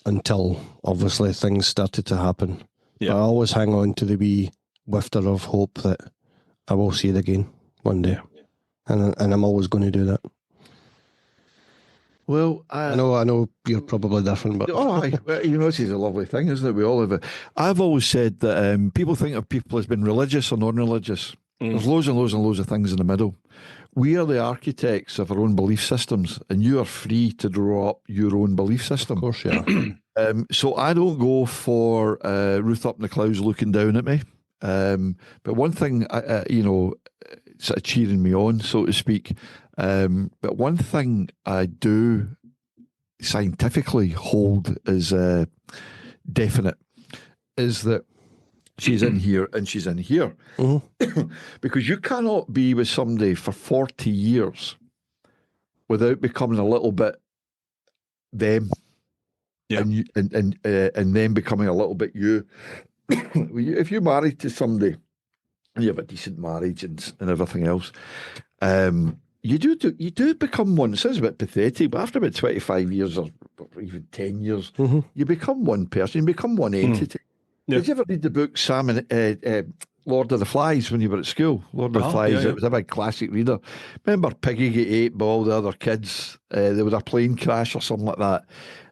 S3: until obviously things started to happen.
S2: Yeah.
S3: But I always hang on to the wee wifter of hope that I will see it again one day. And I'm always going to do that.
S4: Well,
S3: I know you're probably different, but
S4: this is a lovely thing, isn't it? We all have it. I've always said that people think of people as being religious or non-religious. There's loads and loads and loads of things in the middle. We are the architects of our own belief systems, and you are free to draw up your own belief system.
S3: of course, yeah.
S4: So I don't go for Ruth up in the clouds looking down at me. But one thing, sort of cheering me on, so to speak. But one thing I do scientifically hold as definite is that she's in here and she's in here.
S3: Mm-hmm.
S4: Because you cannot be with somebody for 40 years without becoming a little bit them.
S2: Yeah.
S4: And them becoming a little bit you. If you're married to somebody and you have a decent marriage and everything else, you do become one. It sounds a bit pathetic, but after about 25 years or even 10 years, you become one person, you become one entity. Yeah. Did you ever read the book Sam and Lord of the Flies when you were at school? Lord of the Flies, It was a big classic reader. Remember Piggy get ate by all the other kids? There was a plane crash or something like that,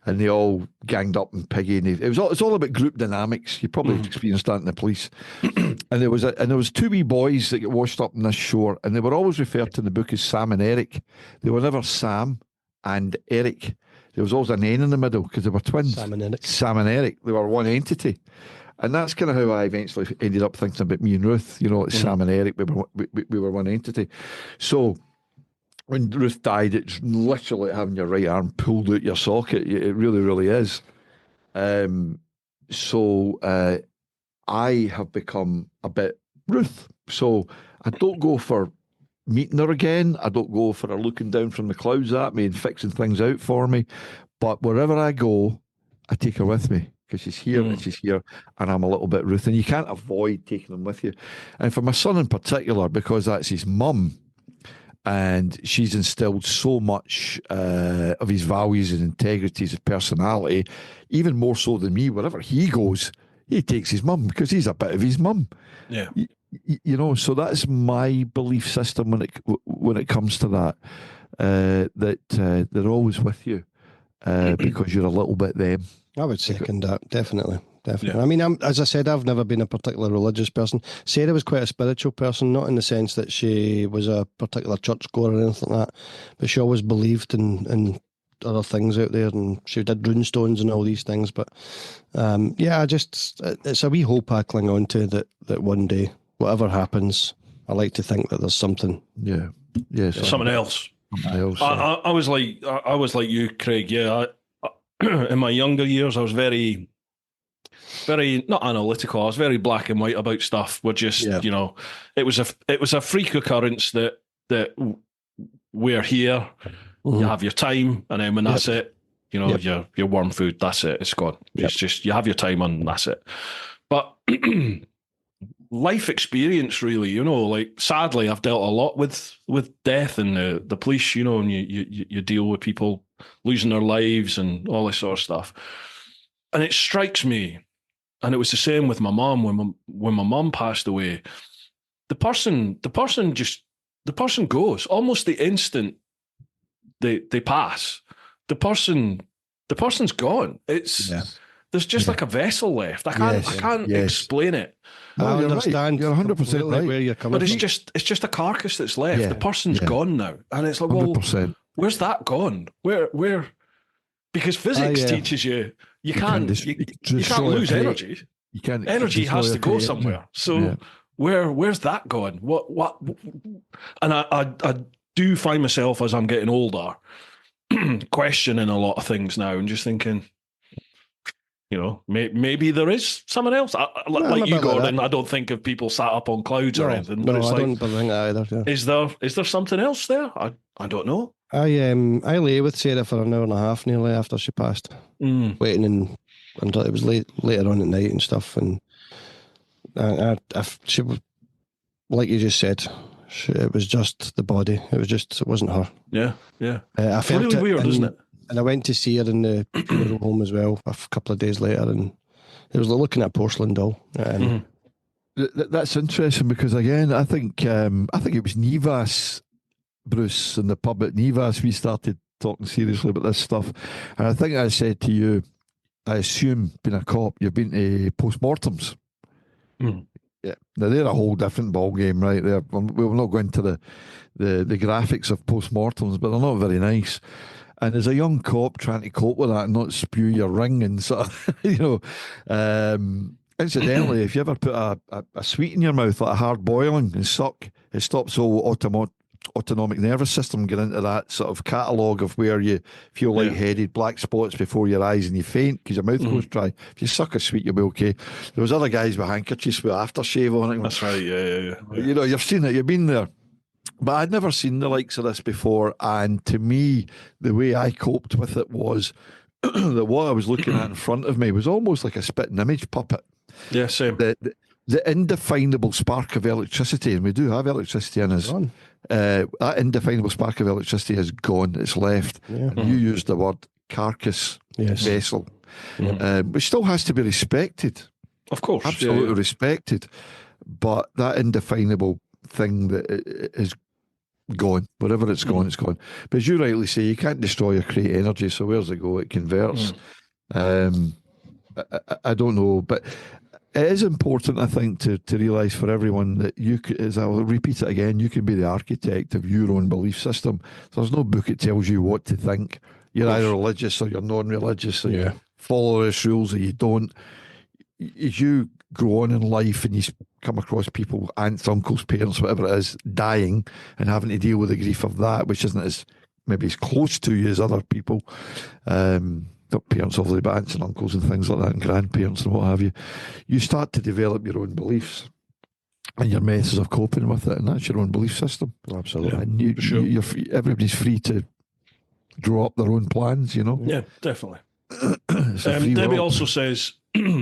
S4: and they all ganged up on Piggy. And it's all about group dynamics. You probably experienced that in the police. And there was two wee boys that get washed up on this shore, and they were always referred to in the book as Sam and Eric. They were never Sam and Eric. There was always an N in the middle because they were twins.
S3: Sam and Eric.
S4: Sam and Eric. They were one entity. And that's kind of how I eventually ended up thinking about me and Ruth. Sam and Eric, we were one entity. So when Ruth died, it's literally having your right arm pulled out your socket. It really, really is. So I have become a bit Ruth. So I don't go for meeting her again. I don't go for her looking down from the clouds at me and fixing things out for me. But wherever I go, I take her with me. Because she's here and she's here, and I'm a little bit Ruth, and you can't avoid taking them with you. And for my son in particular, because that's his mum, and she's instilled so much of his values and integrity, his personality, even more so than me. Wherever he goes, he takes his mum because he's a bit of his mum.
S2: Yeah,
S4: so that's my belief system when it comes to that. That they're always with you because you're a little bit them.
S3: I would second that, definitely.
S2: Yeah.
S3: I mean, as I said, I've never been a particular religious person. Sarah was quite a spiritual person, not in the sense that she was a particular churchgoer or anything like that, but she always believed in other things out there, and she did runestones and all these things. But it's a wee hope I cling on to that one day, whatever happens, I like to think that there's something.
S4: Yeah,
S2: something else. I was like you, Craig. Yeah. In my younger years, I was very, very not analytical. I was very black and white about stuff. We're just, it was a freak occurrence that we're here. You have your time, and then when that's it, your worm food. That's it. It's gone. It's just you have your time, and that's it. But life experience, really, like sadly, I've dealt a lot with death and the police. And you deal with people losing their lives and all this sort of stuff. And it strikes me, and it was the same with my mum when my mum passed away. The person goes almost the instant they pass. The person's gone. There's just like a vessel left. I can't explain it.
S3: I understand.
S4: You're 100% right
S3: where you're coming
S2: but
S3: from.
S2: it's just a carcass that's left. The person's gone now, and it's like, well,
S4: 100%.
S2: Where's that gone? Where? Because physics teaches you can't lose energy.
S4: You can't.
S2: Energy has to go somewhere. So where's that gone? What? And I do find myself as I'm getting older questioning a lot of things now and just thinking, maybe there is someone else. Like you, Gordon, I don't think of people sat up on clouds or anything.
S3: No, I don't think that either. Yeah.
S2: Is there something else there? I don't know.
S3: I lay with Sarah for an hour and a half nearly after she passed, waiting until it was later on at night and stuff. And she, like you just said, it was just the body. It wasn't her.
S2: Yeah.
S3: I felt
S2: really weird, isn't it?
S3: And I went to see her in the funeral home as well a couple of days later, and it was like looking at a porcelain doll.
S4: That's interesting because again, I think it was Nivas, Bruce, in the pub at Nivas. We started talking seriously about this stuff, and I think I said to you, I assume being a cop, you've been to postmortems. Yeah, now they're a whole different ball game, right? We'll not go into the graphics of postmortems, but they're not very nice. And as a young cop trying to cope with that and not spew your ring and sort of, incidentally, if you ever put a sweet in your mouth, like a hard boiling and suck, it stops all autonomic nervous system get into that sort of catalogue of where you feel lightheaded, black spots before your eyes and you faint because your mouth goes dry. If you suck a sweet, you'll be okay. There was other guys with handkerchiefs with aftershave on it.
S2: That's right, yeah.
S4: You know, you've seen it, you've been there. But I'd never seen the likes of this before, and to me, the way I coped with it was that what I was looking at in front of me was almost like a spitting image puppet.
S2: Yeah, same.
S4: The indefinable spark of electricity, and we do have electricity in us, that indefinable spark of electricity has gone, it's left.
S3: Yeah.
S4: And you used the word carcass vessel, which still has to be respected.
S2: Of course.
S4: Absolutely respected. But that indefinable thing that is gone, wherever it's gone, it's gone. But as you rightly say, you can't destroy or create energy, so where's it go? It converts. I don't know, but it is important, I think, to realise for everyone that you could, as I'll repeat it again, you can be the architect of your own belief system. There's no book that tells you what to think. You're either religious or you're non-religious, or you follow these rules or you don't. As you grow on in life and you come across people, aunts, uncles, parents, whatever it is, dying and having to deal with the grief of that, which isn't as maybe as close to you as other people. Not parents, obviously, but aunts and uncles and things like that, and grandparents and what have you. You start to develop your own beliefs and your methods of coping with it, and that's your own belief system.
S3: Absolutely.
S4: And you're free, everybody's free to draw up their own plans, you know?
S2: Yeah, definitely.
S4: Debbie
S2: world. Also says,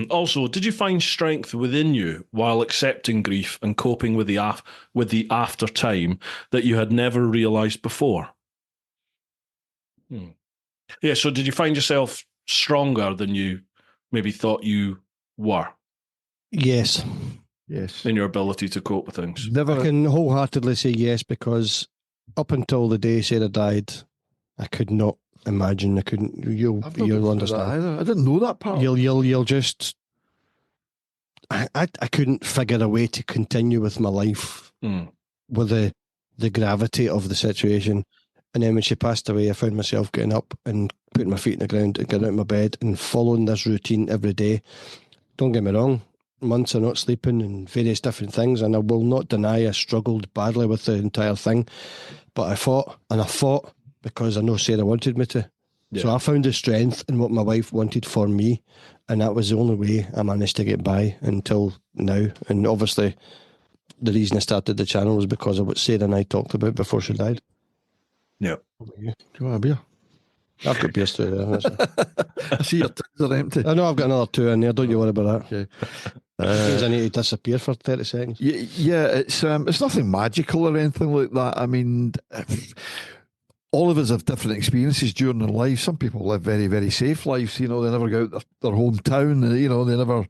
S2: also, did you find strength within you while accepting grief and coping with the after time that you had never realised before? Yeah, so did you find yourself stronger than you maybe thought you were?
S3: Yes.
S2: In your ability to cope with things?
S3: I can wholeheartedly say yes, because up until the day Sarah died, I could not imagine. I couldn't. You'll understand.
S4: I didn't know that part.
S3: You'll just. I couldn't figure a way to continue with my life with the gravity of the situation. And then when she passed away, I found myself getting up and putting my feet in the ground and getting out of my bed and following this routine every day. Don't get me wrong, months of not sleeping and various different things, and I will not deny I struggled badly with the entire thing. But I fought because I know Sarah wanted me to. Yeah. So I found the strength in what my wife wanted for me, and that was the only way I managed to get by until now. And obviously, the reason I started the channel was because of what Sarah and I talked about before she died.
S2: Yeah.
S3: Do you
S4: want a beer?
S3: I've got beers too there.
S4: I see your tins are empty.
S3: I know I've got another two in there. Don't you worry about that.
S4: Okay.
S3: Means I need to disappear for 30 seconds.
S4: Yeah, it's nothing magical or anything like that. I mean, all of us have different experiences during their life. Some people live very, very safe lives. You know, they never go out their hometown. You know, they never.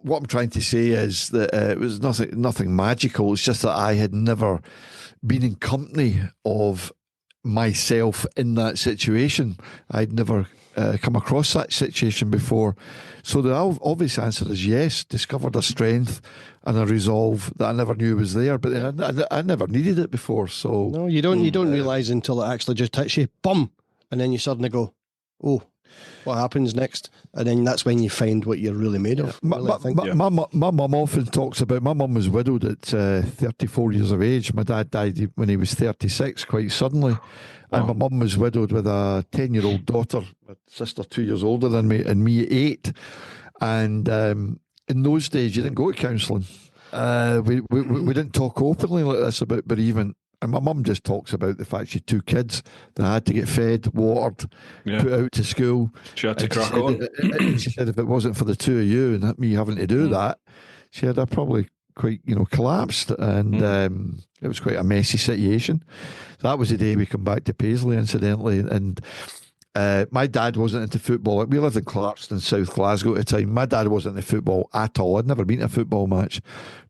S4: What I'm trying to say is that it was nothing magical. It's just that I had never been in company of myself in that situation. I'd never come across that situation before. So the obvious answer is yes, discovered a strength and a resolve that I never knew was there, but I never needed it before. So
S3: no, you don't realise until it actually just hits you, bum, and then you suddenly go, oh, what happens next? And then that's when you find what you're really made of.
S4: My mum often talks about, my mum was widowed at 34 years of age. My dad died when he was 36, quite suddenly. And my mum was widowed with a 10-year-old daughter, my sister 2 years older than me, and me 8. And in those days, you didn't go to counselling. We didn't talk openly like this about bereavement. And my mum just talks about the fact she had 2 kids that had to get fed, watered, put out to school.
S2: She had to crack on.
S4: She said if it wasn't for the 2 of you and me having to do that, she had, I probably collapsed, and it was quite a messy situation. That was the day we come back to Paisley, incidentally, and my dad wasn't into football. We lived in Clarkston, South Glasgow at the time. My dad wasn't into football at all. I'd never been to a football match.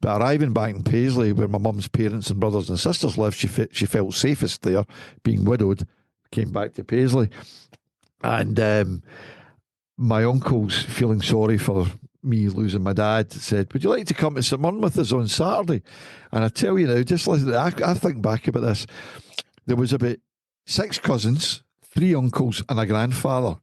S4: But arriving back in Paisley, where my mum's parents and brothers and sisters lived, she felt safest there, being widowed. Came back to Paisley, and my uncles, feeling sorry for me losing my dad, said, "Would you like to come to St Mirren with us on Saturday?" And I tell you now, just listen, I think back about this. There was about 6 cousins, 3 uncles and a grandfather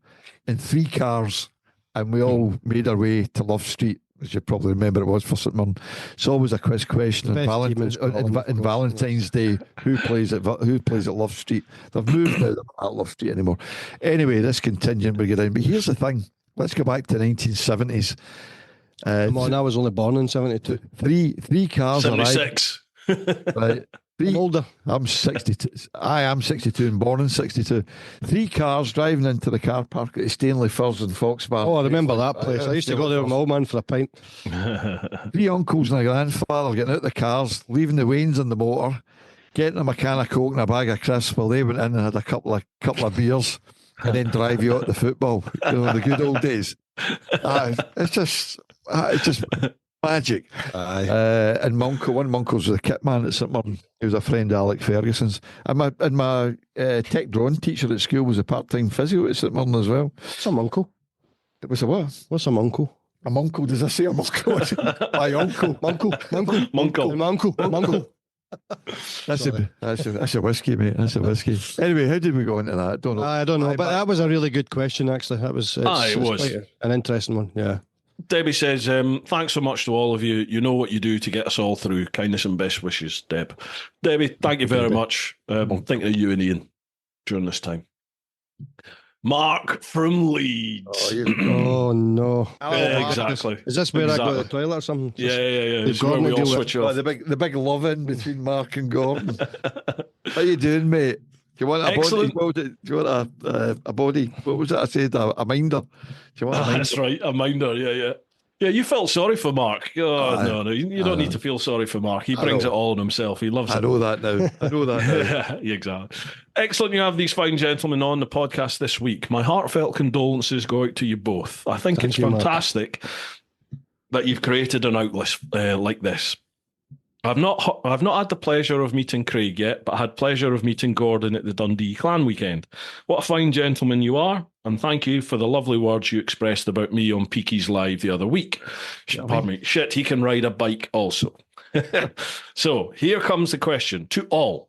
S4: in 3 cars, and we all made our way to Love Street, as you probably remember it was for St Mirren. It's always a quiz question on Valentine's Day. Who plays at Love Street? They've moved now, they're not at Love Street anymore. Anyway, this contingent we get down. But here's the thing. Let's go back to the 1970s.
S3: Come on, I was only born in 72.
S4: Three cars
S2: 76.
S4: Right.
S3: I'm older.
S4: I'm 62. I am 62 and born in 62. 3 cars driving into the car park at Stanley Firs in Foxbar.
S3: Oh, I remember that place. I used to go there with my old man for a pint.
S4: 3 uncles and a grandfather getting out the cars, leaving the wains in the motor, getting a can of Coke and a bag of crisps while they went in and had a couple of beers, and then drive you out to football. The good old days. It's just magic. And one of my uncles was a kit man at St Mirren. He was a friend of Alec Ferguson's. And my tech drawing teacher at school was a part-time physio at St Mirren as well.
S3: Some uncle.
S4: It was a what?
S3: What's some uncle?
S4: A uncle, does I say a uncle? My uncle.
S3: Uncle.
S4: That's a whiskey, mate. That's a whiskey. Anyway, how did we go into that? I don't know.
S3: I don't know, but that was a really good question, actually. It was
S2: was
S3: quite an interesting one, yeah.
S2: Debbie says, thanks so much to all of you. You know what you do to get us all through. Kindness and best wishes, Deb. Debbie, thank you very much. I'm thinking of you and Ian during this time. Mark from Leeds.
S3: Oh no.
S2: Yeah, exactly.
S3: Is this where I go to the toilet or something?
S2: Yeah.
S3: It's where we all switch
S4: off. The big love-in between Mark and Gordon. How you doing, mate? Do you want a
S2: Excellent.
S4: body? Do you want a body? What was it I said? A minder? Do you want a minder?
S2: That's right, a minder, yeah. Yeah, you felt sorry for Mark. No, you don't need to feel sorry for Mark. He brings it all on himself. He loves it.
S4: I know that now.
S2: Yeah, exactly. Excellent you have these fine gentlemen on the podcast this week. My heartfelt condolences go out to you both. I think it's fantastic that you've created an outlet like this. I've not had the pleasure of meeting Craig yet, but I had pleasure of meeting Gordon at the Dundee Clan weekend. What a fine gentleman you are, and thank you for the lovely words you expressed about me on Peaky's Live the other week. Pardon me. Shit, he can ride a bike also. So here comes the question to all.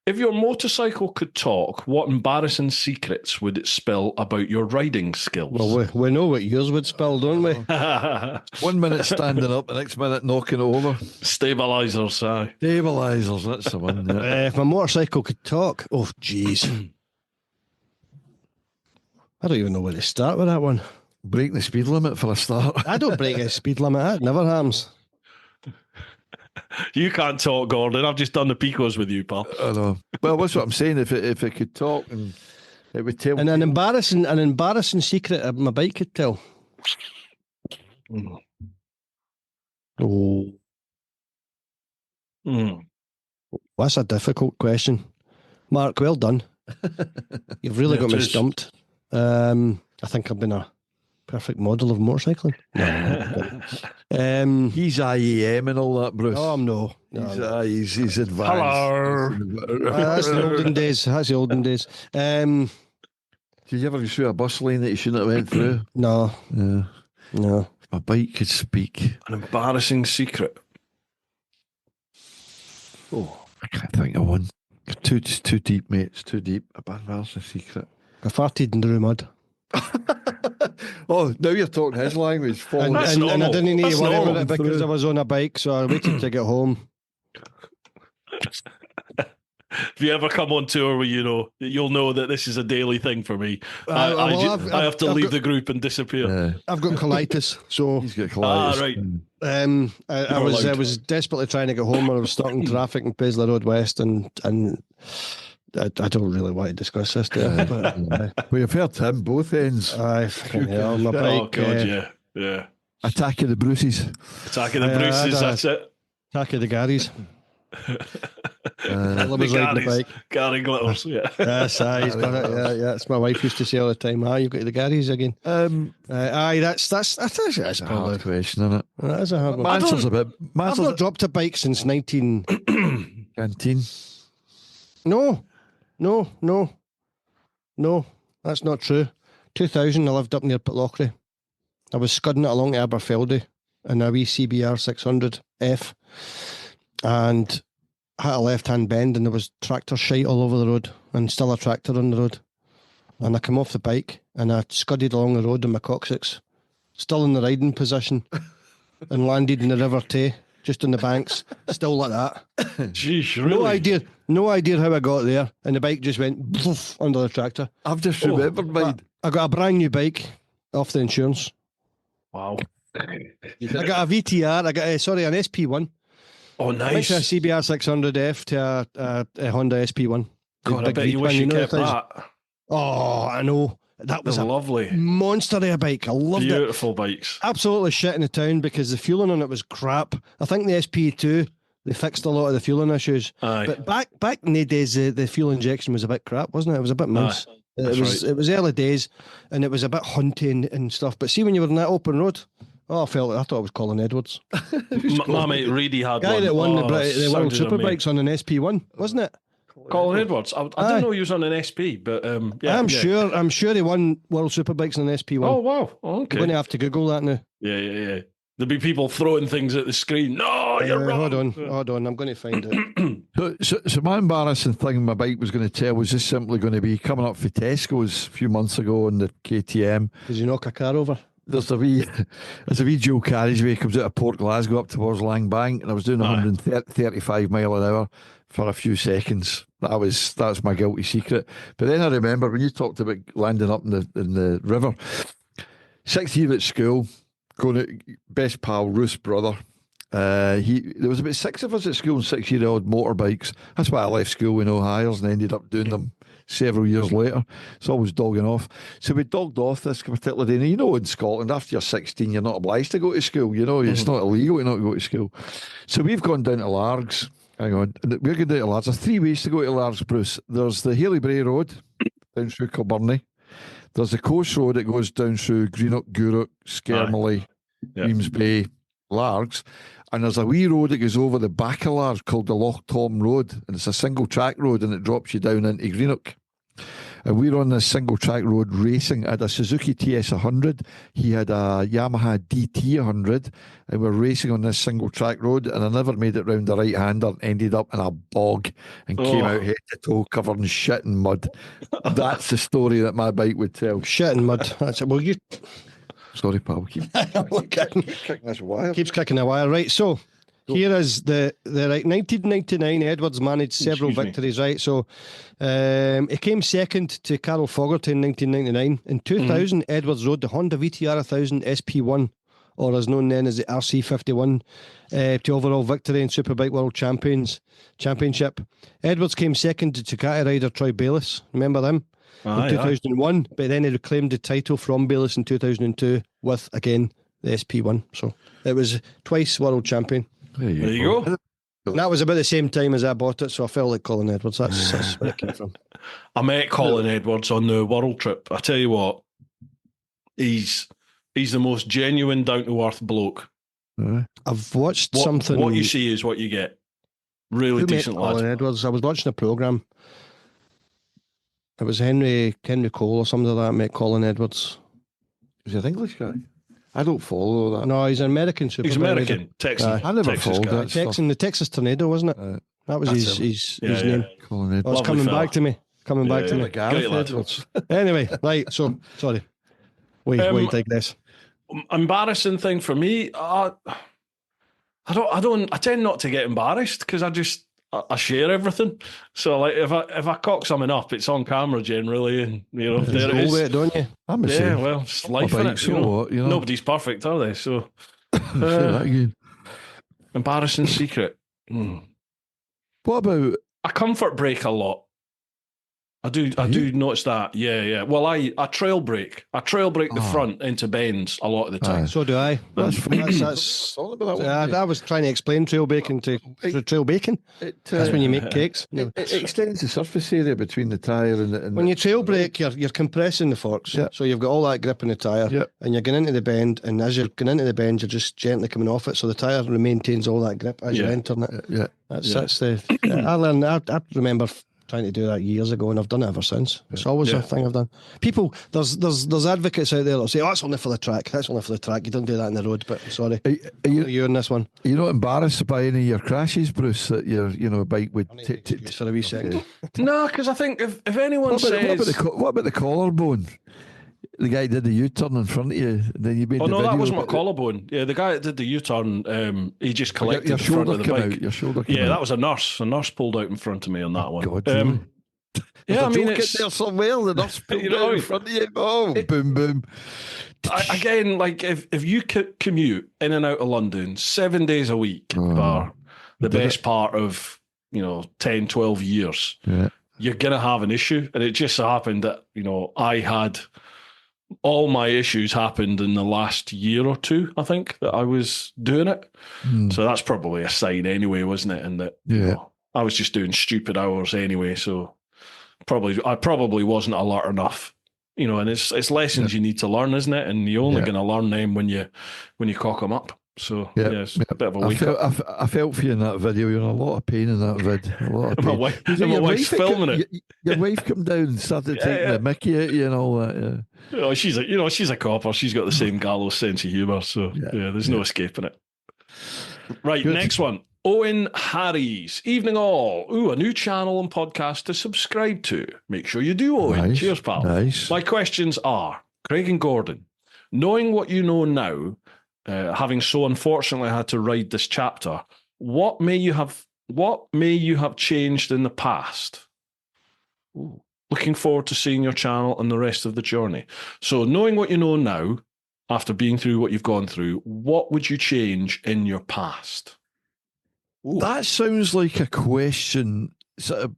S2: If your motorcycle could talk, what embarrassing secrets would it spill about your riding skills?
S3: Well, we know what yours would spill, don't we?
S4: 1 minute standing up, the next minute knocking over.
S2: Stabilisers, aye.
S4: Stabilisers, that's the one. Yeah.
S3: If my motorcycle could talk, oh, jeez. I don't even know where to start with that one.
S4: Break the speed limit for a start.
S3: I don't break the speed limit. That never happens.
S2: You can't talk, Gordon. I've just done the Picos with you, pal.
S4: I know. Well, that's what I'm saying. If it could talk, and it would tell.
S3: And an embarrassing secret my bike could tell. Oh, that's a difficult question, Mark. Well done. You've really got me stumped. I think I've been a perfect model of motorcycling. No.
S4: He's IEM and all that, Bruce.
S3: Oh, no.
S4: He's advanced.
S2: Hello.
S3: That's the olden days. Did
S4: you ever go through a bus lane that you shouldn't have went through?
S3: No.
S4: Yeah.
S3: No.
S4: My bike could speak.
S2: An embarrassing secret.
S4: Oh, I can't think of one. It's too deep, mate. It's too deep. A embarrassing secret.
S3: I farted in the mud.
S4: Oh, now you're talking his language.
S3: And I didn't need to worry about it because I was on a bike, so I waited to get home.
S2: If you ever come on tour where you'll know that this is a daily thing for me. I have to leave the group and disappear.
S3: I've got colitis, so
S4: he's got colitis.
S2: Right.
S3: I was desperately trying to get home, and I was stuck in traffic in Paisley Road West, and I don't really want to discuss this, but
S4: we've heard him both ends.
S3: Fucking hell, my bike.
S2: Oh God, yeah.
S4: Attack of the Bruces.
S2: Attack of the Bruces, that's it.
S3: Attack of the Garys.
S2: The
S3: was riding the
S2: Garys.
S3: bike.
S2: Gary Glitters, yeah.
S3: Yes, aye, he's done it. Yeah. It's my wife used to say all the time. You've got the Garys again. Aye, that's
S4: a hard question, isn't it?
S3: That is a hard one.
S4: My answer's a bit.
S3: I've not dropped a bike since 19.
S4: Canteen.
S3: No, that's not true. 2000, I lived up near Pitlochry. I was scudding it along to Aberfeldy in a wee CBR 600F, and had a left-hand bend, and there was tractor shite all over the road, and still a tractor on the road. And I came off the bike, and I scudded along the road in my coccyx, still in the riding position, and landed in the River Tay, just on the banks, still like that.
S2: Jeez, really?
S3: No idea how I got there, and the bike just went poof under the tractor.
S4: I've just remembered mine.
S3: I got a brand new bike off the insurance.
S2: Wow.
S3: I got a VTR. I got an SP1.
S2: Oh,
S3: I went
S2: nice.
S3: to a CBR 600F to a Honda SP1.
S2: God, I bet you wish you kept that.
S3: Oh, I know. That was a
S2: lovely,
S3: monster of a bike. I loved it.
S2: beautiful bikes.
S3: Absolutely shit in the town because the fueling on it was crap. I think the SP2, they fixed a lot of the fueling issues.
S2: Aye.
S3: But back in the days, the fuel injection was a bit crap, wasn't it? It was a bit mince. It was early days, and it was a bit hunting and stuff. But see, when you were in that open road, I thought it was Colin Edwards.
S2: My mate Reedy had
S3: Guy
S2: one.
S3: that won the World
S2: sounded
S3: Superbikes on an SP1, wasn't it?
S2: Colin Edwards. I didn't know he was on an SP, but
S3: I'm sure he won World Superbikes on an SP1.
S2: Oh wow, okay.
S3: You're going to have to Google that now.
S2: Yeah. There'll be people throwing things at the screen. No, you're wrong.
S3: Hold on. I'm going to find it.
S4: So my embarrassing thing my bike was going to tell was just simply going to be coming up for Tesco's a few months ago on the KTM.
S3: Did you knock a car over?
S4: There's a wee dual carriageway comes out of Port Glasgow up towards Langbank, and I was doing 135 mile an hour for a few seconds. That's my guilty secret. But then I remember when you talked about landing up in the river, 6th year at school, going to best pal Ruth's brother. There was about 6 of us at school and 6-year-old motorbikes. That's why I left school with no hires and ended up doing them several years later. It's always dogging off. So we dogged off this particular day. And in Scotland, after you're 16, you're not obliged to go to school. It's not illegal to not go to school. So we've gone down to Largs. Hang on. We're going down to Largs. There's 3 ways to go to Largs, Bruce. There's the Haley Bray Road down through Kilburnie. There's the Coast Road that goes down through Greenock, Gourock, Skermally, Reams Bay, Largs. And there's a wee road that goes over the back of Largs called the Loch Tom Road. And it's a single track road and it drops you down into Greenock. And we're on this single track road racing. I had a Suzuki TS100. He had a Yamaha DT100. And we're racing on this single track road. And I never made it round the right hander. Ended up in a bog and came out head to toe covered in shit and mud. That's the story that my bike would tell.
S3: Shit and mud. That's it. Well, you.
S4: Sorry, pal. Keep kicking this wire.
S3: Keeps kicking the wire. Right. So here is the right 1999. Edwards managed several victories. Right. So he came second to Carol Fogarty in 1999. In 2000, Edwards rode the Honda VTR 1000 SP1, or as known then as the RC51, to overall victory in Superbike World Championship. Edwards came second to Ducati rider Troy Bayliss. Remember them? In 2001, but then he reclaimed the title from Bayliss in 2002 with, again, the SP1. So it was twice world champion.
S2: There you go.
S3: And that was about the same time as I bought it, so I felt like Colin Edwards. That's where it came from.
S2: I met Colin Edwards on the world trip. I tell you what, he's the most genuine, down-to-earth bloke.
S3: I've watched something...
S2: What you see is what you get. Really decent lad.
S3: Colin Edwards. I was watching a programme. It was Henry Cole or something like that met Colin Edwards.
S4: Is he an English guy? I don't follow that.
S3: No, he's an American superbike.
S2: He's American, Texan.
S4: I never followed that.
S3: The Texas Tornado, wasn't it? That was his name.
S4: Colin Edwards.
S3: Oh, it's coming back to me.
S4: Gareth Edwards.
S3: Anyway, right. So sorry. Wait, take this.
S2: Embarrassing thing for me. I tend not to get embarrassed because I share everything. So like if I cock something up, it's on camera generally, and there it is.
S3: It, don't you?
S4: I'm the same.
S2: Well, it's life, innit? Nobody's perfect, are they? So embarrassing secret.
S4: What about
S2: a comfort break a lot? I do notice that. Yeah. Well, I trail brake. I trail brake the front into bends a lot of the time.
S3: So do I. That's
S4: all about that one.
S3: I was trying to explain trail baking to trail baking. That's when you make cakes.
S4: It extends the surface area between the tyre and the...
S3: When you trail brake, you're compressing the forks.
S4: Yeah.
S3: So you've got all that grip in the tyre, and you're going into the bend, and as you're going into the bend, you're just gently coming off it, so the tyre maintains all that grip as you're entering it.
S4: Yeah.
S3: That's the... I learned, I remember trying to do that years ago, and I've done it ever since. It's always a thing I've done. People, there's advocates out there that say, "Oh, it's only for the track. That's only for the track. You don't do that in the road." But sorry, are you in this one?
S4: Are you not embarrassed by any of your crashes, Bruce? That your bike would
S3: for a wee second.
S2: No, because I think if anyone says,
S4: what about the collarbone? The guy did the U-turn in front of you. Then you made.
S2: Oh no, that wasn't my collarbone. Yeah, the guy that did the U-turn, he just collected
S4: your
S2: the front
S4: shoulder
S2: of the
S4: came
S2: bike.
S4: out. Your shoulder came
S2: Yeah,
S4: out.
S2: that was a nurse. A nurse pulled out in front of me on that one.
S4: God, really?
S2: Yeah, I mean,
S4: it's there somewhere. The nurse pulled
S2: you know,
S4: out in front of you. Oh, boom, boom.
S2: Again, like if you commute in and out of London 7 days a week for the best part of 10, 12 years, you're gonna have an issue. And it just so happened that I had all my issues happened in the last year or two. I think that I was doing it, so that's probably a sign anyway, wasn't it? And that I was just doing stupid hours anyway, so I probably wasn't alert enough. And it's lessons you need to learn, isn't it? And you're only going to learn them when you cock them up. So it's a bit of a wake up.
S4: I felt for you in that video. You're in a lot of pain in that vid. A lot of pain.
S2: My wife's filming it.
S4: Your wife come down and started taking the mickey at you and all that. Yeah.
S2: She's a copper. She's got the same gallows sense of humour. So there's no escaping it. Right, good. Next one. Owen Harries. Evening all. Ooh, a new channel and podcast to subscribe to. Make sure you do, Owen.
S4: Nice.
S2: Cheers, pal.
S4: Nice.
S2: My questions are, Craig and Gordon, knowing what you know now, having so unfortunately had to ride this chapter, what may you have changed in the past? Ooh. Looking forward to seeing your channel and the rest of the journey. So knowing what you know now, after being through what you've gone through, what would you change in your past?
S4: Ooh. That sounds like a question sort of,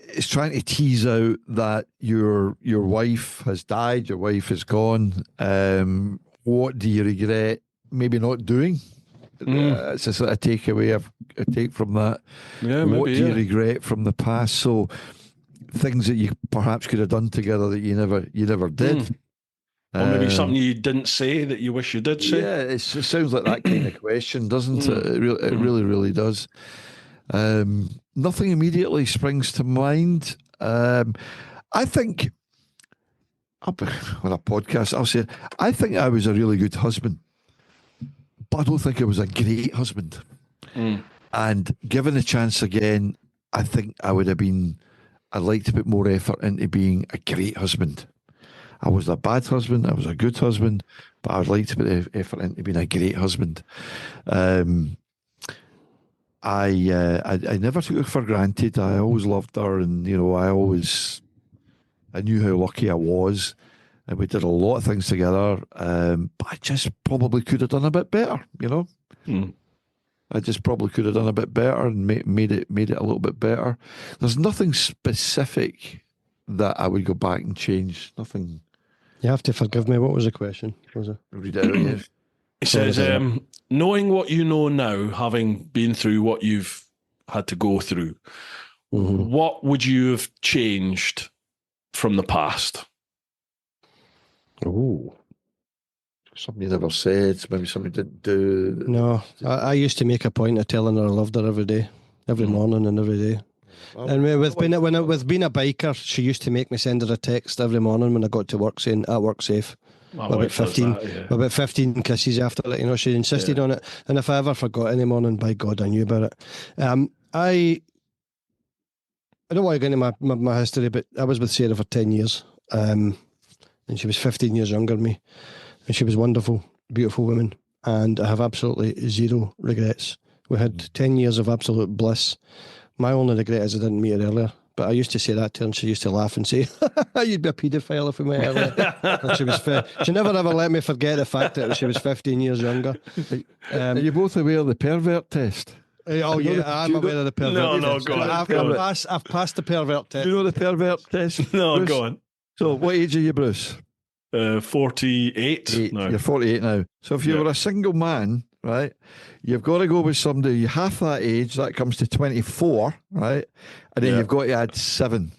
S4: it's trying to tease out that your wife has died, your wife is gone. What do you regret maybe not doing? It's a sort of takeaway I take from that.
S2: Yeah,
S4: what do you regret from the past? So things that you perhaps could have done together that you never did.
S2: Or maybe something you didn't say that you wish you did say.
S4: Yeah, it sounds like that kind of question, doesn't it? It really does. Nothing immediately springs to mind. I think, on a podcast, I'll say, I think I was a really good husband, but I don't think I was a great husband. And given the chance again, I think I'd like to put more effort into being a great husband. I was a bad husband, I was a good husband, but I would like to put effort into being a great husband. I never took her for granted. I always loved her, and I knew how lucky I was, and we did a lot of things together. But I just probably could have done a bit better, I just probably could have done a bit better and made it a little bit better. There's nothing specific that I would go back and change. Nothing.
S3: You have to forgive me. What was the question? Was it?
S4: Read it out again.
S2: It says, knowing what you know now, having been through what you've had to go through, what would you have changed from the past?
S3: Oh.
S4: Something you never said, maybe something you didn't do.
S3: No, I used to make a point of telling her I loved her every day, every morning and every day. And with being a biker, she used to make me send her a text every morning when I got to work saying, "At work safe." About 15 kisses after it. She insisted on it. And if I ever forgot any morning, by God, I knew about it. I don't want to go into my history, but I was with Sarah for 10 years. And she was 15 years younger than me. And she was wonderful, beautiful woman. And I have absolutely zero regrets. We had 10 years of absolute bliss. My only regret is I didn't meet her earlier. But I used to say that to her, and she used to laugh and say, "You'd be a paedophile if we met earlier." And she never ever let me forget the fact that she was 15 years younger.
S4: Are you both aware of the pervert test?
S3: Oh yeah, I'm aware of the pervert.
S2: No, go on.
S3: I've passed the pervert test.
S4: Do you know the pervert test?
S2: No,
S4: Bruce?
S2: go on.
S4: So, what age are you, Bruce?
S2: 48. No.
S4: You're 48 now. So, if you were a single man, right, you've got to go with somebody half that age. That comes to 24, right, and then you've got to add 7.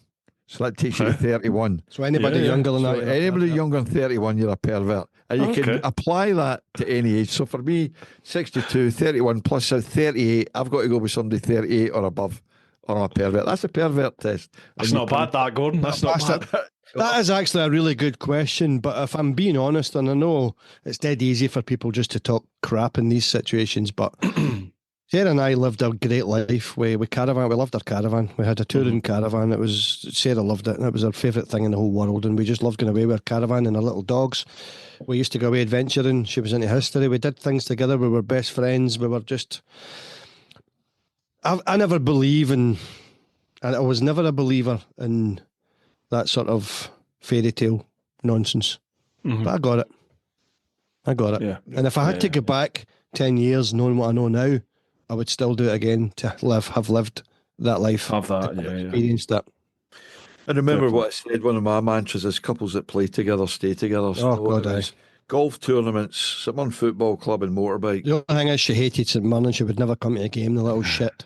S4: So that takes you to 31.
S3: So anybody younger than
S4: So
S3: that,
S4: anybody younger than 31, you're a pervert. And you can apply that to any age. So for me, 62, 31 plus 38, I've got to go with somebody 38 or above, or I'm a pervert. That's a pervert test.
S2: That's not bad, that, Gordon. That's not bad.
S3: That is actually a really good question. But if I'm being honest, and I know it's dead easy for people just to talk crap in these situations, but Sarah and I lived a great life. We caravan. We loved our caravan. We had a touring caravan. Sarah loved it, and it was her favourite thing in the whole world. And we just loved going away with our caravan and our little dogs. We used to go away adventuring. She was into history. We did things together. We were best friends. We were just. I never believe in, and I was never a believer in that sort of fairy tale nonsense. But I got it. Yeah. And if I had to go back 10 years knowing what I know now, I would still do it again to have lived that life.
S2: Have that,
S3: experienced that.
S4: And remember what I said, one of my mantras is couples that play together stay together. Golf tournaments, St Mirren Football Club and motorbike.
S3: The only thing is she hated St Mirren. She would never come to a game, the little shit.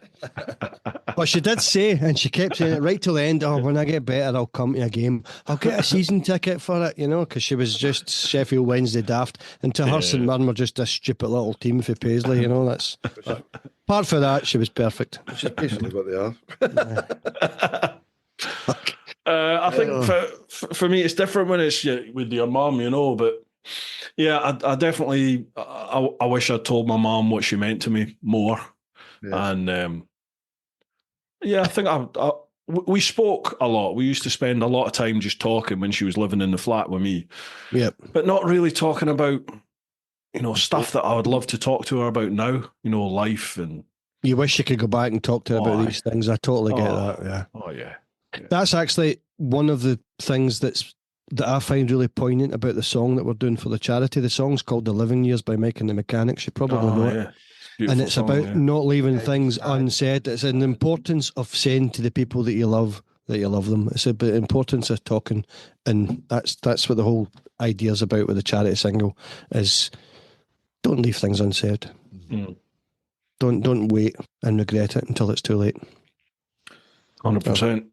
S3: But she did say, and she kept saying it right till the end, when I get better, I'll come to a game. I'll get a season ticket for it, because she was just Sheffield Wednesday daft. And to her, St Mirren were just a stupid little team for Paisley, that's... Apart from that, she was perfect.
S4: Which is basically what they are.
S2: I think for me, it's different when it's with your mum, but... Yeah, I definitely. I wish I'd told my mum what she meant to me more, and I think we spoke a lot. We used to spend a lot of time just talking when she was living in the flat with me.
S3: Yep,
S2: but not really talking about stuff that I would love to talk to her about now. Life and.
S3: You wish you could go back and talk to her about these things. I totally get that. Yeah.
S2: Oh yeah.
S3: That's actually one of the things that I find really poignant about the song that we're doing for the charity. The song's called The Living Years by Mike and the Mechanics. You probably know it. And it's about not leaving things unsaid. It's an importance of saying to the people that you love them. It's about the importance of talking. And that's what the whole idea is about with the charity single is don't leave things unsaid.
S2: Mm.
S3: Don't wait and regret it until it's too late.
S2: 100%.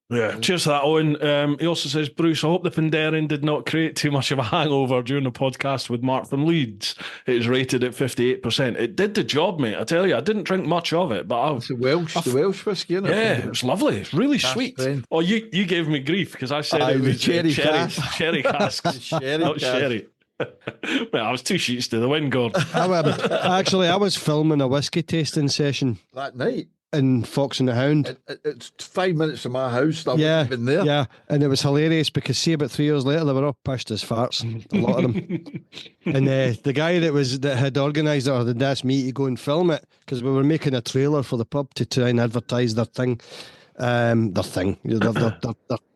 S2: Yeah, cheers to that, Owen. He also says, Bruce, I hope the Pandering did not create too much of a hangover during the podcast with Mark from Leeds. It is rated at 58%. It did the job, mate. I tell you, I didn't drink much of it, but
S4: it's the Welsh whiskey, isn't it?
S2: Yeah, it was lovely. It's really sweet. Oh, you gave me grief because I said it was cherry cask, not sherry. Well, I was 2 sheets to the wind, Gordon.
S3: I was filming a whiskey tasting session
S4: that night.
S3: In Fox and the Hound.
S4: It's 5 minutes from my house. I wasn't even there.
S3: Yeah, and it was hilarious because about 3 years later they were all pissed as farts, a lot of them. And the guy that had organised it or had asked me to go and film it because we were making a trailer for the pub to try and advertise their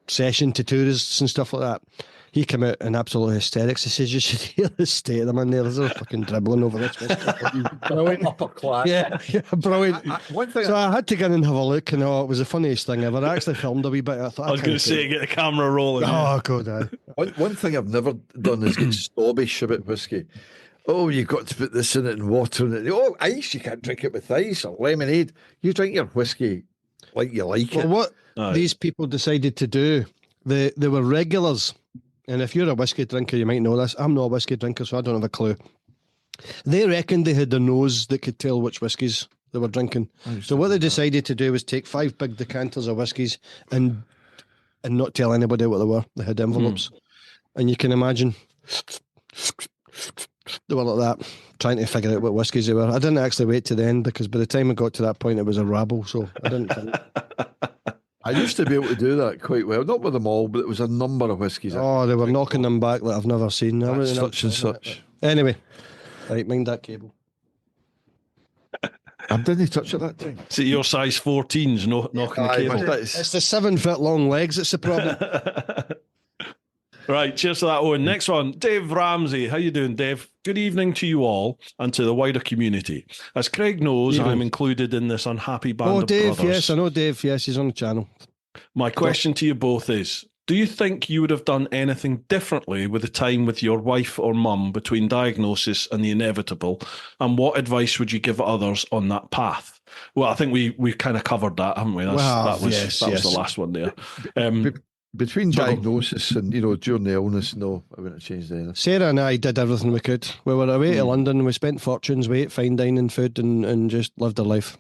S3: session to tourists and stuff like that. He came out in absolute hysterics. He says, you should hear the state of them in there. They're fucking dribbling over this.
S4: Brilliant upper class.
S3: Yeah, brilliant. I had to go in and have a look, and it was the funniest thing ever. I actually filmed a wee bit. I
S2: was going to say, get the camera rolling.
S3: Oh, God.
S4: One thing I've never done is get snobbish about whiskey. Oh, you've got to put this in it and water in it. Oh, ice, you can't drink it with ice or lemonade. You drink your whiskey like you like it.
S3: Well, what these people decided to do, they were regulars. And if you're a whiskey drinker, you might know this. I'm not a whiskey drinker, so I don't have a clue. They reckoned they had a nose that could tell which whiskies they were drinking. So what they decided to do was take 5 big decanters of whiskies and not tell anybody what they were. They had envelopes. And you can imagine they were like that, trying to figure out what whiskies they were. I didn't actually wait to the end because by the time I got to that point, it was a rabble, so I didn't think.
S4: I used to be able to do that quite well. Not with them all, but it was a number of whiskies.
S3: Oh, they were knocking them back like I've never seen.
S4: Such and such.
S3: Anyway, right, mind that cable.
S4: I didn't touch it that time.
S2: Is it your size 14s knocking the cable?
S3: It's the 7 foot long legs that's the problem.
S2: Right, cheers to that, Owen. Next one, Dave Ramsey. How you doing, Dave? Good evening to you all and to the wider community. As Craig knows, I'm included in this unhappy band of
S3: Dave,
S2: brothers.
S3: yes, I know Dave. Yes, he's on the channel.
S2: My question to you both is, do you think you would have done anything differently with the time with your wife or mum between diagnosis and the inevitable? And what advice would you give others on that path? Well, I think we kind of covered that, haven't we? That was the last one there.
S4: Between diagnosis and, during the illness, no, I wouldn't have changed anything.
S3: Sarah and I did everything we could. We were away to London and we spent fortunes. We ate fine dining food and just lived our life.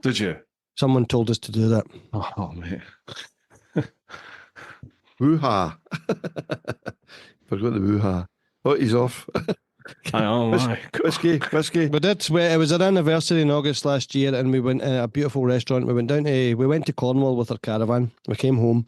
S2: Did you?
S3: Someone told us to do that.
S2: Oh, mate.
S4: Woo-ha. Forgot the woo-ha. Oh, he's off. Whiskey.
S3: We did. It was our anniversary in August last year and we went to a beautiful restaurant. We went to Cornwall with our caravan. We came home.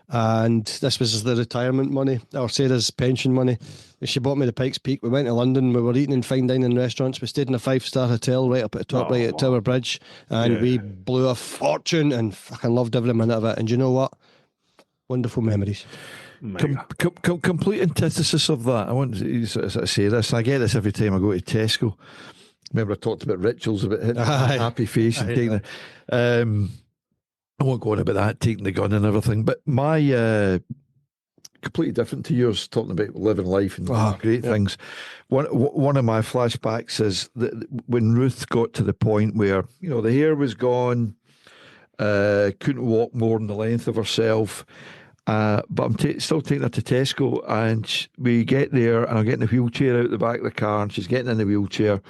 S3: And this was the retirement money, or Sarah's pension money. She bought me the Pikes Peak. We went to London. We were eating in fine dining restaurants. We stayed in a 5-star hotel right up at the top, right at Tower Bridge. And we blew a fortune and fucking loved every minute of it. And you know what? Wonderful memories.
S4: Complete antithesis of that. I want to say this. I get this every time I go to Tesco. Remember I talked about rituals, about hitting a happy face and taking it. I won't go on about that, taking the gun and everything, but my completely different to yours, talking about living life and great things. One of my flashbacks is that when Ruth got to the point where, the hair was gone, couldn't walk more than the length of herself, but I'm still taking her to Tesco, and we get there, and I'm getting the wheelchair out the back of the car, and she's getting in the wheelchair,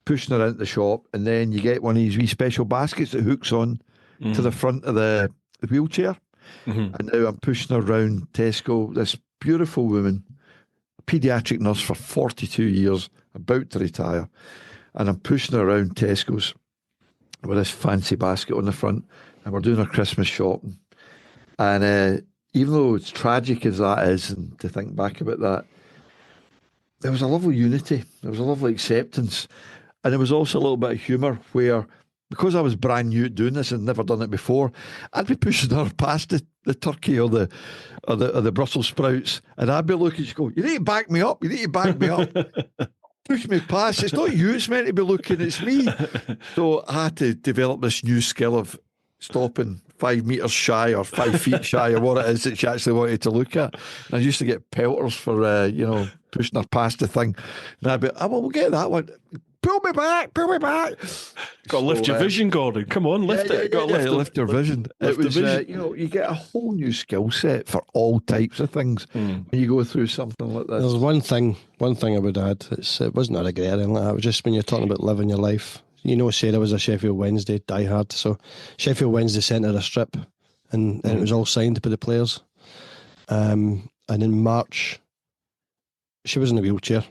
S4: pushing her into the shop, and then you get one of these wee special baskets that hooks on to the front of the wheelchair. And now I'm pushing her around Tesco, this beautiful woman, a paediatric nurse for 42 years, about to retire, and I'm pushing her around Tesco's with this fancy basket on the front, and we're doing our Christmas shopping. And even though it's tragic as that is, and to think back about that, there was a lovely unity, there was a lovely acceptance, and there was also a little bit of humour where, because I was brand new at doing this and never done it before, I'd be pushing her past the turkey or the Brussels sprouts, and I'd be looking, she'd go, "You need to back me up, push me past, it's not you it's meant to be looking, it's me." So I had to develop this new skill of stopping 5 metres shy or 5 feet shy or what it is that she actually wanted to look at. And I used to get pelters for pushing her past the thing, and I'd be, we'll get that one. Pull me back. Got
S2: to lift your vision, Gordon. Come on, lift it. Got to
S4: lift your vision. It was, you get a whole new skill set for all types of things when you go through something like this.
S3: There's one thing I would add. It wasn't a regret or anything like that. It was just when you're talking about living your life. Sarah was a Sheffield Wednesday diehard, so Sheffield Wednesday sent her a strip, and it was all signed by the players. And in March, she was in a wheelchair,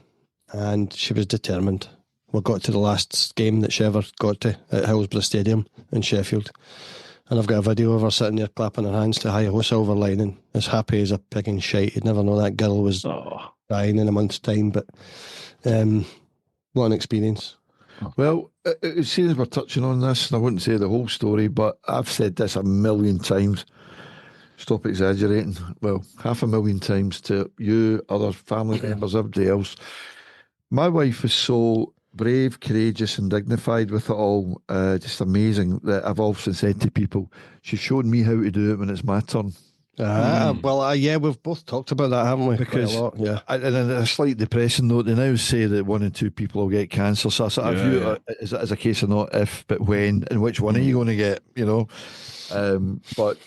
S3: and she was determined. We got to the last game that she ever got to at Hillsborough Stadium in Sheffield, and I've got a video of her sitting there clapping her hands to Hi-Ho Silver Lining, as happy as a pig in shite. You'd never know that girl was dying in a month's time, but what an experience.
S4: Well, seeing as we're touching on this, and I wouldn't say the whole story, but I've said this 1,000,000 times, stop exaggerating, well, 500,000 times to you, other family members, everybody else. My wife is so brave, courageous and dignified with it all, just amazing, that I've often said to people, she's shown me how to do it when it's my turn.
S3: We've both talked about that, haven't we?
S4: Because
S3: quite a lot, yeah.
S4: And on a slight depressing note, they now say that 1 in 2 people will get cancer. So I sort of view it as a case of not if, but when, and which one are you going to get, But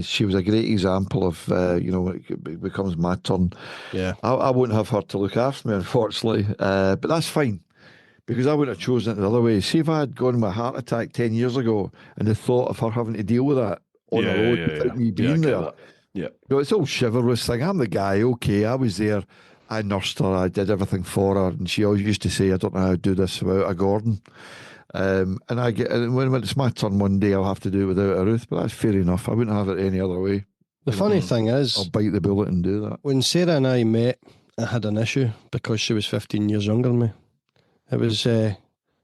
S4: she was a great example of, when it becomes my turn.
S3: Yeah.
S4: I won't have her to look after me, unfortunately, but that's fine. Because I wouldn't have chosen it the other way. See if I had gone with a heart attack 10 years ago and the thought of her having to deal with that on her own without me being there.
S2: Yeah.
S4: It's all chivalrous thing. I'm the guy, okay, I was there, I nursed her, I did everything for her, and she always used to say, I don't know how to do this without a Gordon. And when it's my turn one day, I'll have to do it without a Ruth, but that's fair enough. I wouldn't have it any other way.
S3: The funny thing is,
S4: I'll bite the bullet and do that.
S3: When Sarah and I met, I had an issue because she was 15 years younger than me. It was,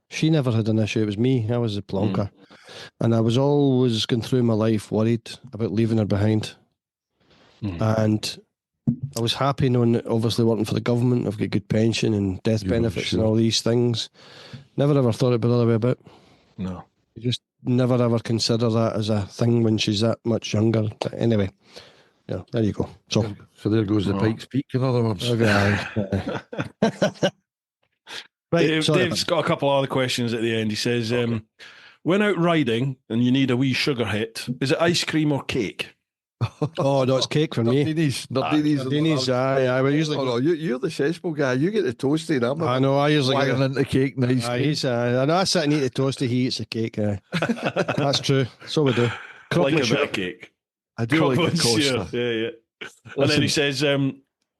S3: she never had an issue, it was me, I was the plonker. And I was always going through my life worried about leaving her behind. And I was happy knowing that obviously working for the government, I've got good pension and death benefits and all these things. Never ever thought it'd be the other way about.
S2: No.
S3: You just never ever consider that as a thing when she's that much younger. But anyway, yeah, there you go. So
S4: there goes the Pikes Peak, in other words.
S3: okay. Right,
S2: Dave's got a couple other questions at the end. He says, when out riding and you need a wee sugar hit, is it ice cream or cake?
S3: Oh no, it's cake for me.
S4: Nardini's.
S3: Aye. We usually.
S4: Oh no, you're the sensible guy. You get the toasty.
S3: I know. I usually
S4: get into cake. Nice.
S3: I know. I sit and eat the toasty. He eats the cake. That's true. So we do.
S2: Like a bit of cake.
S4: I do like the Costa.
S2: Yeah. And then he says,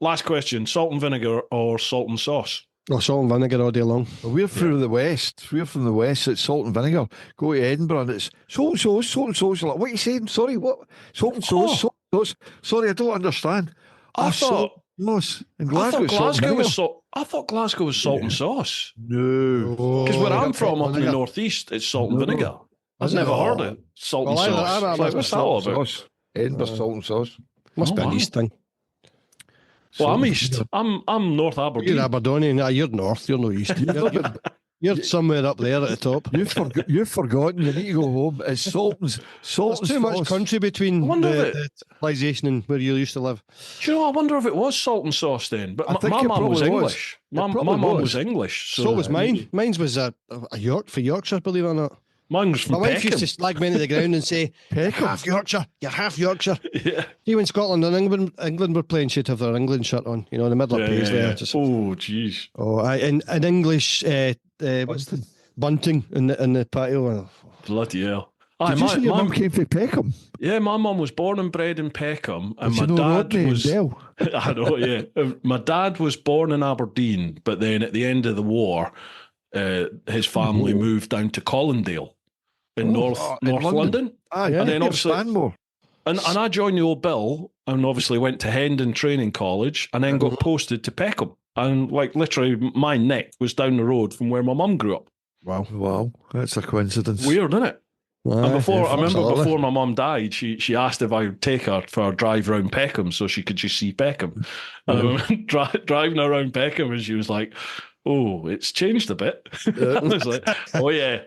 S2: last question: salt and vinegar or salt and sauce?
S3: Oh, salt and vinegar all day long.
S4: Well, we're from the west. We're from the west. It's salt and vinegar. Go to Edinburgh and it's salt and sauce, salt and sauce. You're like, what are you saying? Sorry, what? Salt and sauce, salt and sauce. Sorry, I don't understand.
S2: I thought
S4: Glasgow
S2: was salt. I thought Glasgow was salt and sauce.
S4: No,
S2: because where I'm from, up in the northeast, it's salt and vinegar. I've never heard it. Salt and sauce. What's that all about?
S4: Edinburgh salt and sauce.
S3: Must be an east thing.
S2: Well, I'm east. I'm North Aberdeen.
S3: You're Aberdonian. You're north. You're no east. You're somewhere up there at the top.
S4: You've forgotten. You need to go home. It's salt and
S3: There's too much country between the civilization and where you used to live.
S2: Do you know? I wonder if it was salt and sauce then. But my mum was English. My mum was English.
S3: So was mine. Mine was a Yorkshire, believe it or not.
S2: Mine was from
S3: My wife used to slag me into the ground and say, half Yorkshire, you're half Yorkshire.
S2: Yeah.
S3: See, when Scotland and England were playing, she'd have their England shirt on, in the middle of page there. Just,
S2: oh, jeez.
S3: Oh, in English, what's the bunting in the patio?
S2: Bloody hell.
S4: Did you say your mum came from Peckham?
S2: Yeah, my mum was born and bred in Peckham, and
S4: my
S2: dad was. I know, yeah. My dad was born in Aberdeen, but then at the end of the war, his family moved down to Colindale in North London. And then obviously, and I joined the Old Bill, and obviously went to Hendon Training College, and then got posted to Peckham, and like literally my neck was down the road from where my mum grew up.
S4: Wow, that's a coincidence.
S2: Weird, isn't it? And before my mum died, she asked if I would take her for a drive around Peckham so she could just see Peckham. Driving around Peckham, and she was like, "Oh, it's changed a bit." I was like, "Oh yeah,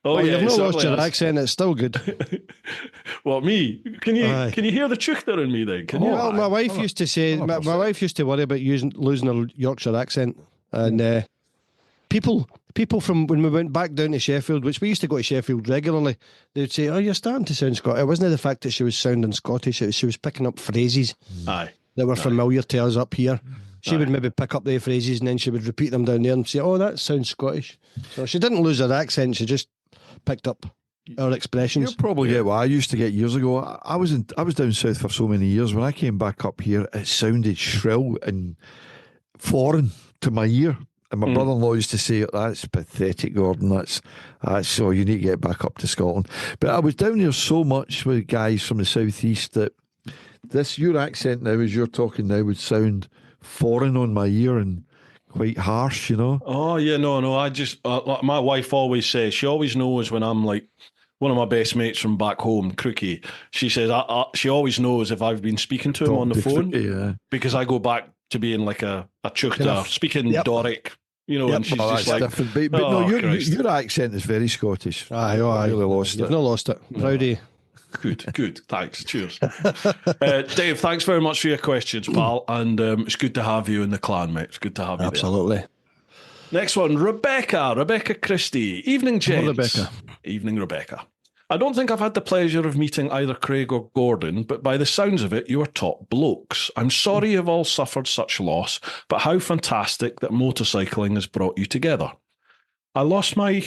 S3: You've not lost your accent; it's still good."
S2: Well, me? Can you hear the chuchter in me then?
S3: Well, my wife used to say, my wife used to worry about losing her Yorkshire accent, and people from when we went back down to Sheffield, which we used to go to Sheffield regularly, they'd say, "Oh, you're starting to sound Scottish." It wasn't the fact that she was sounding Scottish; she was picking up phrases that were familiar to us up here. She would maybe pick up the phrases and then she would repeat them down there and say, "Oh, that sounds Scottish." So she didn't lose her accent; she just picked up our expressions.
S4: You'll probably get what I used to get years ago. I was down south for so many years. When I came back up here, it sounded shrill and foreign to my ear. And my brother-in-law used to say, "That's pathetic, Gordon. That's so you need to get back up to Scotland." But I was down there so much with guys from the southeast that your accent now, as you're talking now, would sound foreign on my ear and quite harsh,
S2: Oh yeah, no. I just like my wife always says, she always knows when I'm like one of my best mates from back home, Crookie. She says she always knows if I've been speaking to him on the phone, because I go back to being like a chuchter, speaking Doric. And she's just like,
S4: different. But no, your accent is very Scottish.
S3: I really lost it. You've not lost it. Proud of you.
S2: Good. Thanks. Cheers. Dave, thanks very much for your questions, pal. And it's good to have you in the clan, mate. It's good to have you
S3: Absolutely.
S2: There. Next one, Rebecca Christie. Evening, gents.
S3: Rebecca.
S2: Evening, Rebecca. I don't think I've had the pleasure of meeting either Craig or Gordon, but by the sounds of it, you are top blokes. I'm sorry you've all suffered such loss, but how fantastic that motorcycling has brought you together. I lost my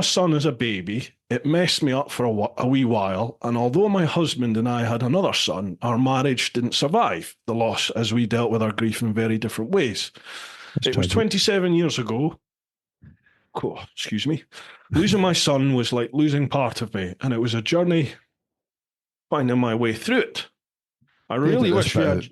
S2: son as a baby. It messed me up for a wee while, and although my husband and I had another son, our marriage didn't survive the loss as we dealt with our grief in very different ways. It was 27 years ago. Excuse me. Losing my son was like losing part of me, and it was a journey finding my way through it. I really wish we had...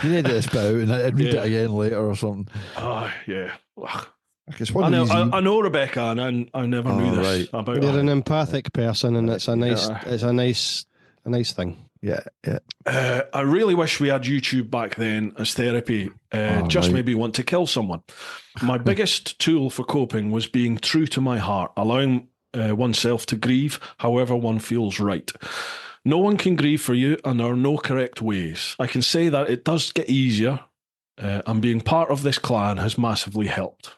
S4: You need this bit out and I'd read it again later or something.
S2: Oh, yeah.
S4: I
S2: know Rebecca, and I never knew this about her.
S3: You're an empathic person, and it's a nice thing.
S4: Yeah, yeah.
S2: I really wish we had YouTube back then as therapy. Just maybe want to kill someone. My biggest tool for coping was being true to my heart, allowing oneself to grieve however one feels right. No one can grieve for you, and there are no correct ways. I can say that it does get easier, and being part of this clan has massively helped.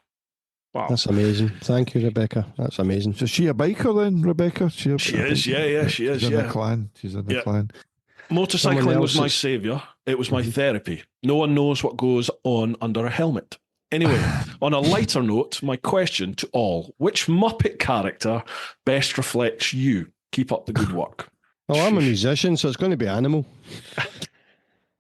S2: Wow.
S3: That's amazing. Thank you, Rebecca. That's amazing.
S4: So is she a biker then, Rebecca?
S2: She is, yeah, she is,
S4: She's in the clan. She's in the clan.
S2: Motorcycling was my saviour. It was my therapy. No one knows what goes on under a helmet. Anyway, on a lighter note, my question to all: which Muppet character best reflects you? Keep up the good work.
S3: Well, I'm a musician, so it's going to be Animal.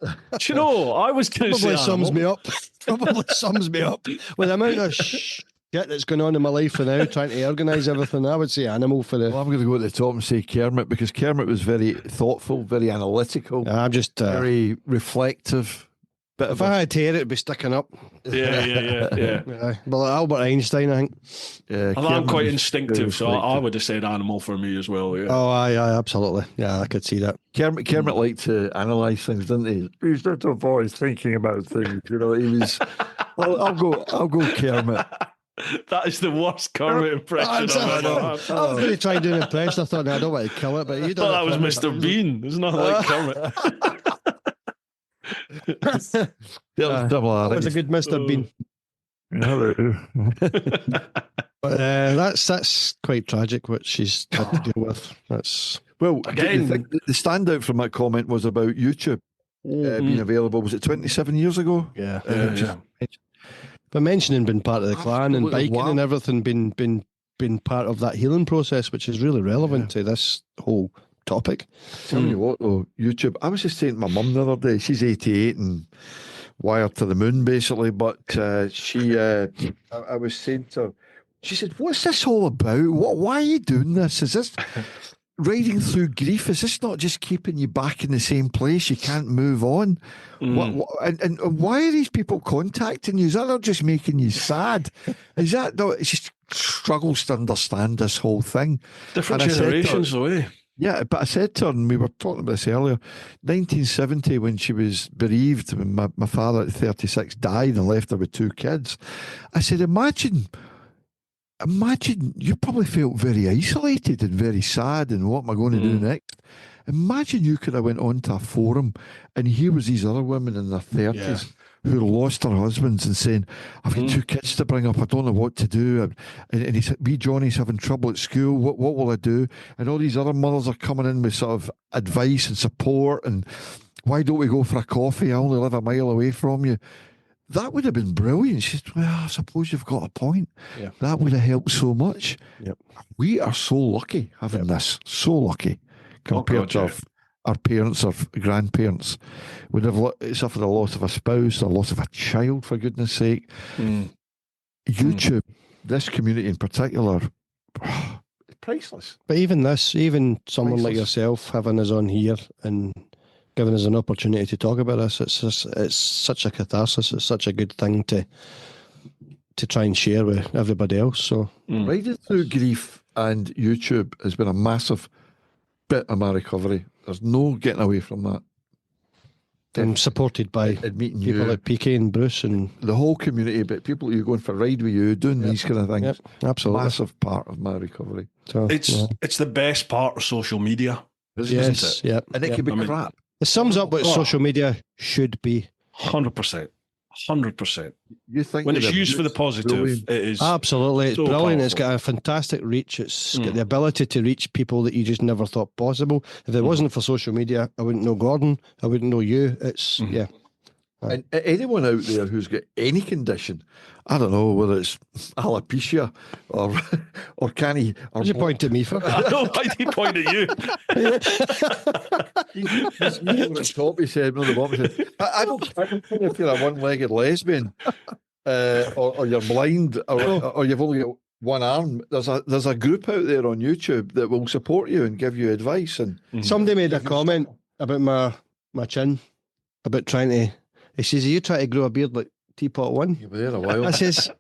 S2: Do you know, I was going to say
S3: Probably sums me up. Probably sums me up. With the amount of shit that's going on in my life now, trying to organise everything, I would say Animal for the...
S4: Well, I'm going to go to the top and say Kermit, because Kermit was very thoughtful, very analytical.
S3: I'm just...
S4: very reflective. Bit
S3: if I had hair, it'd be sticking up.
S2: Yeah.
S3: But like Albert Einstein, I think.
S4: Yeah,
S2: I'm quite instinctive, so I would have said Animal for me as well. Yeah.
S3: Oh, aye, absolutely. Yeah, I could see that.
S4: Kermit liked to analyse things, didn't he? He's not always thinking about things. You know, he was. I'll go Kermit.
S2: That is the worst Kermit impression I've ever had.
S3: I was really trying to do an impression. I thought, no, I don't want to kill it, but you
S2: thought that was Mr. Bean. There's nothing like Kermit.
S3: That was a good Mr. Bean. But that's quite tragic what she's had to deal with. That's
S2: again.
S4: The standout from that comment was about YouTube being available. Was it 27 years ago?
S3: Yeah. But mentioning being part of the clan and biking and everything been part of that healing process, which is really relevant to this whole topic.
S4: Tell you what, though, YouTube. I was just saying to my mum the other day. She's 88 and wired to the moon, basically. But I was saying to her, she said, "What's this all about? Why are you doing this? Is this riding through grief? Is this not just keeping you back in the same place? You can't move on? And why are these people contacting you? Is that not just making you sad? Is that not?" She struggles to understand this whole thing.
S2: Different generations, though, eh?
S4: Yeah, but I said to her, and we were talking about this earlier, 1970, when she was bereaved, when my father at 36 died and left her with 2 kids, I said, imagine you probably felt very isolated and very sad, and what am I going to do next? Imagine you could have went onto a forum and here was these other women in their 30s who lost their husbands and saying, "I've got 2 kids to bring up, I don't know what to do." And he said, Johnny's having trouble at school, what will I do? And all these other mothers are coming in with sort of advice and support, and why don't we go for a coffee? I only live a mile away from you. That would have been brilliant. She said, "Well, I suppose you've got a point." Yeah. That would have helped so much. Yep. We are so lucky having this. So lucky compared to our parents or grandparents. Would have suffered a loss of a spouse, a loss of a child, for goodness sake. YouTube, this community in particular, priceless.
S3: But even someone like yourself having us on here and giving us an opportunity to talk about this, it's such a catharsis. It's such a good thing to try and share with everybody else. So
S4: riding through grief and YouTube has been a massive bit of my recovery. There's no getting away from that.
S3: I'm supported by people like PK and Bruce and
S4: the whole community, but people who are going for a ride with you, doing these kind of things.
S3: Yep, absolutely.
S4: Massive part of my recovery.
S3: So,
S2: it's the best part of social media.
S3: Isn't it? Yep.
S4: And it can be crap.
S3: It sums up what social media should be.
S2: 100%. 100%.
S4: You think
S2: when it's used for the positive, it is
S3: absolutely. It's so brilliant.
S2: Powerful.
S3: It's got a fantastic reach. It's got the ability to reach people that you just never thought possible. If it wasn't for social media, I wouldn't know Gordon. I wouldn't know you. It's
S4: And anyone out there who's got any condition, I don't know whether it's alopecia or can he?
S3: What'd you point at me for?
S2: I know, why did he point at you?
S4: The top, he said, no, the bottom, he said, I don't think if you're a one-legged lesbian or you're blind or you've only got one arm, there's a group out there on YouTube that will support you and give you advice. And
S3: somebody made a comment about my chin, about trying to. He says, "Are you trying to grow a beard like TeapotOne?"
S4: You were there a while.
S3: I says,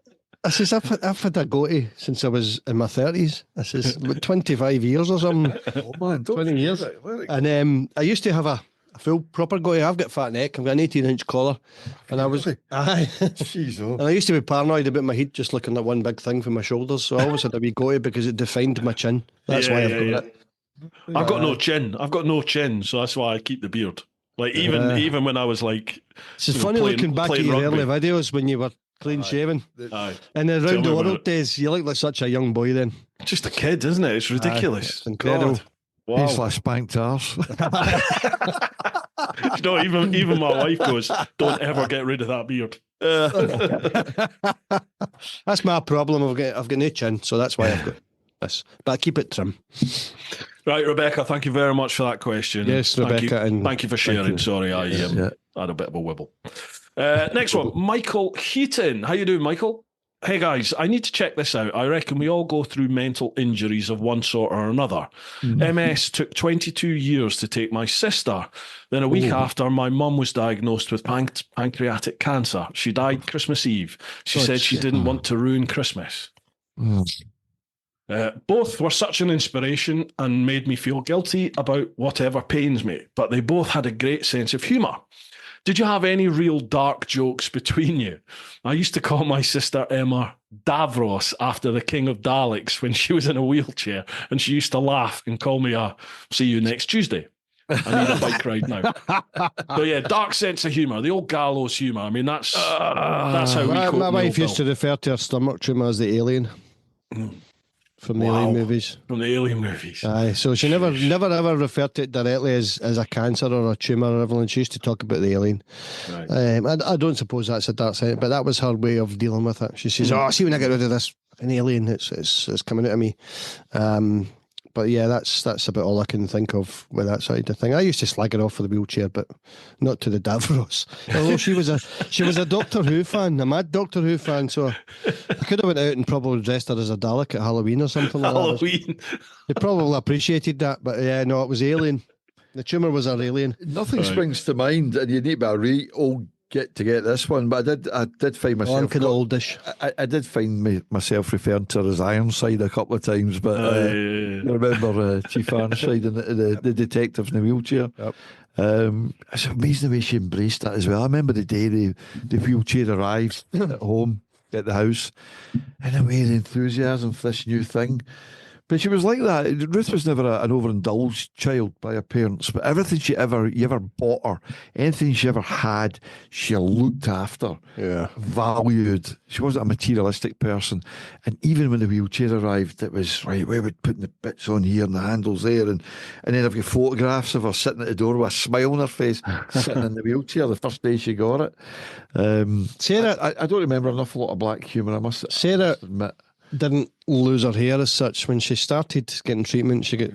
S3: I says, I've had a goatee since I was in my 30s. I says, about 25 years or something.
S4: Oh man,
S3: 20 years. And I used to have a full proper goatee. I've got fat neck. I've got an 18-inch collar. And I was, aye.
S4: Jeez, oh.
S3: And I used to be paranoid about my head just looking at one big thing for my shoulders. So I always had a wee goatee because it defined my chin. That's why I've got it.
S2: I've got no chin. I've got no chin, so that's why I keep the beard. Like even when I was like,
S3: it's funny looking back at your early videos when you were clean shaven.
S2: Aye.
S3: And the round the world days, you look like such a young boy then.
S2: Just a kid, isn't it? It's ridiculous.
S3: It's incredible.
S2: God. Wow.
S4: /spanked arse.
S2: Even my wife goes, don't ever get rid of that beard.
S3: That's my problem. I've got no chin, so that's why I've got this. But I keep it trim.
S2: Right, Rebecca, thank you very much for that question.
S3: Yes, Rebecca.
S2: Thank you for sharing. Sorry, I had a bit of a wibble. Next one, Michael Heaton. How you doing, Michael? Hey guys, I need to check this out. I reckon we all go through mental injuries of one sort or another. MS took 22 years to take my sister. Then a week after, my mum was diagnosed with pancreatic cancer. She died Christmas Eve. She said she didn't want to ruin Christmas. Both were such an inspiration and made me feel guilty about whatever pains me, but they both had a great sense of humour. Did you have any real dark jokes between you? I used to call my sister Emma Davros after the King of Daleks when she was in a wheelchair, and she used to laugh and call me see you next Tuesday. I need a bike ride now. So yeah, dark sense of humour, the old gallows humour. I mean, that's how we cope.
S3: My wife used to refer to her stomach tumour as the alien. From the Alien movies.
S2: From the Alien movies.
S3: Aye, so she never ever referred to it directly as a cancer or a tumour or everything. She used to talk about the alien. Right. I don't suppose that's a dark side, but that was her way of dealing with it. She says, see when I get rid of this, an alien, it's coming out of me. But yeah, that's about all I can think of with that side of thing. I used to slag her off for the wheelchair, but not to the Davros. Although she was a Doctor Who fan, a mad Doctor Who fan, so I could have went out and probably dressed her as a Dalek at Halloween or something like
S2: Halloween.
S3: that. They probably appreciated that, but yeah, no, it was alien. The tumour was our alien.
S4: Nothing springs to mind, and you need to be a really old get this one, but I did find myself.
S3: I'm kind of oldish.
S4: I did find myself referring to her as Ironside a couple of times, but I remember Chief Ironside and the detective in the wheelchair. Yep. It's amazing the way she embraced that as well. I remember the day the wheelchair arrived at home at the house, and the way the enthusiasm for this new thing. But she was like that. Ruth was never an overindulged child by her parents, but everything you ever bought her, anything she ever had, she looked after, valued. She wasn't a materialistic person. And even when the wheelchair arrived, it was, right, we would put the bits on here and the handles there. And then I've got photographs of her sitting at the door with a smile on her face, sitting in the wheelchair the first day she got it.
S3: Sarah,
S4: I don't remember an awful lot of black humour, I must admit.
S3: Didn't lose her hair as such. When she started getting treatment, she got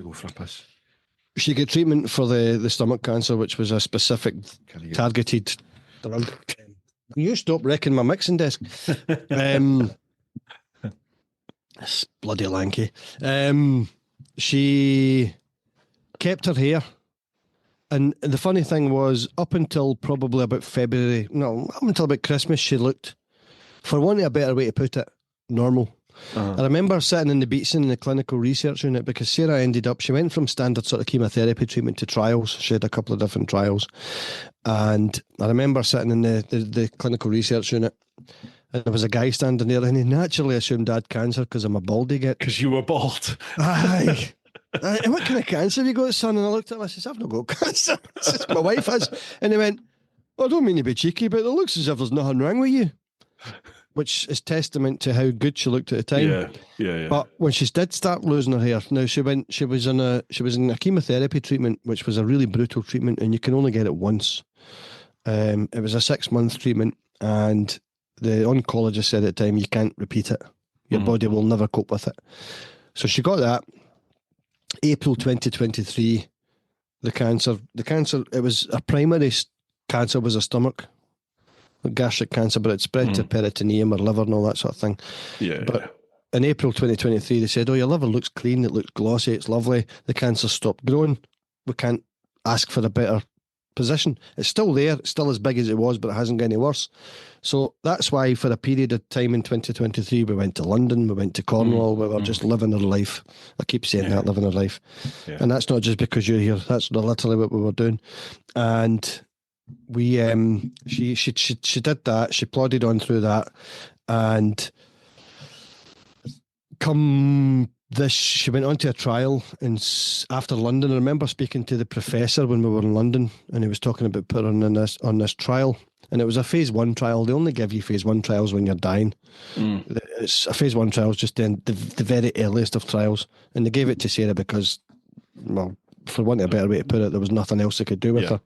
S3: treatment for the stomach cancer, which was a specific targeted drug. You stop wrecking my mixing desk. It's bloody lanky. She kept her hair, and the funny thing was, up until probably about up until about Christmas, she looked, for wanting a better way to put it, normal. I remember sitting in the Beatson in the clinical research unit, because Sarah she went from standard sort of chemotherapy treatment to trials. She had a couple of different trials. And I remember sitting in the clinical research unit, and there was a guy standing there, and he naturally assumed I had cancer because I'm a baldy git.
S2: Because you were bald.
S3: Aye. And what kind of cancer have you got, son? And I looked at him, I said, I've not got cancer. My wife has. And he went, well, I don't mean to be cheeky, but it looks as if there's nothing wrong with you. Which is testament to how good she looked at the time.
S2: Yeah.
S3: But when she did start losing her hair, now she was in a chemotherapy treatment, which was a really brutal treatment, and you can only get it once. It was a 6-month treatment, and the oncologist said at the time, you can't repeat it. Your body will never cope with it. So she got that. April 2023, the cancer, it was a primary cancer, was a stomach. Gastric cancer, but it spread to peritoneum or liver and all that sort of thing. But in April 2023, they said, your liver looks clean, it looks glossy, it's lovely. The cancer stopped growing. We can't ask for a better position. It's still there, it's still as big as it was, but it hasn't got any worse. So that's why for a period of time in 2023 we went to London, we went to Cornwall, we were just living our life. I keep saying that, living our life. And that's not just because you're here, that's literally what we were doing. And we she did that, she plodded on through that, and she went on to a trial after London. I remember speaking to the professor when we were in London, and he was talking about putting on this trial. And it was a phase 1 trial. They only give you phase 1 trials when you're dying. It's a phase 1 trial is just the very earliest of trials. And they gave it to Sarah because, well, for want of a better way to put it, there was nothing else they could do with her.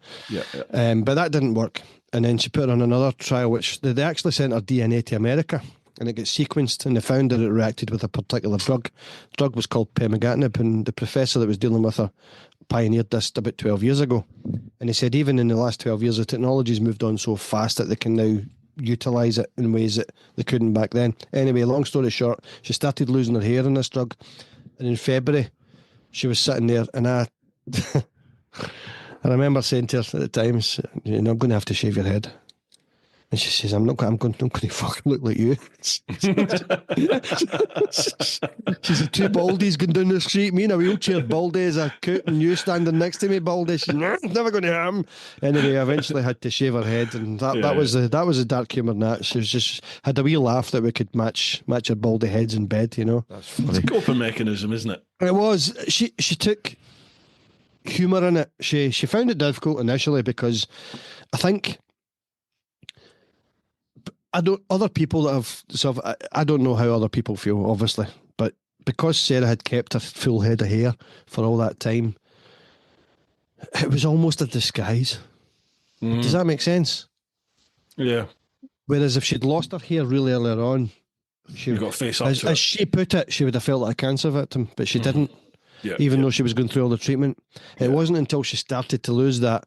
S3: But that didn't work. And then she put her on another trial, which they actually sent her DNA to America. And it got sequenced, and they found that it reacted with a particular drug. The drug was called pemigatinib, and the professor that was dealing with her pioneered this about 12 years ago. And he said even in the last 12 years, the technology's moved on so fast that they can now utilise it in ways that they couldn't back then. Anyway, long story short, she started losing her hair on this drug. And in February, she was sitting there, and I remember saying to her at the time, I'm going to have to shave your head. And she says, I'm not going to fucking look like you. She's two baldies going down the street, me in a wheelchair, baldy as a coot, and you standing next to me, baldy. She's never going to harm. Anyway, I eventually had to shave her head, and that was the dark humour in that. She was just had a wee laugh that we could match her baldy heads in bed,
S2: That's funny. It's a coping mechanism, isn't it?
S3: It was. She took humour in it. She found it difficult initially because I think other people that have I don't know how other people feel, obviously, but because Sarah had kept her full head of hair for all that time, it was almost a disguise. Does that make sense?
S2: Yeah.
S3: Whereas if she'd lost her hair really earlier on,
S2: you got face up
S3: as she put it, she would have felt like a cancer victim, but she didn't. Even though she was going through all the treatment. It wasn't until she started to lose that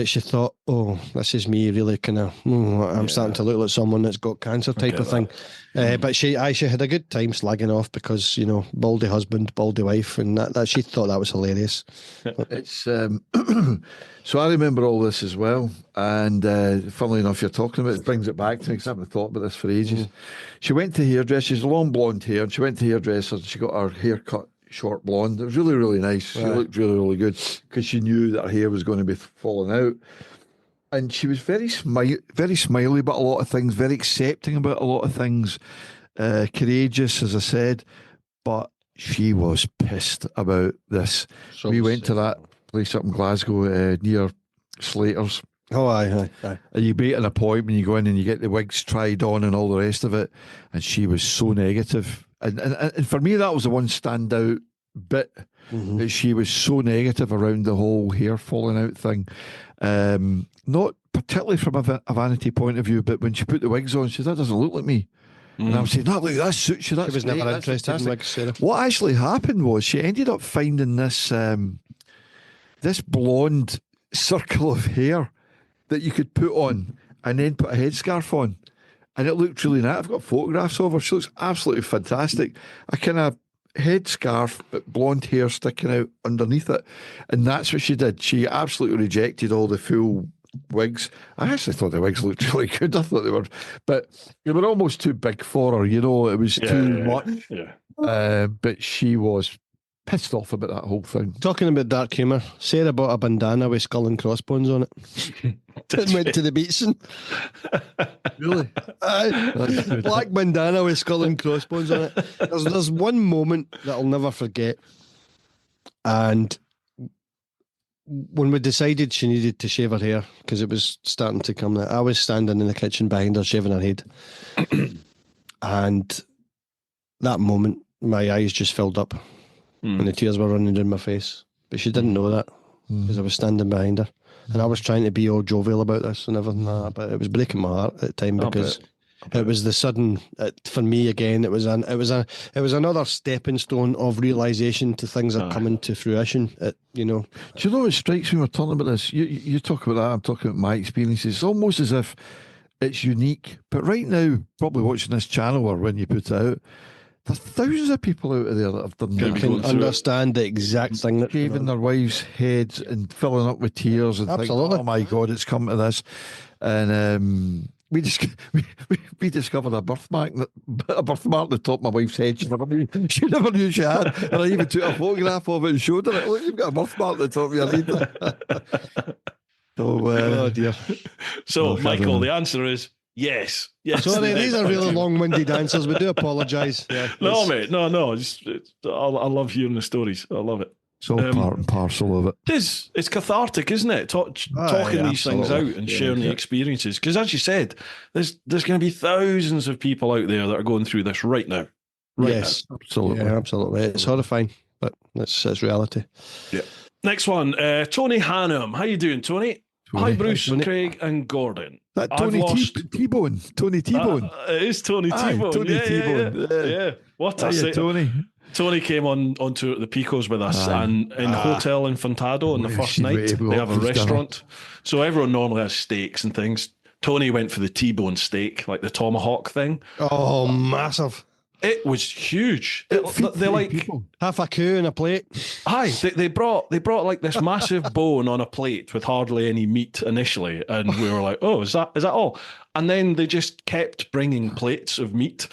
S3: she thought, oh, this is me really kind of, I'm starting to look like someone that's got cancer type of thing. But she had a good time slagging off because, baldy husband, baldy wife, and that she thought that was hilarious.
S4: It's so I remember all this as well, and funnily enough, you're talking about it brings it back to me because I haven't thought about this for ages. She went to hairdresser, she's long blonde hair, and she went to hairdresser and she got her hair cut short blonde. It was really, really nice. She looked really, really good because she knew that her hair was going to be falling out. And she was very smiley about a lot of things, very accepting about a lot of things, courageous, as I said. But she was pissed about this. So we went to that place up in Glasgow near Slater's.
S3: Oh, aye.
S4: And you make an appointment, you go in and you get the wigs tried on and all the rest of it. And she was so negative. And for me, that was the one standout bit, that she was so negative around the whole hair falling out thing. Not particularly from a vanity point of view, but when she put the wigs on, she said, that doesn't look like me. And I was saying, no, look, that suits you. That's
S3: she was
S4: great.
S3: Never interested in wigs, Sarah.
S4: What actually happened was she ended up finding this this blonde circle of hair that you could put on and then put a headscarf on. And it looked really nice. I've got photographs of her. She looks absolutely fantastic. A kind of headscarf, but blonde hair sticking out underneath it. And that's what she did. She absolutely rejected all the full wigs. I actually thought the wigs looked really good. I thought they were almost too big for her. It was too much. Yeah. But she was pissed off about that whole thing.
S3: Talking about dark humour, Sarah bought a bandana with skull and crossbones on it. And went to the beach.
S4: Really?
S3: Black bandana with skull and crossbones on it. There's one moment that I'll never forget. And when we decided she needed to shave her hair, because it was starting to come out, I was standing in the kitchen behind her shaving her head. And that moment, my eyes just filled up. And the tears were running down my face. But she didn't know that because I was standing behind her. And I was trying to be all jovial about this and everything like that, but it was breaking my heart at the time because it was the sudden, for me again, it was another stepping stone of realisation to things that are coming to fruition. Do
S4: you know what strikes me when we're talking about this? You talk about that, I'm talking about my experiences. It's almost as if it's unique. But right now, probably watching this channel or when you put it out, There's thousands of people out there that have done
S2: Can
S4: that.
S2: be
S3: Can
S2: going through it.
S3: understand the exact thing that
S4: Shaving their wives' heads and filling up with tears and thinking,
S3: Absolutely.
S4: oh my God, it's come to this. And we just we discovered a birthmark at the top of my wife's head. She never knew she had. And I even took a photograph of it and showed her. Look, you've got a birthmark at the top of your head. So,
S3: Oh dear.
S2: So,
S4: No,
S2: Michael,
S4: Shadow.
S2: the answer is yes. Yes.
S3: Sorry, these are really long-winded answers. We do apologise. Yeah,
S2: No, mate. No. I love hearing the stories. I love it.
S4: it's all part and parcel of it.
S2: It's cathartic, isn't it? Talking
S3: yeah,
S2: these things
S3: absolutely.
S2: out and sharing the experiences. Because as you said, there's going to be thousands of people out there that are going through this right now.
S3: Yes,
S4: Absolutely.
S3: yeah, absolutely. It's horrifying, but it's reality.
S2: Yeah. Next one, Tony Hannum. How you doing, Tony? Hi, Bruce,
S3: Tony.
S2: Craig, and Gordon.
S4: That
S2: I've
S4: Tony
S2: lost-
S4: T-Bone. Tony T-Bone.
S2: It is Tony
S4: Aye,
S2: T-Bone.
S4: Tony
S2: yeah,
S4: T-Bone.
S2: Yeah. Yeah. What I
S4: Hiya,
S2: say.
S4: Tony.
S2: Tony came on tour at the Picos with us,
S4: Aye.
S2: and in Hotel Infantado on the
S4: Yes,
S2: first
S4: you
S2: night,
S4: were able
S2: they
S4: to
S2: have a
S4: offer dinner.
S2: restaurant. So everyone normally has steaks and things. Tony went for the T-bone steak, like the tomahawk thing.
S3: Oh, massive!
S2: It was huge. They're like,
S4: people.
S3: Half a coup and a plate.
S2: hi. They brought like this massive bone on a plate with hardly any meat initially, and we were like, oh, is that all? And then they just kept bringing plates of meat.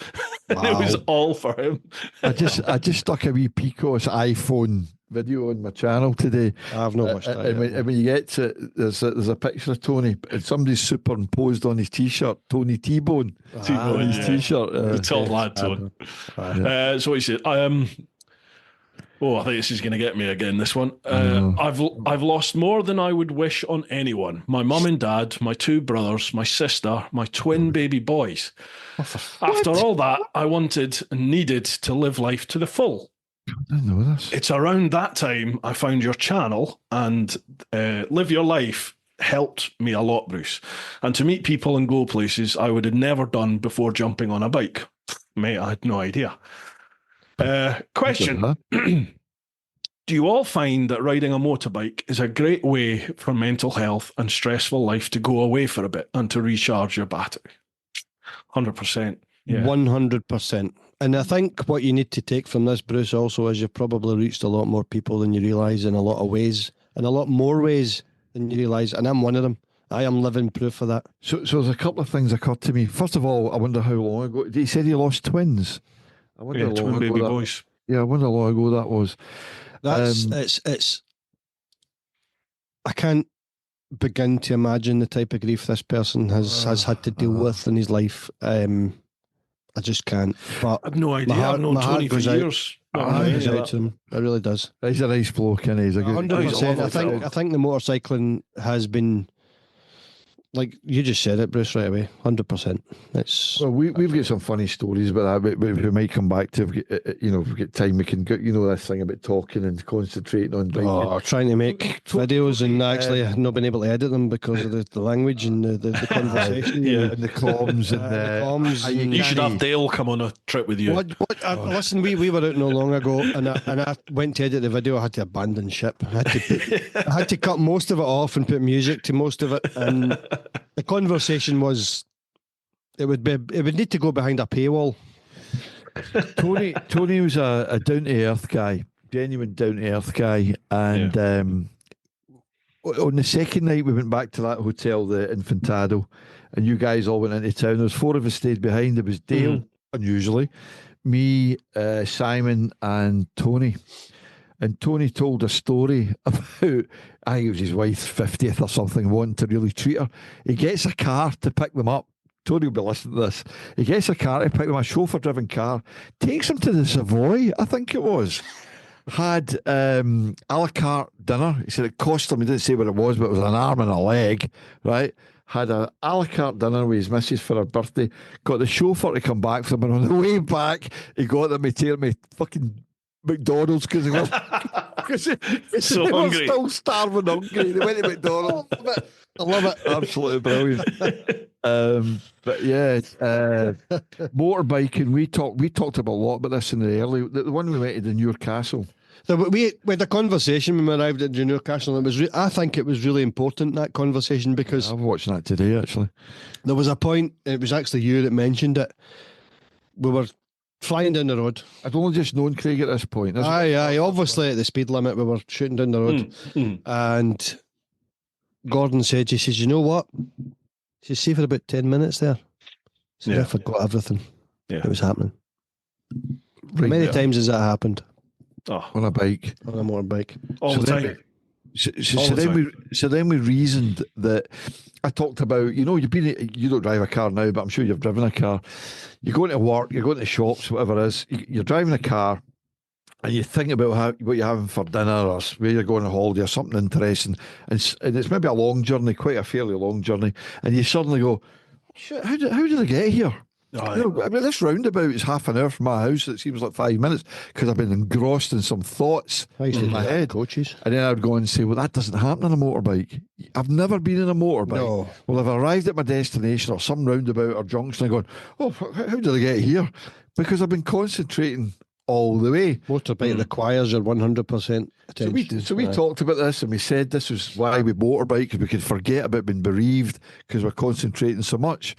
S2: And it was all for him.
S4: I just stuck a wee Picos iPhone video on my channel today.
S3: I've not watched that.
S4: And
S3: yet.
S4: when you get to it, there's a picture of Tony, and somebody's superimposed on his T-shirt, Tony T-Bone.
S2: T-bone,
S4: On his
S2: yeah.
S4: T-shirt.
S2: The top lad, Tony. So what you said. I think this is going to get me again. This one. I've lost more than I would wish on anyone. My mum and dad, my two brothers, my sister, my twin baby boys. After all that, I wanted and needed to live life to the full.
S4: I didn't know this.
S2: It's around that time I found your channel, and Live Your Life helped me a lot, Bruce. And to meet people and go places I would have never done before jumping on a bike. Mate, I had no idea. Question. Do you all find that riding a motorbike is a great way for mental health and stressful life to go away for a bit and to recharge your battery? 100%. Yeah.
S3: 100%. And I think what you need to take from this, Bruce, also is you've probably reached a lot more people than you realise in a lot of ways, in a lot more ways than you realise. And I'm one of them. I am living proof of that.
S4: So there's a couple of things occurred to me. First of all, I wonder how long ago. He said he lost twins. I wonder how long
S2: twin
S4: ago
S2: baby
S4: that,
S2: boys.
S4: Yeah, I wonder how long ago that was.
S3: That's it's. I can't begin to imagine the type of grief this person has had to deal with in his life. I just can't. But
S2: I've no idea.
S3: heart-
S2: I've known
S3: my heart
S2: Tony for
S3: goes out.
S2: years.
S3: it
S2: Not knowing
S3: goes
S2: any of
S3: out
S2: that.
S3: to him. It really does.
S4: He's a nice bloke, and he's a good.
S3: 100%.
S2: lovely
S3: I think the motorcycling has like you just said it, Bruce, right away. 100%. It's
S4: Well, we've got some funny stories about that, but we might come back to. If we've got time, we can go. This thing about talking and concentrating on.
S3: trying to make videos and actually not being able to edit them because of the language and the conversation.
S2: Yeah.
S4: And the comms and
S3: The comms and-
S2: You should have Dale come on a trip with you.
S3: Listen, we were out not long ago, and I went to edit the video. I had to abandon ship. I had to cut most of it off and put music to most of it. And the conversation was, it would need to go behind a paywall.
S4: Tony was a down to earth guy, genuine down to earth guy, and on the second night we went back to that hotel, the Infantado, and you guys all went into town. There was four of us stayed behind. There was Dale, unusually, me, Simon, and Tony. And Tony told a story about, I think it was his wife's 50th or something, wanting to really treat her. He gets a car to pick them up. Tony will be listening to this. He gets a car to pick them, a chauffeur-driven car, takes them to the Savoy, I think it was. Had a la carte dinner. He said it cost him, he didn't say what it was, but it was an arm and a leg, right? Had a la carte dinner with his missus for her birthday. Got the chauffeur to come back for them, and on the way back, he got them to take me fucking McDonald's because they were
S2: So
S4: they were
S2: hungry.
S4: still starving hungry. They went to McDonald's. I love it. Absolutely brilliant. But yeah, motorbiking. We talked about a lot about this in the early. The one we went to the Newcastle.
S3: So we had a conversation when we arrived at Newcastle, and it was. I think it was really important, that conversation, because
S4: I'm watching that today actually.
S3: there was a point. It was actually you that mentioned it. We were flying down the road.
S4: I'd only just known Craig at this point.
S3: Aye. Obviously, at the speed limit, we were shooting down the road, and Gordon said, "He says, you know what? He says, see for about 10 minutes there. He said, I forgot everything.
S2: Yeah.
S3: It was happening.
S4: Right
S3: How many
S4: there.
S3: times has that happened
S4: On a bike.
S3: on a motorbike?
S2: All the time.
S4: So then we reasoned that I talked about, you don't drive a car now, but I'm sure you've driven a car. You're going to work, you're going to shops, whatever it is. You're driving a car and you think about what you're having for dinner or where you're going on holiday or something interesting. And it's maybe a long journey, quite a fairly long journey. And you suddenly go, shit, how did I get here? This roundabout is half an hour from my house. It seems like 5 minutes because I've been engrossed in some thoughts
S3: I used to
S4: in my
S3: do
S4: head.
S3: coaches.
S4: And then I would go and say, well, that doesn't happen on a motorbike. I've never been in a motorbike.
S3: No.
S4: Well, I've arrived at my destination or some roundabout or junction and going, oh, how did I get here? Because I've been concentrating all the way.
S3: Motorbike requires your 100% attention.
S4: So we talked about this and we said this was why we motorbike, because we could forget about being bereaved because we're concentrating so much.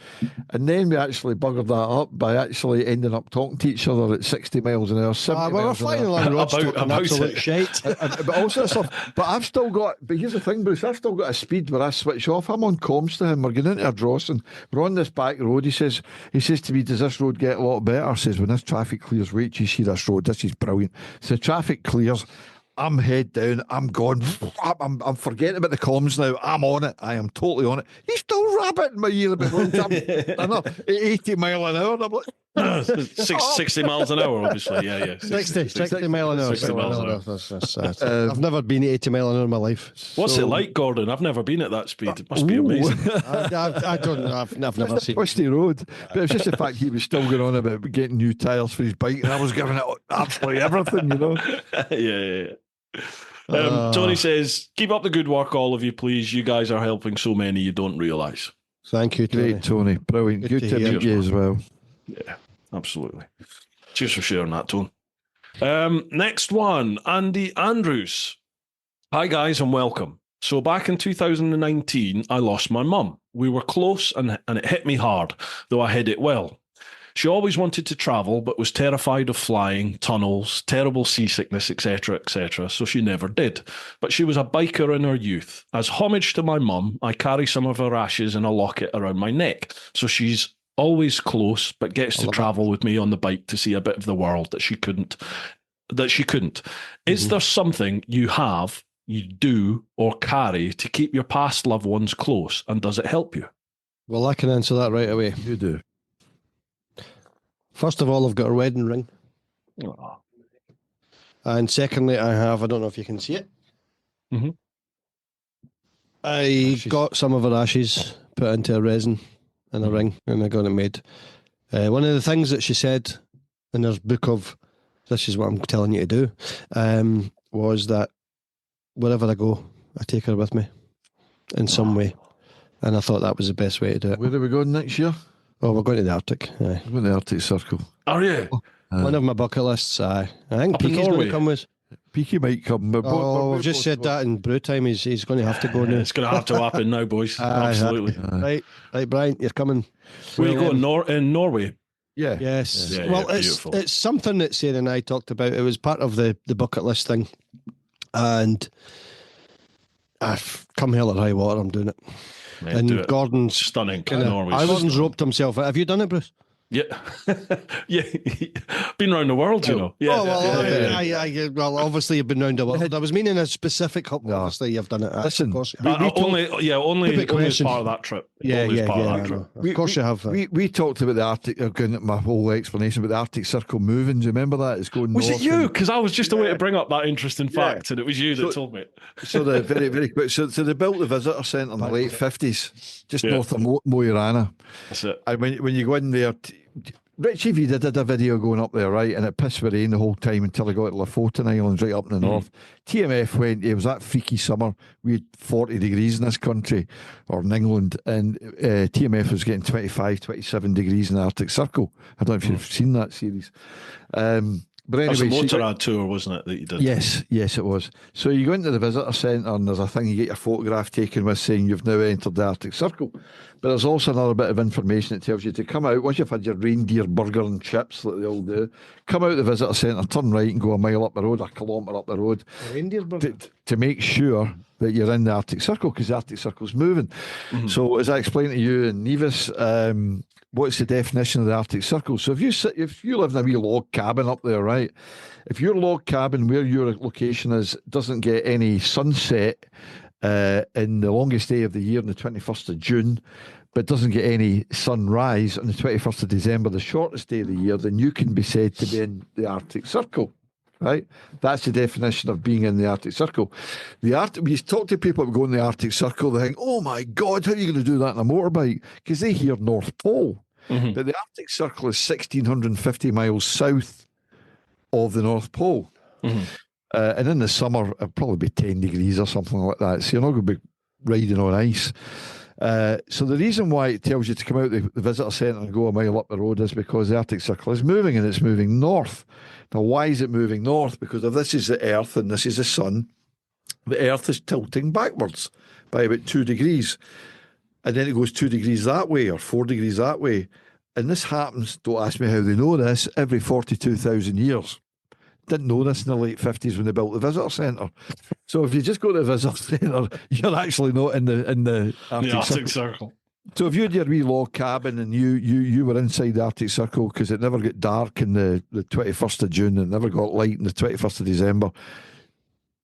S4: And then we actually buggered that up by actually ending up talking to each other at 60 miles an hour, 70
S3: we're
S4: miles an
S3: flying
S4: hour.
S3: along roads
S2: About-
S3: talking
S2: about
S3: absolute
S2: it.
S3: shite.
S4: But also stuff. But here's the thing, Bruce, I've still got a speed where I switch off. I'm on comms to him. We're getting into a Drossen. We're on this back road. He says to me, does this road get a lot better? I says, when this traffic clears, wait till you see this road. This is brilliant. So the traffic clears. I'm head down. I'm gone. I'm forgetting about the comms now. I'm on it. I am totally on it. He's still rabbiting my ear about I'm at 80 mile an hour. And I'm like,
S2: 60 miles an hour, obviously. Yeah.
S3: 60 mile an hour.
S2: 60 miles an hour.
S3: That's I've never been 80 mile an hour in my life.
S2: What's it like, Gordon? I've never been at that speed. It must be amazing.
S3: I've never seen.
S4: twisty road. But it's just the fact he was still going on about getting new tyres for his bike, and I was giving it absolutely everything.
S2: Yeah. Tony says, keep up the good work, all of you, please. You guys are helping so many you don't realise.
S3: Thank you, Tony.
S4: Great, Tony. Brilliant. Good to
S3: hear.
S4: meet you as well.
S2: Yeah, absolutely. Cheers for sharing that, Tone. Next one, Andy Andrews. Hi, guys, and welcome. So back in 2019, I lost my mum. We were close and it hit me hard, though I hid it well. She always wanted to travel, but was terrified of flying, tunnels, terrible seasickness, etc., so she never did. But she was a biker in her youth. As homage to my mum, I carry some of her ashes in a locket around my neck, so she's always close, but gets to travel with me on the bike to see a bit of the world that she couldn't. Is there something you do, or carry to keep your past loved ones close, and does it help you?
S3: Well, I can answer that right away.
S4: You do.
S3: First of all, I've got a wedding ring.
S2: Oh.
S3: And secondly, I don't know if you can see it.
S2: Mm-hmm.
S3: I got some of her ashes put into a resin in a ring, and I got it made. One of the things that she said in her book of, this is what I'm telling you to do, was that wherever I go, I take her with me in some way. And I thought that was the best way to do it.
S4: Where are we going next year?
S3: Oh, we're going to the Arctic. Aye.
S4: We're going to the Arctic Circle.
S2: Are you?
S3: One of my bucket lists. Aye. I think
S2: Up in
S3: Peaky's going
S2: Norway?
S3: to come with.
S4: Peaky might come. But
S3: We've just said that in brew time. He's going to have to go now.
S2: It's going to have to happen now, boys.
S3: Aye,
S2: Absolutely.
S3: Right, Brian, you're coming.
S2: Where you going? In Norway?
S4: Yeah.
S3: Yes.
S2: Yeah,
S3: Well,
S2: yeah,
S3: it's
S2: beautiful.
S3: it's something that Sarah and I talked about. It was part of the bucket list thing, and I've come hell or high water. I'm doing it.
S2: Mate,
S3: and
S2: do it.
S3: Gordon's
S2: Stunning.
S3: kinda-
S2: Norway's
S3: Gordon's roped himself. Have you done it, Bruce?
S2: Yeah. Yeah. Been around the world, you know. Yeah.
S3: Oh, well,
S2: yeah.
S3: well, obviously you've been round the world. I was meaning a specific. Obviously, you've done it.
S4: Listen,
S3: of course.
S2: Only as
S3: question.
S2: part of that trip.
S3: Yeah,
S2: Only as part of
S3: I
S2: that trip.
S3: know. Of course you have.
S4: We talked about the Arctic, again, my whole explanation about the Arctic Circle moving. Do you remember that? It's going
S2: Was
S4: north.
S2: it you?
S4: and-
S2: Because I was just a way to bring up that interesting fact, and it was you that told me.
S4: So the very, very quick. So they built the visitor centre in the late 50s, just
S2: Yeah.
S4: north of Mo Irana.
S2: That's it.
S4: And when you go in there, Richie V did a video going up there, right? And it pissed with rain the whole time until I got to Lofoten Islands, right up in the north. TMF went, it was that freaky summer. We had 40 degrees in this country, or in England, and TMF was getting 25, 27 degrees in the Arctic Circle. I don't know if you've seen that series. But
S2: That was a
S4: anyway,
S2: Motorrad tour, wasn't it, that you did?
S4: yes, it was. So you go into the visitor centre and there's a thing you get your photograph taken with saying you've now entered the Arctic Circle. But there's also another bit of information that tells you to come out, once you've had your reindeer burger and chips like they all do, come out the visitor centre, turn right and go a mile up the road, a kilometre up the road.
S3: Reindeer burger.
S4: To make sure that you're in the Arctic Circle, because the Arctic Circle's moving.
S2: Mhm.
S4: So as I explained to you and Nevis, what's the definition of the Arctic Circle? So if you live in a wee log cabin up there, right? If your log cabin where your location is doesn't get any sunset in the longest day of the year on the 21st of June, but doesn't get any sunrise on the 21st of December, the shortest day of the year, then you can be said to be in the Arctic Circle. Right, that's the definition of being in the Arctic Circle. When you talk to people who go in the Arctic Circle, they think, "Oh my God, how are you going to do that on a motorbike?" Because they hear North Pole,
S2: Mhm.
S4: but the Arctic Circle is 1,650 miles south of the North Pole, and in the summer it'll probably be 10 degrees or something like that. So you're not going to be riding on ice. So the reason why it tells you to come out the visitor centre and go a mile up the road is because the Arctic Circle is moving and it's moving north. Now, why is it moving north? Because if this is the Earth and this is the Sun, the Earth is tilting backwards by about 2 degrees. And then it goes 2 degrees that way or 4 degrees that way. And this happens, don't ask me how they know this, every 42,000 years. Didn't know this in the late 50s when they built the visitor centre. So if you just go to the visitor centre, you're actually not in the Arctic Circle.
S2: Circle.
S4: So if you had your wee log cabin and you were inside the Arctic Circle because it never got dark in the 21st of June and never got light in the 21st of December,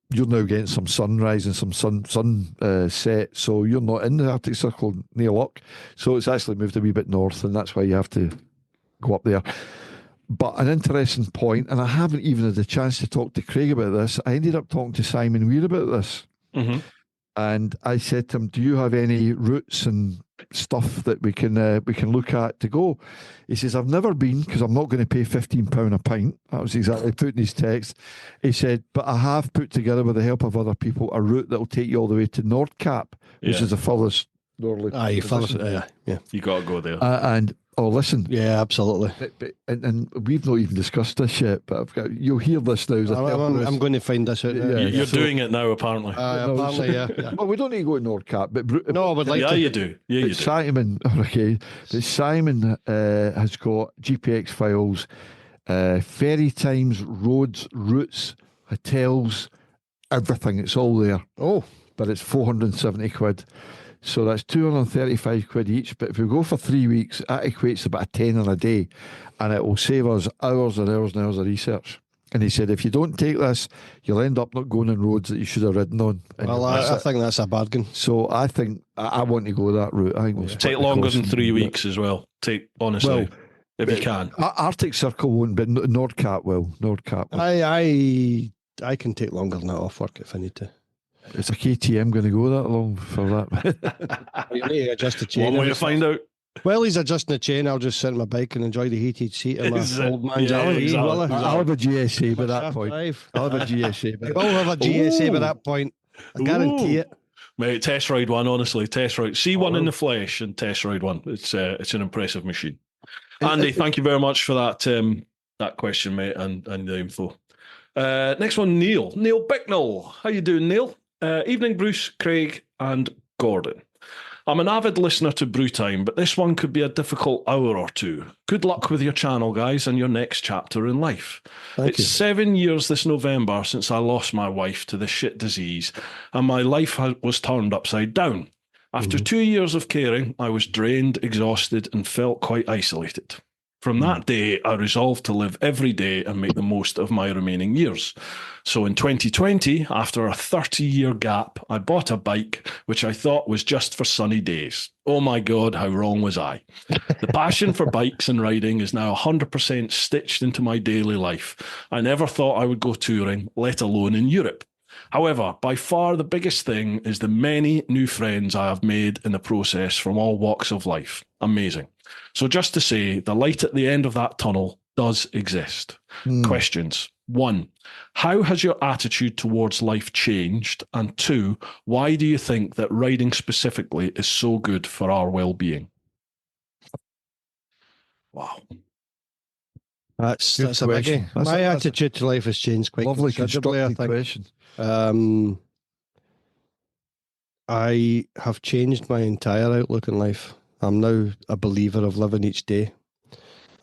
S4: you're now getting some sunrise and some sun set. So you're not in the Arctic Circle, near luck. So it's actually moved a wee bit north, and that's why you have to go up there. But an interesting point, and I haven't even had the chance to talk to Craig about this. I ended up talking to Simon Weir about this.
S2: Mm-hmm.
S4: And I said to him, "Do you have any routes and stuff that we can look at to go?" He says, "I've never been because I'm not going to pay £15 a pint." That was exactly put in his text. He said, "But I have put together with the help of other people a route that will take you all the way to Nordkap, which is the furthest northerly."
S3: Aye, furthest, yeah.
S2: You got to go there.
S4: And listen,
S3: Yeah, absolutely.
S4: and we've not even discussed this yet, but you'll hear this now.
S3: I'm going to find this out.
S4: Yeah.
S2: You're doing it now, apparently.
S3: Apparently, yeah.
S4: Well, we don't need to go to Nordkap, but
S3: No, I would like
S2: yeah,
S3: to.
S2: you do. Yeah, you do.
S4: Simon, okay. But Simon has got GPX files, ferry times, roads, routes, hotels, everything. It's all there.
S3: Oh,
S4: But it's 470 quid. So that's 235 quid each. But if we go for 3 weeks, that equates to about a tenner a day. And it will save us hours and hours and hours of research. And he said, if you don't take this, you'll end up not going on roads that you should have ridden on. And
S3: well, I think that's a bargain.
S4: so I think I want to go that route. I think we'll split
S2: Take
S4: the
S2: longer
S4: cost
S2: than
S4: and
S2: 3
S4: do it.
S2: weeks as well. Honestly, if you can.
S4: Arctic Circle won't, but Nordkap will. Nordkap will.
S3: I can take longer than that off work if I need to.
S4: Is a KTM going to go that long for that?
S3: You need to adjust the chain.
S2: One way to find out.
S3: Well, he's adjusting the chain. I'll just sit on my bike and enjoy the heated seat of my
S2: Is it?
S3: old man's
S2: Yeah,
S3: RV,
S2: exactly.
S3: will I?
S4: I'll have a GSA by that point.
S3: Drive.
S4: I'll have a GSA.
S3: We will have a GSA by
S2: Ooh.
S3: that point. I guarantee
S2: Ooh.
S3: it.
S2: Mate, test ride one, honestly. Test ride. See one in the flesh and test ride one. It's an impressive machine. Andy, thank you very much for that question, mate, and the info. Next one, Neil. Neil Bicknell. How you doing, Neil? Evening, Bruce, Craig, and Gordon. I'm an avid listener to Brew Time, but this one could be a difficult hour or two. Good luck with your channel, guys, and your next chapter in life.
S3: Thank you.
S2: 7 years this November since I lost my wife to the shit disease, and my life was turned upside down. After 2 years of caring, I was drained, exhausted, and felt quite isolated. From that day, I resolved to live every day and make the most of my remaining years. So in 2020, after a 30-year gap, I bought a bike, which I thought was just for sunny days. Oh my God, how wrong was I? The passion for bikes and riding is now 100% stitched into my daily life. I never thought I would go touring, let alone in Europe. However, by far the biggest thing is the many new friends I have made in the process from all walks of life. Amazing. So just to say, the light at the end of that tunnel does exist. Questions. 1, how has your attitude towards life changed? And 2, why do you think that riding specifically is so good for our well-being? Wow.
S3: That's
S4: Good
S3: a biggie.
S4: question.
S3: My attitude to life has changed quite
S4: Lovely
S3: considerably, I
S4: constructed
S3: think.
S4: question.
S3: I have changed my entire outlook in life. I'm now a believer of living each day.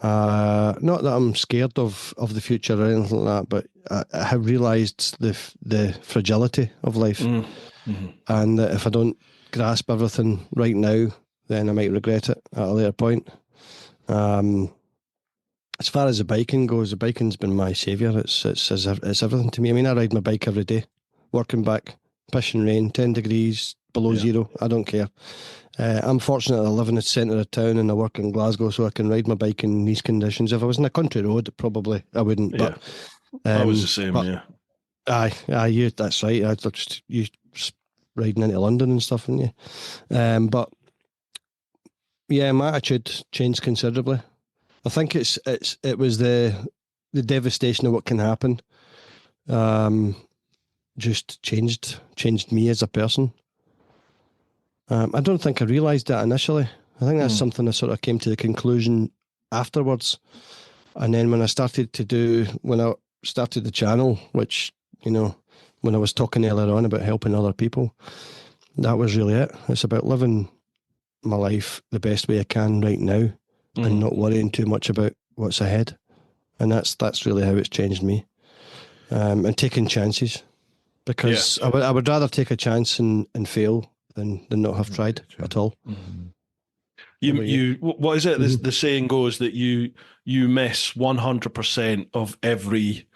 S3: Not that I'm scared of the future or anything like that, but I have realised the fragility of life, and that if I don't grasp everything right now, then I might regret it at a later point. As far as the biking goes, the biking's been my saviour. It's everything to me. I mean, I ride my bike every day, working back, pissing rain, 10 degrees below zero. I don't care. I'm fortunate that I live in the centre of town and I work in Glasgow, so I can ride my bike in these conditions. If I was in a country road, probably I wouldn't.
S2: Yeah.
S3: But
S2: I was the same. Yeah.
S3: you. That's right. You riding into London and stuff, didn't you? But yeah, my attitude changed considerably. I think it was the devastation of what can happen. Just changed me as a person. I don't think I realised that initially. I think that's something I sort of came to the conclusion afterwards. And then when I started the channel, which, when I was talking earlier on about helping other people, that was really it. It's about living my life the best way I can right now and not worrying too much about what's ahead. And that's really how it's changed me. And taking chances. Because I would rather take a chance and fail than not have tried at all.
S2: You what is it? The saying goes that you miss 100% of every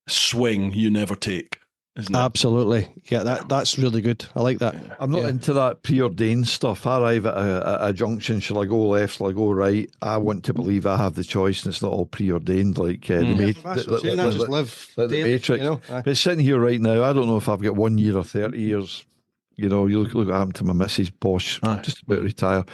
S2: swing you never take, isn't it?
S3: Absolutely. Yeah, that's really good. I like that.
S4: I'm not into that preordained stuff. I arrive at a junction. Shall I go left? Shall I go right? I want to believe I have the choice, and it's not all preordained like the Matrix. But sitting here right now, I don't know if I've got 1 year or 30 years. You look what happened to my missus, Bosch, just about to retire.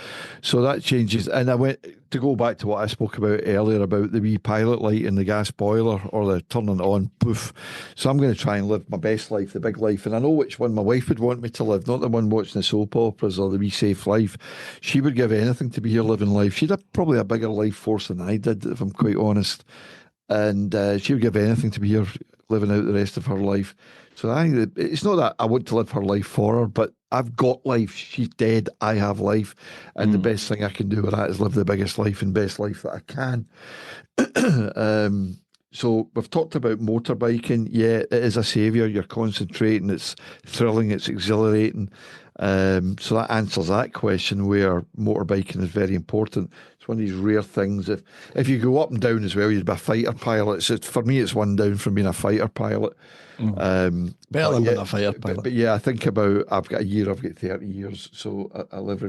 S4: So that changes. And I went to go back to what I spoke about earlier about the wee pilot light in the gas boiler or the turning it on, poof. So I'm going to try and live my best life, the big life. And I know which one my wife would want me to live, not the one watching the soap operas or the wee safe life. She would give anything to be here living life. She'd have probably a bigger life force than I did, if I'm quite honest. And she would give anything to be here living out the rest of her life. So I think it's not that I want to live her life for her, but I've got life. She's dead. I have life. And the best thing I can do with that is live the biggest life and best life that I can. So we've talked about motorbiking. Yeah, it is a saviour. You're concentrating. It's thrilling. It's exhilarating. So that answers that question where motorbiking is very important. It's one of these rare things. If you go up and down as well, you'd be a fighter pilot. For me, it's one down from being a fighter pilot.
S3: Better than being a fighter pilot.
S4: But yeah, I think about I've got a year, I've got 30 years, so I live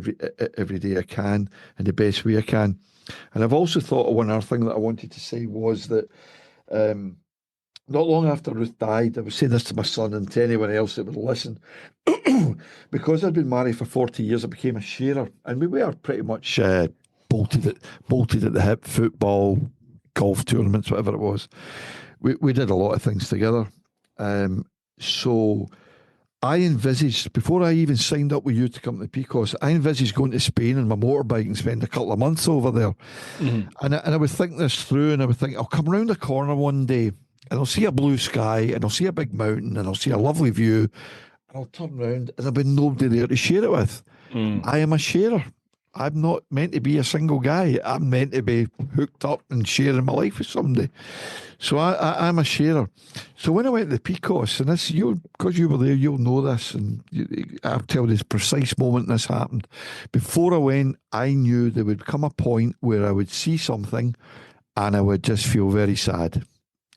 S4: every day I can in the best way I can. And I've also thought of one other thing that I wanted to say was that not long after Ruth died, I would say this to my son and to anyone else that would listen. Because I'd been married for 40 years, I became a sharer, and we were pretty much bolted at the hip, football, golf tournaments, whatever it was. We did a lot of things together. So I envisaged, before I even signed up with you to come to Picos, I envisaged going to Spain on my motorbike and spend a couple of months over there. And I would think this through, and I would think, I'll come round the corner one day and I'll see a blue sky and I'll see a big mountain and I'll see a lovely view, and I'll turn round and there'll be nobody there to share it with. I am a sharer. I'm not meant to be a single guy. I'm meant to be hooked up and sharing my life with somebody. So I'm a sharer. So when I went to the Picos, and this, because you were there, you'll know this, and I'll tell you this precise moment this happened. Before I went, I knew there would come a point where I would see something and I would just feel very sad.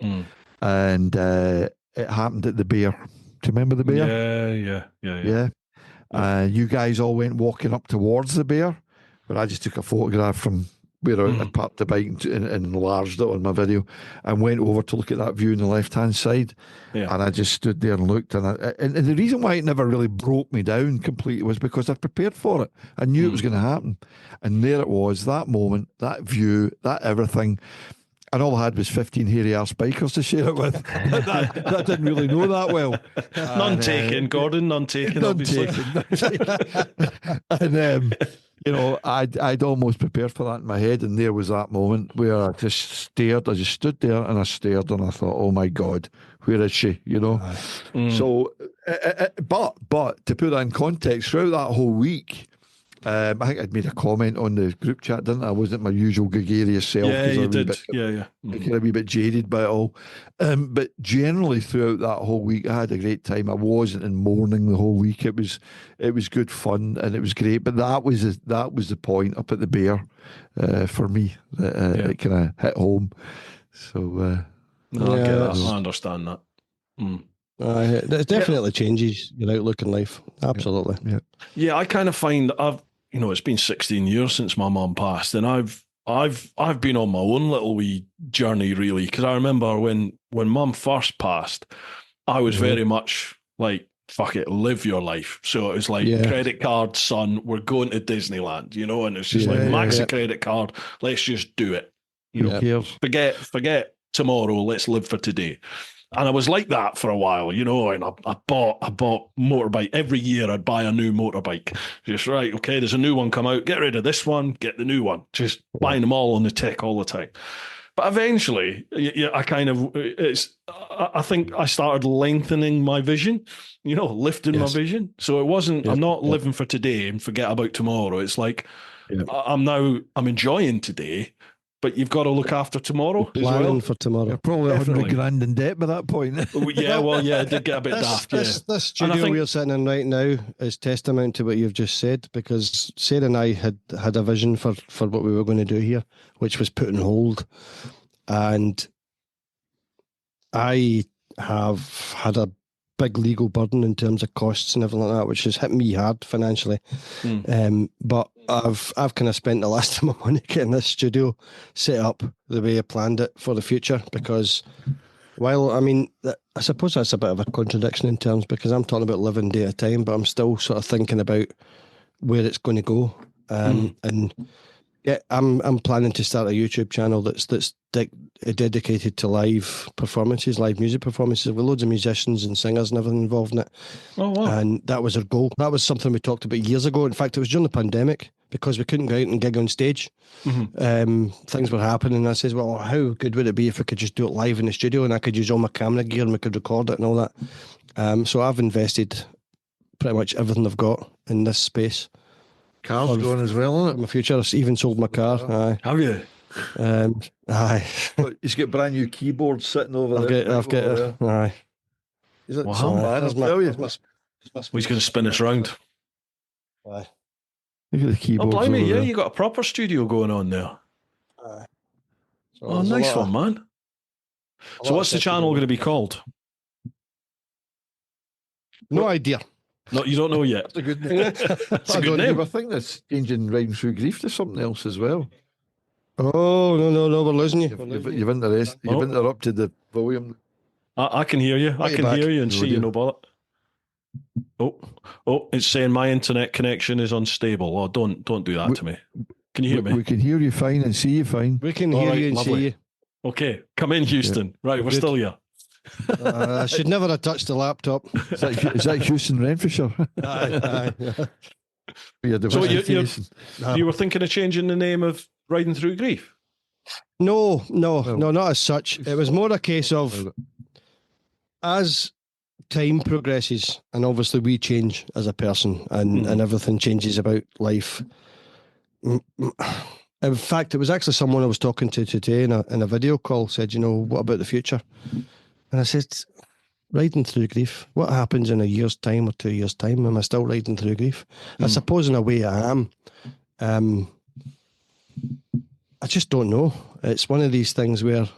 S4: And it happened at the Bear. Do you remember the Bear? Yeah. You guys all went walking up towards the Bear, but I just took a photograph from where I parked the bike and enlarged it on my video and went over to look at that view on the left-hand side. And I just stood there and looked. And the reason why it never really broke me down completely was because I prepared for it. I knew it was going to happen. And there it was, that moment, that view, that everything. And all I had was 15 hairy-arse bikers to share it with. that didn't really know that well.
S2: None taken, Gordon, none taken, obviously.
S4: And You know, I'd almost prepared for that in my head, and there was that moment where I just stared. I just stood there and I stared, and I thought, "Oh my God, where is she?" You know. So, but to put that in context, throughout that whole week, I think I'd made a comment on the group chat, didn't I? I wasn't my usual gregarious self.
S2: Yeah, you did.
S4: Bit,
S2: yeah.
S4: Kind of a wee bit jaded by it all. But generally throughout that whole week, I had a great time. I wasn't in mourning the whole week. It was good fun and it was great. But that was the point up at the Bear for me. It kind of hit home. So
S2: no, I get that. I understand that.
S3: It definitely changes your outlook in life. Absolutely.
S2: Yeah, I kind of find it's been 16 years since my mum passed, and I've been on my own little wee journey, really, because I remember when mum first passed, I was very much like, fuck it, live your life. So it was like, credit card, son, we're going to Disneyland, and it's just max a credit card, let's just do it. Forget tomorrow, let's live for today. And I was like that for a while, and I bought motorbike. Every year I'd buy a new motorbike. Just, right, okay, there's a new one come out, get rid of this one, get the new one. Just buying them all on the tick all the time. But eventually, I think I started lengthening my vision, lifting my vision. So it wasn't, I'm not living for today and forget about tomorrow. It's like, I'm enjoying today, but you've got to look after tomorrow.
S3: Planning for tomorrow.
S4: You're probably 100 grand in debt by that point.
S2: I did get a bit daft.
S3: This studio we're sitting in right now is testament to what you've just said, because Sarah and I had a vision for what we were going to do here, which was put on hold. And I have had a big legal burden in terms of costs and everything like that, which has hit me hard financially. But I've kind of spent the last of my money getting this studio set up the way I planned it for the future, because I suppose that's a bit of a contradiction in terms, because I'm talking about living day at a time, but I'm still sort of thinking about where it's going to go. And yeah, I'm planning to start a YouTube channel that's dedicated to live performances, live music performances, with loads of musicians and singers and everything involved in it.
S2: Oh, wow.
S3: And that was our goal. That was something we talked about years ago. In fact, it was during the pandemic, because we couldn't go out and gig on stage. Things were happening, and I says, well, how good would it be if we could just do it live in the studio, and I could use all my camera gear and we could record it and all that. So I've invested pretty much everything I've got in this space.
S4: Car's going as well, isn't it?
S3: My future. I've even sold my car. Aye.
S2: Have you?
S3: Aye.
S4: He's got brand new keyboards sitting over there.
S3: I've got aye.
S4: Is it?
S2: Wow,
S4: man, I'll tell you.
S2: He's going to spin us round.
S3: Aye.
S4: Look at the keyboards.
S2: Oh, blimey,
S4: over there.
S2: you got a proper studio going on there.
S3: Aye.
S2: So nice one, man. So what's the channel going to be called?
S3: No idea.
S2: No, you don't know yet.
S4: That's a good name.
S2: That's a good name.
S4: I think that's changing Riding Through Grief to something else as well.
S3: Oh, no, we're losing you.
S4: You've interrupted the volume.
S2: I can hear you. I can hear you and see you, no bother. Oh, it's saying my internet connection is unstable. Oh, don't do that to me. Can you hear me?
S4: We can hear you fine and see you fine.
S3: We can hear you and see you.
S2: Okay, come in, Houston. Yeah. Right, we're still here.
S3: I should never have touched the laptop.
S4: Is that Houston, Renfrewshire?
S3: Aye.
S2: So you were thinking of changing the name of Riding Through Grief?
S3: No, not as such. It was more a case of, as time progresses, and obviously we change as a person, and everything changes about life. In fact, it was actually someone I was talking to today in a video call said, what about the future? And I said, riding through grief. What happens in a year's time or 2 years' time? Am I still riding through grief? I suppose in a way I am. I just don't know. It's one of these things where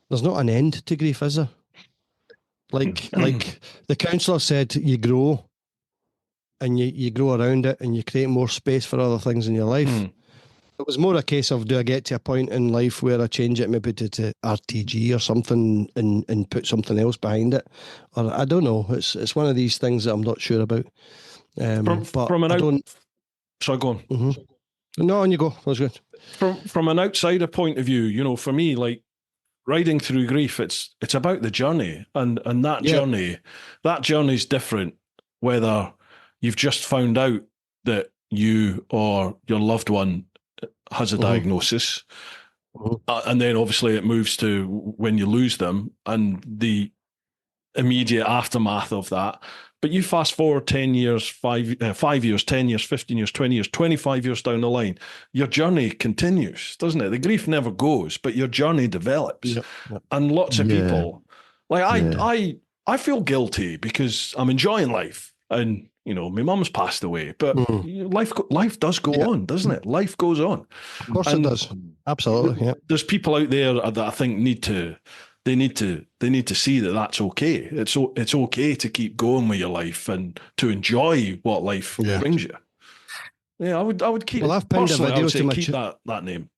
S3: there's not an end to grief, is there? Like the counsellor said, you grow and you grow around it and you create more space for other things in your life. It was more a case of, do I get to a point in life where I change it maybe to RTG or something and put something else behind it? Or I don't know. It's one of these things that I'm not sure about. Sorry,
S2: go on.
S3: No, on you go. That was good.
S2: From an outsider point of view, for me, like riding through grief, it's about the journey, and that journey's different whether you've just found out that you or your loved one has a diagnosis, and then obviously it moves to when you lose them and the immediate aftermath of that. But you fast forward 10 years, 5 years, 10 years, 15 years, 20 years, 25 years down the line, your journey continues, doesn't it? The grief never goes, but your journey develops.
S3: Yep.
S2: And lots of people, like I feel guilty because I'm enjoying life, and my mum's passed away, but life does go on, doesn't it? Life goes on.
S3: Of course it does. Absolutely. Yeah.
S2: There's people out there that I think need to see that that's okay. It's okay to keep going with your life and to enjoy what life brings you. Yeah, I would keep.
S3: Well, I've pinned a video to
S2: keep that name.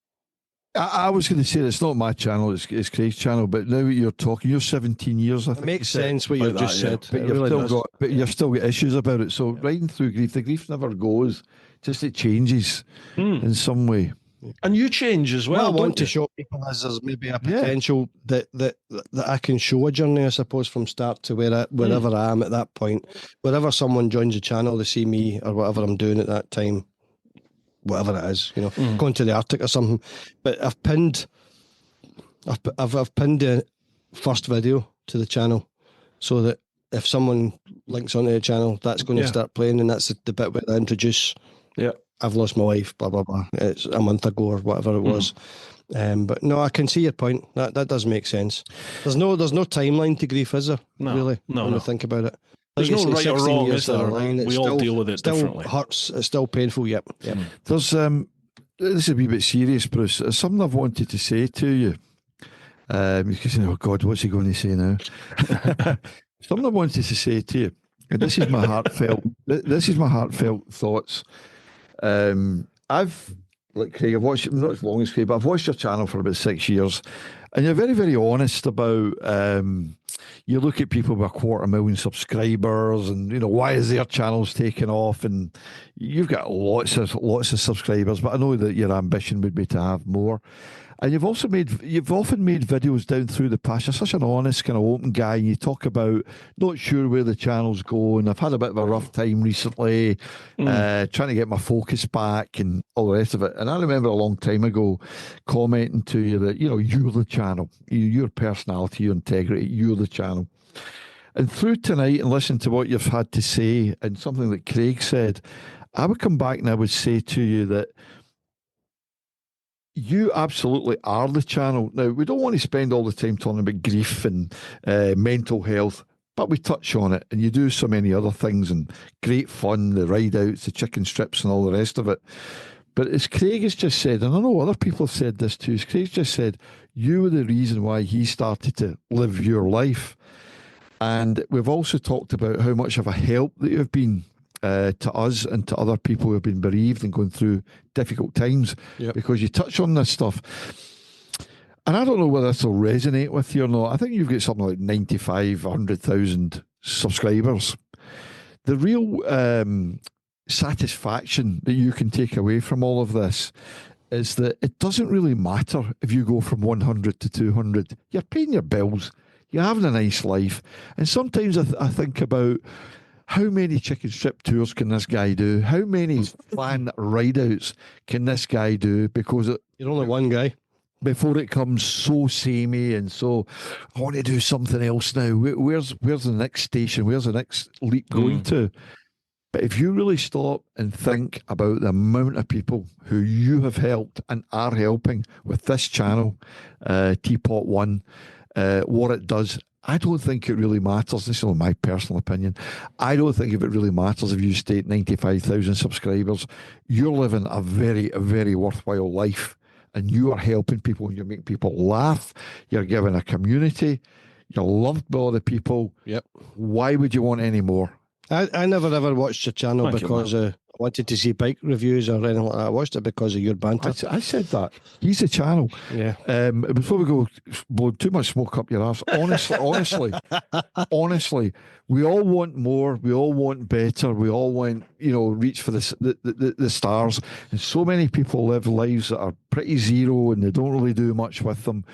S4: I was going to say it's not my channel; it's Craig's channel. But now you're talking, you're 17 years. I think
S3: it makes sense what you've just said.
S4: But you've still got issues about it. So riding through grief, the grief never goes; just it changes in some way.
S2: And you change as well.
S3: What I want to show people is there's maybe a potential that I can show a journey, I suppose, from start to wherever I am at that point. Wherever someone joins the channel, they see me or whatever I'm doing at that time, whatever it is, going to the Arctic or something. But I've pinned the first video to the channel so that if someone links onto the channel, that's going to start playing, and that's the bit where I introduce. Yeah. I've lost my wife, blah, blah, blah. It's a month ago or whatever it was. But no, I can see your point. That does make sense. There's no timeline to grief, is there?
S2: No,
S3: really?
S2: No,
S3: when you think about it.
S2: There's no right or wrong, is there? We all deal with it
S3: still
S2: differently.
S3: Hurts. It's still painful, yep.
S4: There's, this is a wee bit serious, Bruce. There's something I've wanted to say to you. You're saying, oh God, what's he going to say now? Something I wanted to say to you. And this is my heartfelt thoughts. I've, like Craig, I've watched, not as long as Craig, but I've watched your channel for about 6 years, and you're very, very honest about, you look at people with 250,000 subscribers and, why is their channels taking off? And you've got lots of subscribers, but I know that your ambition would be to have more. And you've often made videos down through the past. You're such an honest, kind of open guy. And you talk about not sure where the channel's going. I've had a bit of a rough time recently, trying to get my focus back and all the rest of it. And I remember a long time ago commenting to you that, you're the channel. Your personality, your integrity, you're the channel. And through tonight and listen to what you've had to say and something that Craig said, I would come back and I would say to you that you absolutely are the channel. Now, we don't want to spend all the time talking about grief and mental health, but we touch on it, and you do so many other things, and great fun, the ride-outs, the chicken strips and all the rest of it. But as Craig has just said, and I know other people have said this too, as Craig just said, you were the reason why he started to live your life. And we've also talked about how much of a help that you've been to us and to other people who have been bereaved and going through difficult times, because you touch on this stuff. And I don't know whether this will resonate with you or not. I think you've got something like 95, 100,000 subscribers. The real satisfaction that you can take away from all of this is that it doesn't really matter if you go from 100 to 200. You're paying your bills. You're having a nice life. And sometimes I think about, how many chicken strip tours can this guy do? How many fan ride-outs can this guy do? Because
S3: you're only one guy.
S4: Before it comes so samey and so, I want to do something else now. Where's the next station? Where's the next leap going to? But if you really stop and think about the amount of people who you have helped and are helping with this channel, TeapotOne, what it does, I don't think it really matters. This is only my personal opinion. I don't think if it really matters if you stay at 95,000 subscribers. You're living a very, very worthwhile life, and you are helping people. You're making people laugh. You're giving a community. You're loved by other people.
S3: Yep.
S4: Why would you want any more?
S3: I never ever watched your channel because I wanted to see bike reviews or anything like that. I watched it because of your banter.
S4: I said that. He's the channel.
S3: Yeah.
S4: Before we go blow too much smoke up your arse, honestly, we all want more. We all want better. We all want, reach for the stars. And so many people live lives that are pretty zero and they don't really do much with them.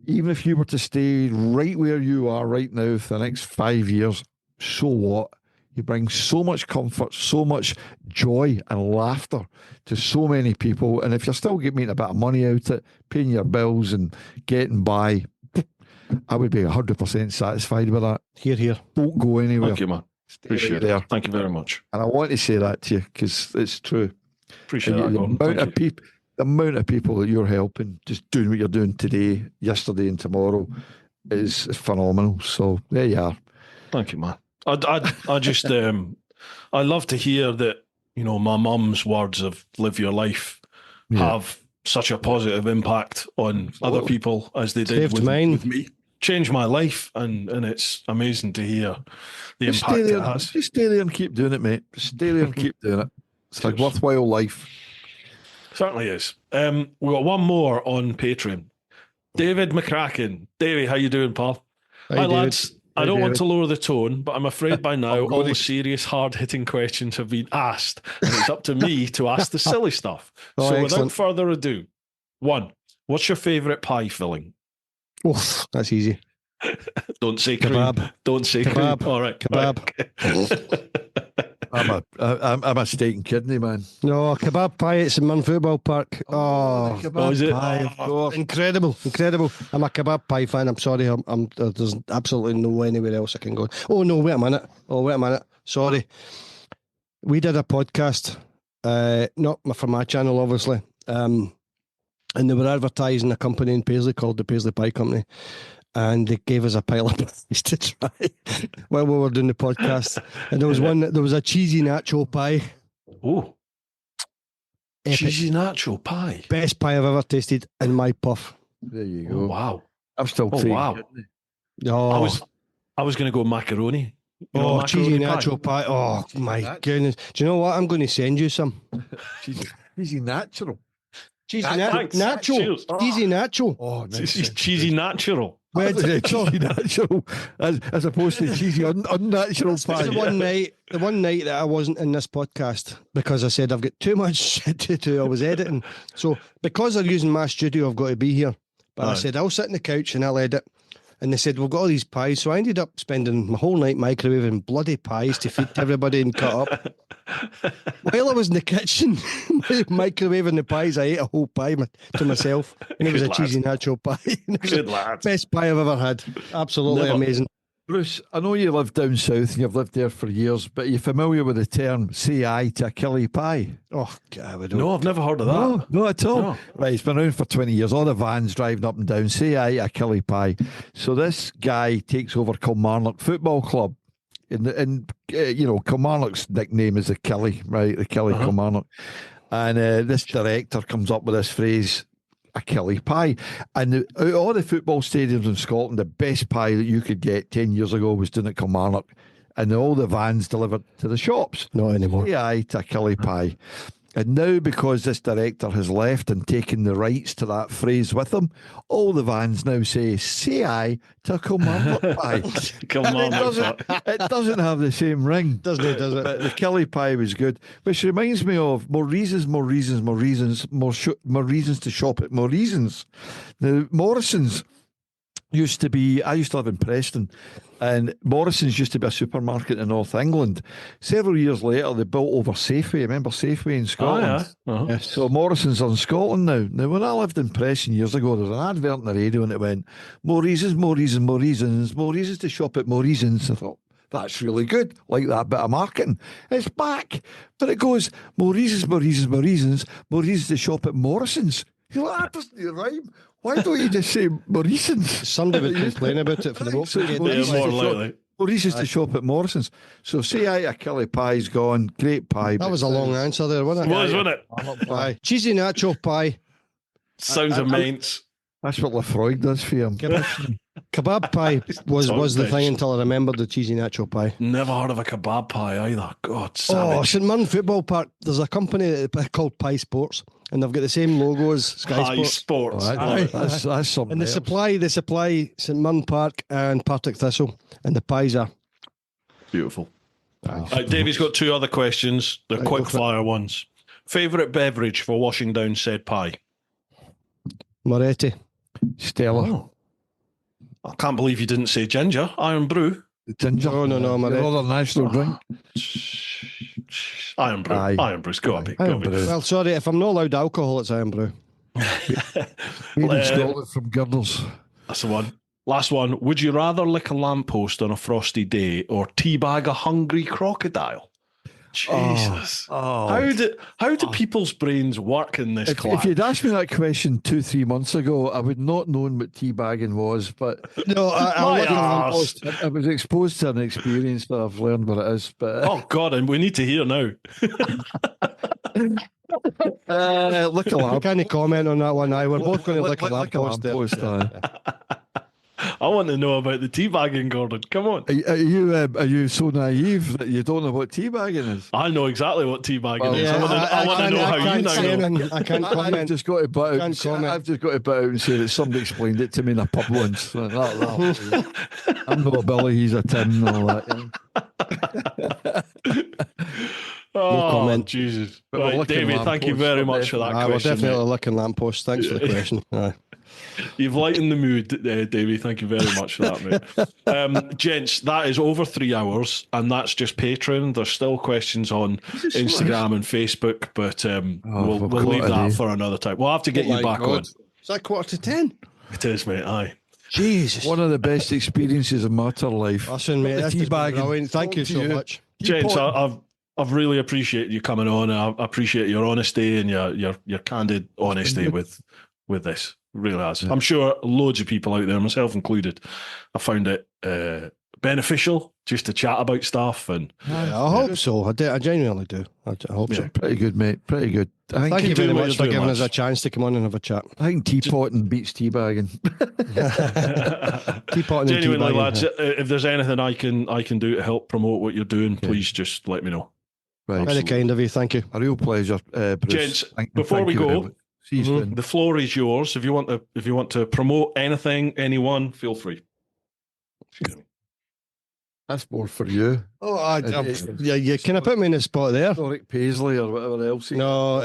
S4: Even if you were to stay right where you are right now for the next 5 years, so what? You bring so much comfort, so much joy and laughter to so many people. And if you're still making a bit of money out of it, paying your bills and getting by, I would be 100% satisfied with that.
S3: Here.
S4: Don't go anywhere.
S2: Thank you, man.
S4: Stay
S2: Appreciate
S4: right there.
S2: it. Thank you very much.
S4: And I want to say that to you because it's true.
S2: Appreciate
S4: And
S2: that,
S4: the
S2: Gordon.
S4: amount
S2: Thank
S4: of
S2: you.
S4: people, the amount of people that you're helping, just doing what you're doing today, yesterday, and tomorrow, is phenomenal. So there you are.
S2: Thank you, man. I just I love to hear that, you know, my mum's words of "live your life" have such a positive impact on other people as they did with me. Changed my life, and it's amazing to hear the
S4: Just
S2: impact
S4: stay there,
S2: it has.
S4: just stay there and keep doing it, mate. Just stay there and keep doing it. It's a worthwhile life.
S2: Certainly is. We've got one more on Patreon. David McCracken. Davey, how you doing, pal? Hi, lads. I don't want to lower the tone, but I'm afraid by now all the serious, hard-hitting questions have been asked, and it's up to me to ask the silly stuff. So without further ado, 1, what's your favourite pie filling?
S3: Oh, that's easy.
S2: Don't say
S3: kebab.
S2: Cream. Don't say
S3: kebab.
S2: Cream. All right,
S3: kebab.
S4: I'm a steak and kidney man.
S3: No, kebab pie at St Mun Football Park. Oh,
S4: kebab
S3: pie, of course. Incredible. I'm a kebab pie fan. I'm sorry. There's absolutely no anywhere else I can go. Oh no, wait a minute. Sorry. We did a podcast, not for my channel, obviously. And they were advertising a company in Paisley called the Paisley Pie Company. And they gave us a pile of pies to try while we were doing the podcast. And there was a cheesy nacho pie.
S2: Oh,
S3: Epic.
S2: Cheesy nacho pie.
S3: Best pie I've ever tasted in my puff.
S4: There you go.
S2: Oh, wow.
S4: I'm still
S2: Kidney.
S3: Oh,
S2: I was going to go macaroni. You know,
S3: cheesy
S2: macaroni
S3: nacho pie. Oh, my goodness. Do you know what? I'm going to send you some.
S4: Cheesy natural.
S3: Cheesy
S2: Thanks.
S3: nacho.
S2: Cheers.
S3: Cheesy nacho.
S4: Oh,
S2: Cheesy, cheesy natural.
S3: Where did it go?
S4: Cheesy natural as opposed to cheesy unnatural pie.
S3: The one night that I wasn't in this podcast because I said I've got too much shit to do. I was editing. So because they're using my studio, I've got to be here. But I said, I'll sit on the couch and I'll edit. And they said, we've got all these pies. So I ended up spending my whole night microwaving bloody pies to feed everybody and cut up. While I was in the kitchen microwaving the pies, I ate a whole pie to myself. And it was a cheesy nacho pie.
S2: Good lad.
S3: Best pie I've ever had. Absolutely amazing.
S4: Bruce, I know you live down south and you've lived there for years, but are you familiar with the term "say aye to a killie pie"?
S3: Oh, God,
S2: no, I've never heard of that.
S4: No, at all.
S2: No.
S4: Right, it's been around for 20 years. All the vans driving up and down, say aye to a killie pie. So this guy takes over Kilmarnock Football Club. And you know, Kilmarnock's nickname is the Killie, right? The Killie Kilmarnock. And this director comes up with this phrase, a killie pie. And out of all the football stadiums in Scotland, the best pie that you could get 10 years ago was down at Kilmarnock. And all the vans delivered to the shops.
S3: Not anymore.
S4: Say aye to a killie pie. And now, because this director has left and taken the rights to that phrase with him, all the vans now say aye to a Kilmarnock pie. It doesn't have the same ring.
S3: Doesn't it, does it?
S4: But the killie pie was good. Which reminds me of more reasons to shop at more reasons. Now, Morrison's used to be, I used to live in Preston, and Morrison's used to be a supermarket in North England. Several years later, they built over Safeway. Remember Safeway in Scotland?
S3: Yes.
S4: So Morrison's on Scotland now. Now, when I lived in Preston years ago, there was an advert on the radio and it went, more reasons to shop at more reasons. I thought, that's really good. Like that bit of marketing. It's back. But it goes, more reasons to shop at Morrison's. You're like, that doesn't rhyme. Why don't you just say Morrison's?
S3: Somebody would complain about it for the most part.
S2: More likely.
S4: Morrison's to shop at Morrison's. So say aye, a killie pie's gone. Great pie.
S3: That was a long answer there, wasn't it?
S2: Wasn't it?
S3: Pie. Cheesy nacho pie.
S2: Sounds immense.
S4: That's what Lefroy does for him.
S3: Kebab pie was the thing until I remembered the cheesy nacho pie.
S2: Never heard of a kebab pie either. God,
S3: Oh,
S2: savage.
S3: St Mun Football Park. There's a company called Pie Sports, and they've got the same logo as Sky
S2: Pie
S3: Sports.
S2: Sports.
S4: That's something.
S3: And
S4: else.
S3: they supply St Mun Park and Partick Thistle, and the pies are
S2: Beautiful. Davey's got two other questions. They're
S3: Right,
S2: quick
S3: go for it.
S2: fire ones. Favourite beverage for washing down said pie?
S3: Moretti.
S4: Stella.
S2: Oh. I can't believe you didn't say ginger. Iron brew.
S4: Ginger.
S3: No, my
S4: Your other national drink.
S2: Iron Brew.
S4: Aye.
S2: Iron Brew's got to be.
S4: Iron Brew.
S3: Well, sorry, if I'm not allowed alcohol, it's Iron Brew.
S4: Made in Scotland from Girders.
S2: That's the one. Last one. Would you rather lick a lamppost on a frosty day or teabag a hungry crocodile? Jesus.
S4: Oh.
S2: How do people's brains work in this class?
S4: If you'd asked me that question 2-3 months ago, I would not known what teabagging was, but
S3: No, I'll look at
S2: My
S3: the post.
S4: I was exposed to an experience that I've learned what it is. But
S2: Oh, God, and we need to hear now.
S4: look a
S3: I
S4: lamp.
S3: can't comment on that one. We're both going to look at
S4: Like a
S3: lamppost.
S4: lamppost,
S2: I want to know about the teabagging, Gordon. Come on.
S4: Are you so naive that you don't know what teabagging is?
S2: I know exactly what teabagging
S4: Well,
S2: is.
S3: Yeah,
S2: I want to know how you now know.
S3: I can't
S4: I've
S3: comment.
S4: just got to butt out.
S3: Can't comment.
S4: I've just got to butt out and say that somebody explained it to me in a pub once. I'm not a Billy, he's a Tim and all that.
S2: Oh,
S3: comment.
S2: Jesus.
S4: But we're
S2: Right,
S4: looking
S2: David,
S4: at
S2: thank you
S4: lampposts,
S2: very
S4: we're
S2: much for that
S3: We're
S2: question.
S3: definitely
S2: mate.
S3: looking lamppost. Thanks for the question. Aye.
S2: You've lightened the mood, Davey. Thank you very much for that, mate. Gents, that is over 3 hours, and that's just Patreon. There's still questions on Instagram and Facebook, but we'll leave that for another time. We'll have to get you back on.
S3: Is that 9:45?
S2: It is, mate. Aye.
S3: Jesus.
S4: One of the best experiences of my entire life.
S3: Listen, mate, that's just been brilliant. Thank you so much.
S2: Gents, I've really appreciated you coming on. I appreciate your honesty and your candid honesty with this. Really has. I'm sure loads of people out there, myself included, I found it beneficial just to chat about stuff. And
S3: I hope so. I genuinely do. I hope so.
S4: Pretty good, mate. Pretty good.
S3: Thank you
S2: doing
S3: very
S2: what
S3: much
S2: you're
S3: for
S2: doing,
S3: giving us
S2: lads.
S3: a chance to come on and have a chat.
S4: I think teapotting beats teabagging.
S3: Teapot and
S2: genuinely,
S3: teabagging,
S2: lads,
S3: yeah.
S2: if there's anything I can do to help promote what you're doing, please just let me know.
S4: Right.
S3: Very kind of you. Thank you.
S4: A real pleasure, Bruce.
S2: Gents, before we
S4: you
S2: go,
S4: very much. See you soon.
S2: the floor is yours. If you want to promote anything, anyone, feel free.
S4: That's more for you.
S3: Oh, you kind of put me in the spot there.
S4: Rick Paisley or whatever else.
S3: No,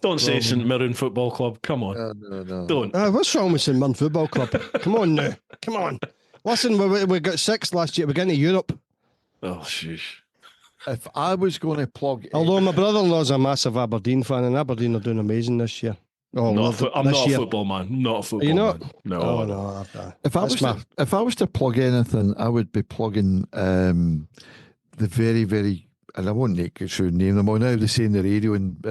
S2: Don't say St Mirren Football Club. Come on.
S4: No.
S2: Don't.
S3: what's wrong with St Mirren Football Club? Come on now. Come on. Listen, we got 6 last year. We're getting to Europe.
S2: Oh, sheesh.
S4: If I was going to plug,
S3: Although my brother-in-law's a massive Aberdeen fan, and Aberdeen are doing amazing this year. Oh,
S2: I'm
S3: this
S2: not a
S3: year.
S2: football man. Not a football
S3: Are you not?
S2: man. No.
S3: Oh, no.
S4: if I was to plug anything, I would be plugging the very, very, and I won't name them all now. They say in the radio, and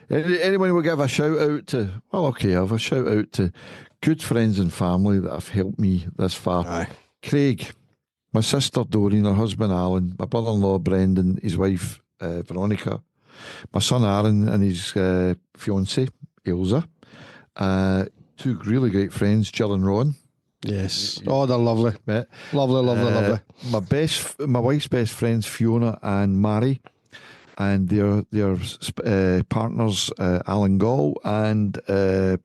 S4: anyone will give a shout out to. Well, okay, I have a shout out to good friends and family that have helped me this far.
S3: Aye.
S4: Craig, my sister Doreen, her husband Alan, my brother-in-law Brendan, his wife Veronica, my son Aaron and his fiancée Ilza, 2 really great friends, Jill and Ron.
S3: Yes. Oh, they're lovely.
S4: Yeah.
S3: Lovely.
S4: My wife's best friends Fiona and Mary, and their partners Alan Gall and the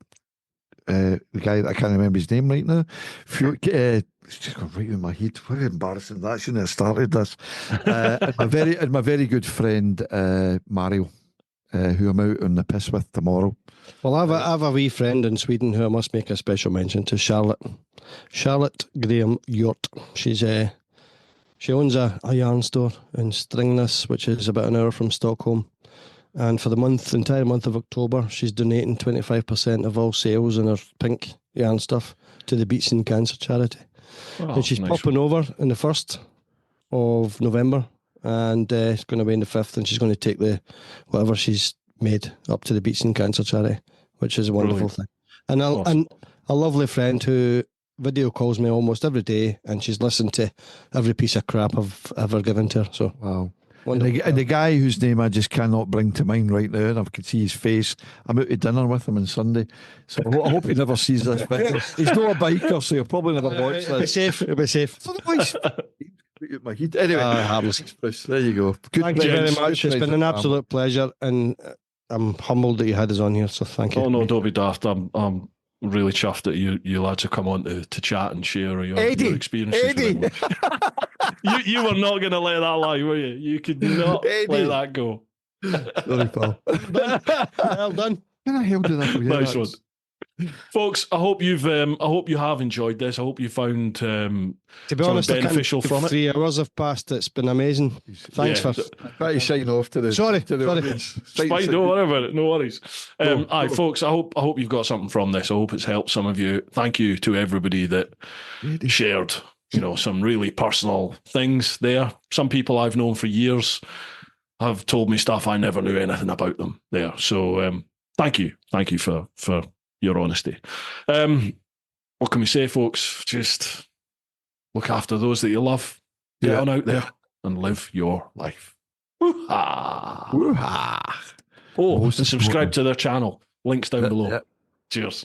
S4: guy that I can't remember his name right now. It's just gone right in my head. What embarrassing! That shouldn't have started this. And my very good friend Mario, who I'm out on the piss with tomorrow.
S3: Well, I have a wee friend in Sweden who I must make a special mention to, Charlotte Graham Yort. She owns a yarn store in Strängnäs, which is about an hour from Stockholm. And for the entire month of October, she's donating 25% of all sales in her pink yarn stuff to the Beats and Cancer charity.
S2: Oh,
S3: And she's
S2: nice
S3: popping over on the 1st of November, and it's going to be on the 5th, and she's going to take whatever she's made up to the Beats and Cancer charity, which is a wonderful thing. And and a lovely friend who video calls me almost every day, and she's listened to every piece of crap I've ever given to her. So
S4: wow. And the guy whose name I just cannot bring to mind right now, and I can see his face. I'm out to dinner with him on Sunday, so I hope he never sees this video. He's not a biker, so he'll probably never watch this.
S3: It'll be safe.
S4: Otherwise, my head. Anyway, there you go.
S3: Thank you very much. It's been an absolute pleasure, and I'm humbled that you had us on here. So thank you.
S2: Oh no, don't be daft. I'm really chuffed that you lads have come on to chat and share your experiences.
S4: Eddie.
S2: You were not going to let that lie, were you? You could not let that go.
S4: Sorry, pal.
S3: Well done.
S4: Can I help you that?
S2: Nice one. Folks, I hope you have enjoyed this. I hope you found
S3: To be honest,
S2: beneficial from it.
S3: 3 hours have passed. It's been amazing. Thanks for.
S4: Try to sign off to the.
S3: Sorry.
S4: audience.
S2: It's fine, don't worry about it. No worries. Folks, I hope you've got something from this. I hope it's helped some of you. Thank you to everybody that shared, some really personal things there. Some people I've known for years have told me stuff I never knew anything about them there. So thank you for your honesty. What can we say, folks? Just look after those that you love. Get on out there and live your life. Woo-ha.
S4: Woo-ha.
S2: Oh, and subscribe to their channel. Links down below.
S4: Yep.
S2: Cheers.